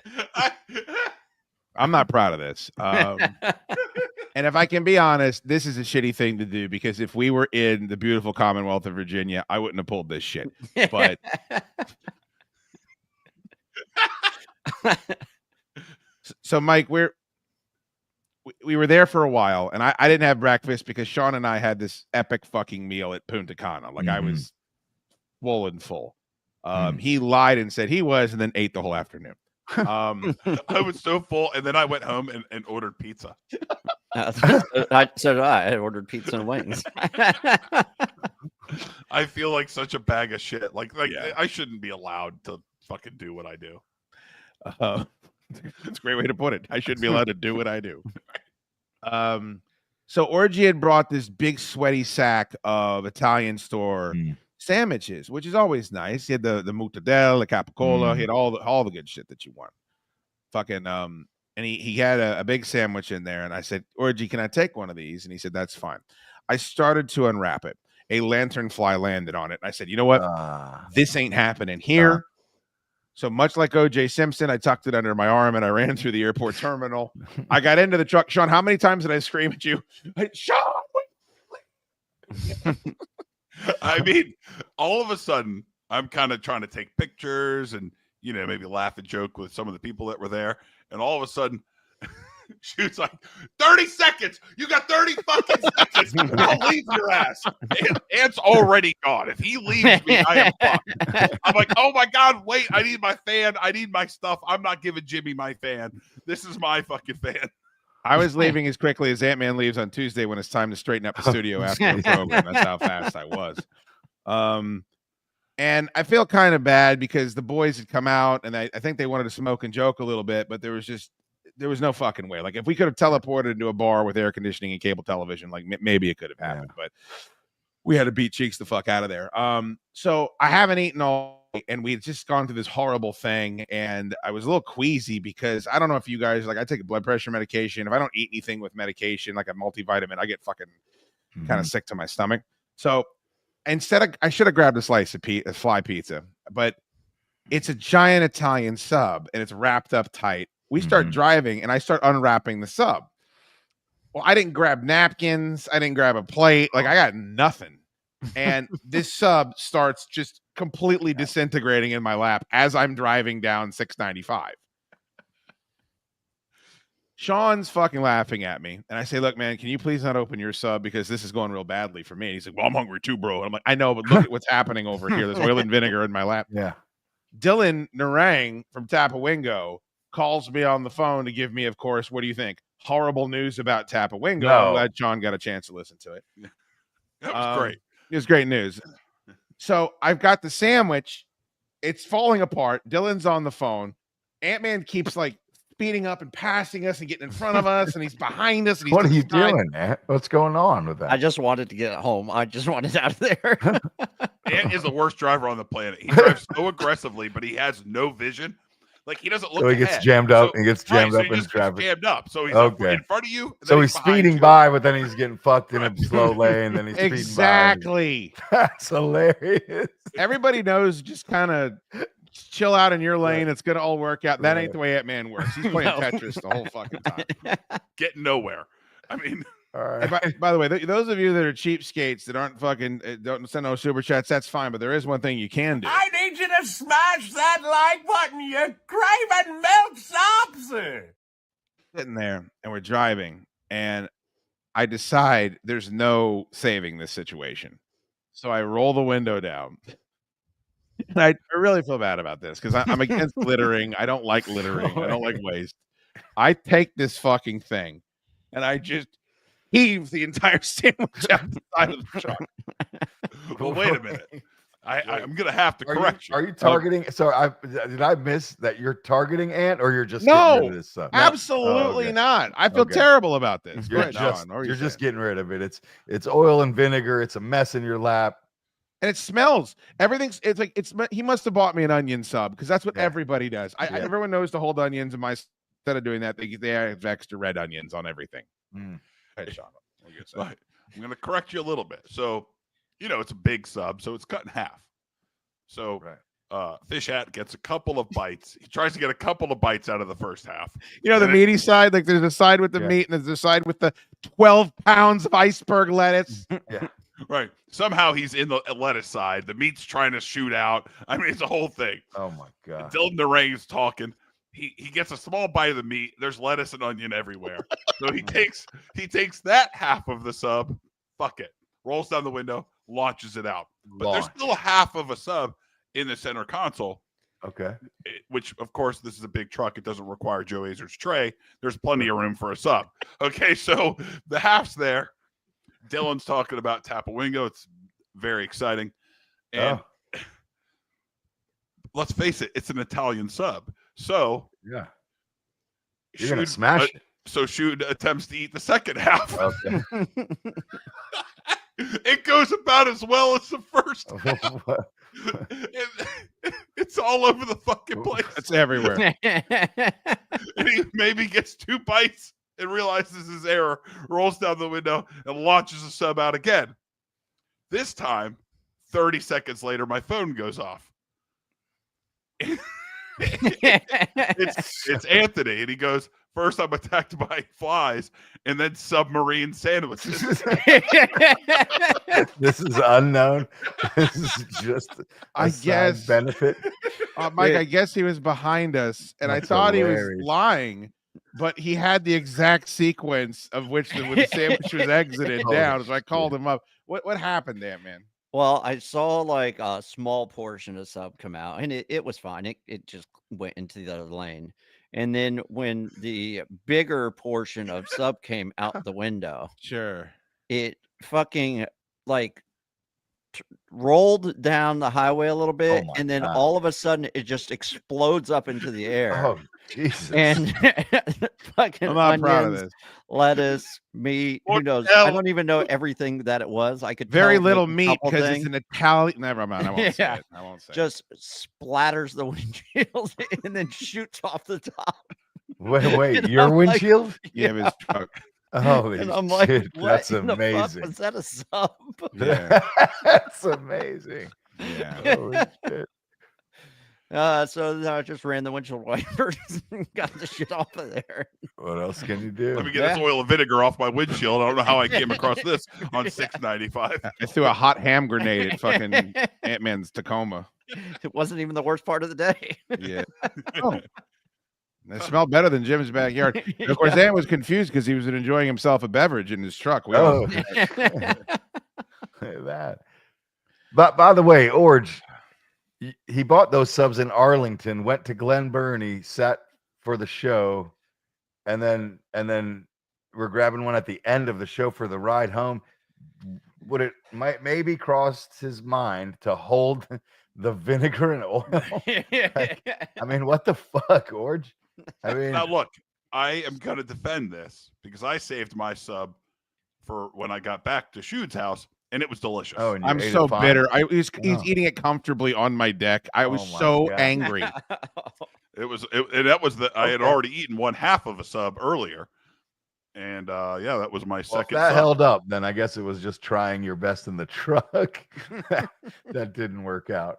I'm not proud of this. And if I can be honest, this is a shitty thing to do, because if we were in the beautiful Commonwealth of Virginia, I wouldn't have pulled this shit. But so, Mike, we were there for a while, and I didn't have breakfast because Sean and I had this epic fucking meal at Punta Cana. Like I was full and full. He lied and said he was, and then ate the whole afternoon. I was so full, and then I went home and ordered pizza. So did I. I ordered pizza and wings. I feel like such a bag of shit. Like I shouldn't be allowed to fucking do what I do. That's a great way to put it. I shouldn't be allowed to do what I do. So Orgy had brought this big sweaty sack of Italian store sandwiches, which is always nice. He had the mortadella, the capicola, he had all the good shit that you want. Fucking and he had a big sandwich in there. And I said, Orgy, can I take one of these? And he said, that's fine. I started to unwrap it. A lanternfly landed on it. And I said, you know what? This ain't happening here. So much like O.J. Simpson, I tucked it under my arm and I ran through the airport terminal. I got into the truck. Sean, how many times did I scream at you? Sean, wait. I mean, all of a sudden, I'm kind of trying to take pictures and, you know, maybe laugh and joke with some of the people that were there. And all of a sudden, she was like, 30 seconds. You got 30 fucking seconds. I'll leave your ass. And Ant's already gone. If he leaves me, I am fucked. I'm like, oh my God, wait. I need my fan. I need my stuff. I'm not giving Jimmy my fan. This is my fucking fan. I was leaving as quickly as Ant-Man leaves on Tuesday when it's time to straighten up the studio after the program. That's how fast I was. And I feel kind of bad because the boys had come out and I think they wanted to smoke and joke a little bit, but there was no fucking way. Like if we could have teleported into a bar with air conditioning and cable television, like maybe it could have happened, but we had to beat Cheeks the fuck out of there. So I haven't eaten all, and we had just gone through this horrible thing, and I was a little queasy because I don't know if you guys, like I take a blood pressure medication. If I don't eat anything with medication, like a multivitamin, I get fucking kind of sick to my stomach. So instead, I should have grabbed a slice of fly pizza, but it's a giant Italian sub, and it's wrapped up tight. We start driving, and I start unwrapping the sub. Well, I didn't grab napkins. I didn't grab a plate. Like, I got nothing. And this sub starts just completely disintegrating in my lap as I'm driving down 695. Sean's fucking laughing at me. And I say, look, man, can you please not open your sub because this is going real badly for me? And he's like, well, I'm hungry too, bro. And I'm like, I know, but look at what's happening over here. There's oil and vinegar in my lap. Yeah. Dylan Narang from Tapawingo calls me on the phone to give me, of course, what do you think? Horrible news about Tapawingo. No. I'm glad Sean got a chance to listen to it. That was great. It was great news. So I've got the sandwich. It's falling apart. Dylan's on the phone. Ant-Man keeps like speeding up and passing us and getting in front of us, and he's behind us. And he's What are you doing, man? What's going on with that? I just wanted to get home. I just wanted out of there. Ant is the worst driver on the planet. He drives so aggressively, but he has no vision. Like he doesn't look. So he gets jammed up. He gets jammed up in traffic. Jammed up. So he's okay in front of you. So he's speeding by, but then he's getting fucked in a slow lane. Then he's exactly. Speeding by. That's hilarious. Everybody knows. Just kind of chill out in your lane. It's gonna all work out. That ain't the way Ant-Man works. He's playing Tetris the whole fucking time. Getting nowhere. I mean. All right. By the way, those of you that are cheapskates that aren't fucking don't send no super chats, that's fine. But there is one thing you can do. I need you to smash that like button, you craven milk sopser. Sitting there and we're driving, and I decide there's no saving this situation. So I roll the window down. And I really feel bad about this because I'm against littering. I don't like littering. I don't like waste. I take this fucking thing and I just heave the entire sandwich out the side of the truck. Well, wait a minute. I'm gonna have to correct you. Are you targeting? So did I miss that you're targeting Ant, or you're just no, getting rid of this stuff? Absolutely not. I feel terrible about this. You're just getting rid of it. It's oil and vinegar. It's a mess in your lap. And it smells. Everything's. It's like he must have bought me an onion sub because that's what everybody does. Everyone knows to hold onions, and instead of doing that, they have extra red onions on everything. Hey, Sean, I'm going to correct you a little bit. So, you know, it's a big sub, so it's cut in half. So, Fish Hat gets a couple of bites. He tries to get a couple of bites out of the first half. You know, the meaty side, like there's a side with the meat, and there's a side with the 12 pounds of iceberg lettuce. Yeah. Right. Somehow he's in the lettuce side. The meat's trying to shoot out. I mean, it's a whole thing. Oh, my God. Dylan Narang's talking. He gets a small bite of the meat. There's lettuce and onion everywhere. So he takes that half of the sub, fuck it, rolls down the window, launches it out. But there's still half of a sub in the center console. Okay. Which, of course, this is a big truck. It doesn't require Joe Azer's tray. There's plenty of room for a sub. Okay, so the half's there. Dylan's talking about Tapawingo. It's very exciting. And let's face it, it's an Italian sub. So you're gonna smash it. So Schoode attempts to eat the second half. Okay. It goes about as well as the first half. It's all over the fucking place. It's everywhere. And maybe gets 2 bites and realizes his error, rolls down the window, and launches a sub out again. This time, 30 seconds later, my phone goes off. It's Anthony, and he goes, "First, I'm attacked by flies, and then submarine sandwiches." This is unknown. This is just I guess benefit. Mike, I guess he was behind us, and I thought he was lying, but he had the exact sequence of which when the sandwich was exited down. So I called him up. What happened there, man? Well, I saw like a small portion of sub come out, and it was fine. It just went into the other lane. And then when the bigger portion of sub came out the window, sure, it fucking like rolled down the highway a little bit, and then all of a sudden it just explodes up into the air. Oh, Jesus. And fucking I'm not proud of onions, this. lettuce, meat, who knows? I don't even know everything that it was. I could Very tell little maybe a meat couple because it's things. an Italian. Never mind. I won't say it. I won't say it. Just splatters the windshield and then shoots off the top. Wait, And your I'm like, windshield? Yeah, his truck. Holy and I'm like, shit, what that's in the fuck amazing. was that a sub? Yeah. That's amazing. Yeah. Holy shit. So I just ran the windshield wipers and got the shit off of there. What else can you do? Let me get this oil and vinegar off my windshield. I don't know how I came across this on 695. I threw a hot ham grenade at fucking Ant-Man's Tacoma. It wasn't even the worst part of the day. Yeah. Oh. It smelled better than Jim's backyard. And of course, Ant was confused because he was enjoying himself a beverage in his truck. We all- Look at that. But by the way, Orge, he bought those subs in Arlington, went to Glen Burnie, sat for the show, and then we're grabbing one at the end of the show for the ride home. Would it maybe crossed his mind to hold the vinegar and oil? Like, I mean, what the fuck, Orge? I mean, Now look, I am going to defend this because I saved my sub for when I got back to Schoode's house, and it was delicious. oh, and you I'm ate so it fine? bitter. He's Oh. eating it comfortably on my deck. I was Oh my so God. angry. And that was I had Okay. already eaten one half of a sub earlier, and yeah, that was my Well, if second. that sub. held up, then I guess it was just trying your best in the truck. That didn't work out.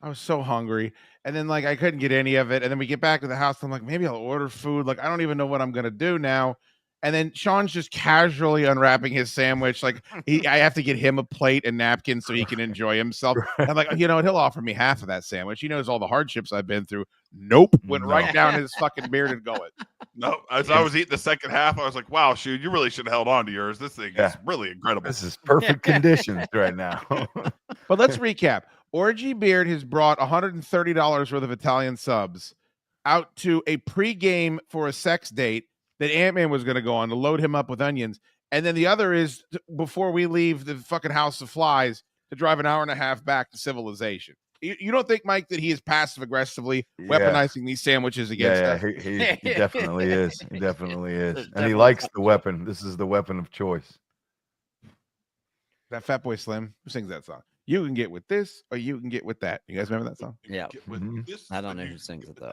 I was so hungry. And then like I couldn't get any of it. And then we get back to the house. And I'm like, maybe I'll order food. Like, I don't even know what I'm gonna do now. And then Sean's just casually unwrapping his sandwich. Like I have to get him a plate and napkin so he can enjoy himself. I'm like, you know what? He'll offer me half of that sandwich. He knows all the hardships I've been through. Nope. Went right down his fucking bearded gullet. No, as I was eating the second half, I was like, "Wow, Shood, you really should have held on to yours. This thing is really incredible." This is perfect conditions right now. But let's recap. Orgy Beard has brought $130 worth of Italian subs out to a pregame for a sex date that Ant-Man was going to go on to load him up with onions. And then the other is before we leave the fucking House of Flies to drive an hour and a half back to civilization. You don't think, Mike, that he is passive aggressively weaponizing these sandwiches against us? He definitely is. He definitely is. And he likes the weapon. This is the weapon of choice. That Fatboy Slim, who sings that song? You can get with this or you can get with that. You guys remember that song? Yeah. This, I don't know who sings it though.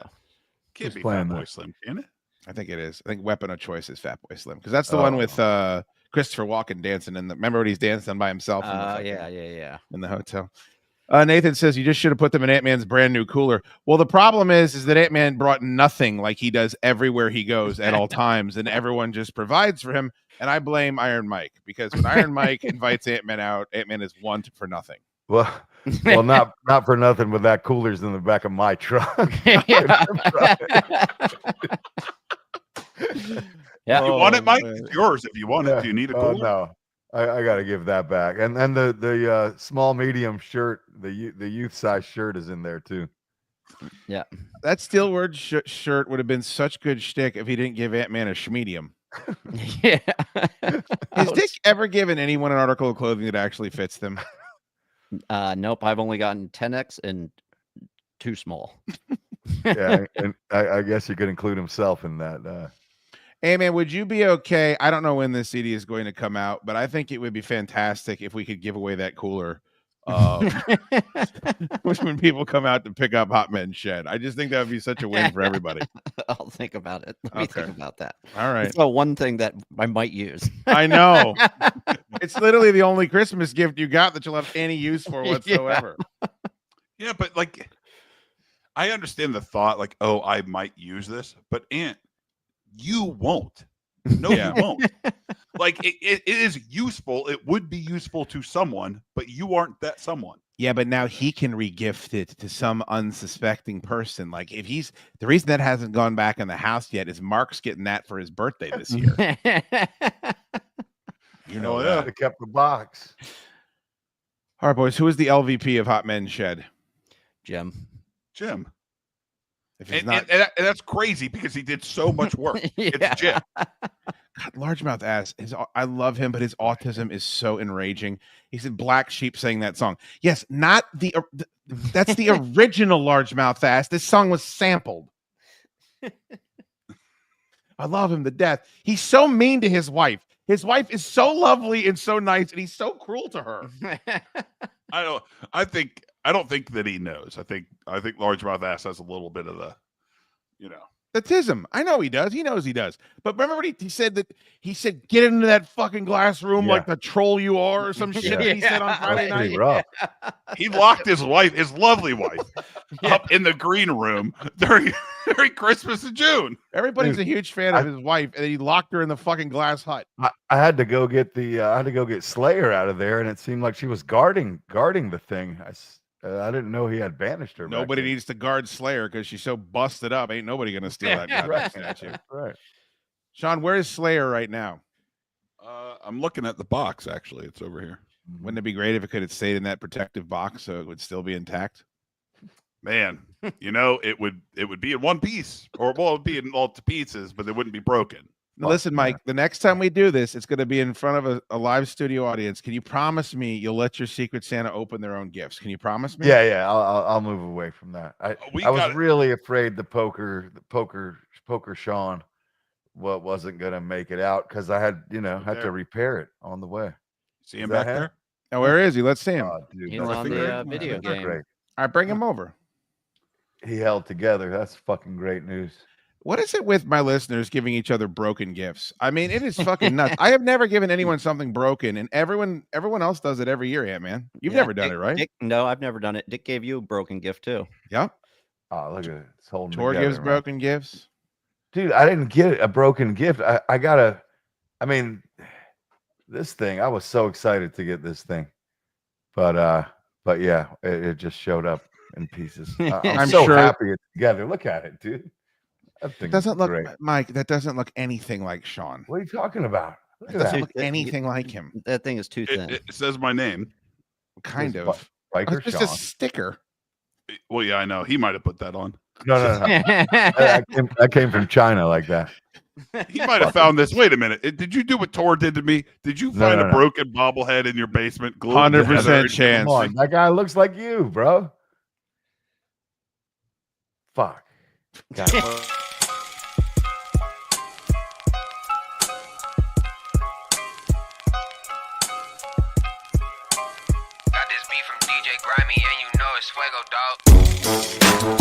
Can't be playing Fatboy that? Slim, can it? I think it is. I think weapon of choice is Fatboy Slim because that's the one with Christopher Walken dancing in the. Remember when he's dancing by himself? Yeah. In the hotel. Nathan says you just should have put them in Ant-Man's brand new cooler. Well, the problem is that Ant-Man brought nothing like he does everywhere he goes at all times, and everyone just provides for him. And I blame Iron Mike because when Iron Mike invites Ant-Man out, Ant-Man is one for nothing. Well, not for nothing, but that cooler's in the back of my truck. Yeah. You want it, Mike? It's yours if you want it. Do you need a cooler? No, I got to give that back. And then the small medium shirt, the youth size shirt is in there too. Yeah. That Steelward shirt would have been such good shtick if he didn't give Ant-Man a schmedium. Yeah. Has Dick ever given anyone an article of clothing that actually fits them? Nope. I've only gotten 10X and too small. Yeah, and I guess he could include himself in that. Hey man, would you be okay? I don't know when this CD is going to come out, but I think it would be fantastic if we could give away that cooler When people come out to pick up Hot Men Shed. I just think that would be such a win for everybody. I'll think about it. Let me think Okay. about that. All right. It's the one thing that I might use. I know. It's literally the only Christmas gift you got that you'll have any use for Yeah. whatsoever. Yeah, but like, I understand the thought, like, oh, I might use this, but Aunt, you won't. No, Yeah. you won't. Like, it is useful. It would be useful to someone, but you aren't that someone. Yeah, but now he can regift it to some unsuspecting person. Like if he's the reason that hasn't gone back in the house yet is Mark's getting that for his birthday this year. You know Hell that. yeah, they kept the box. All right, boys. Who is the LVP of Hot Men Shed? Jim. If he's And, not, and that's crazy because he did so much work. It's Jim. God, largemouth ass. I love him, but his autism is so enraging. He said Black Sheep sang that song. Yes, not that's the original largemouth ass. This song was sampled. I love him to death. He's so mean to his wife. His wife is so lovely and so nice, and he's so cruel to her. I don't think that he knows. I think largemouth ass has a little bit of the, That's him. I know he does. He knows he does. But remember what he said that he said, get into that fucking glass room like the troll you are or some shit that he said on Friday That's pretty night. rough. He locked his lovely wife, up in the green room during Christmas in June. Everybody's a huge fan of his wife, and he locked her in the fucking glass hut. I had to go get Slayer out of there, and it seemed like she was guarding the thing. I didn't know he had banished her. Nobody needs to guard Slayer because she's so busted up. Ain't nobody gonna steal that goddamn statue. Right. Sean, where is Slayer right now? I'm looking at the box. Actually, it's over here. Wouldn't it be great if it could have stayed in that protective box so it would still be intact? Man, it would be in one piece, or well, it'd be in all two pieces, but it wouldn't be broken. Now, listen, Mike, the next time we do this, it's going to be in front of a live studio audience. Can you promise me you'll let your Secret Santa open their own gifts? Can you promise me? Yeah. I'll move away from that. I was really afraid the poker Sean wasn't going to make it out because I had to repair it on the way. See him back there? Now, where is he? Let's see him. Oh, dude, He's on the video game. great. All right, bring him over. He held together. That's fucking great news. What is it with my listeners giving each other broken gifts? I mean, it is fucking nuts. I have never given anyone something broken, and everyone else does it every year, Ant-Man. You've never done it, right? Dick, no, I've never done it. Dick gave you a broken gift too. Yep. Oh, look at it. It's holding Tor together, gives man. broken gifts. Dude, I didn't get a broken gift. This thing, I was so excited to get this thing. But yeah, it just showed up in pieces. I'm so sure happy it's together. Look at it, dude. That thing Doesn't look, great. Mike, that doesn't look anything like Sean. What are you talking about? Look It at doesn't that. look anything like him. That thing is too thin. It says my name. Kind It's of. Biker It's just Sean. a sticker. Well, yeah, I know. He might have put that on. No. that came from China like that. He might have found this. Wait a minute. Did you do what Tor did to me? Did you find no. a broken bobblehead in your basement? glued together? 100% chance. Come on, that guy looks like you, bro. Fuck. Got this beat from DJ Grimy, and you know it's Fuego, dog.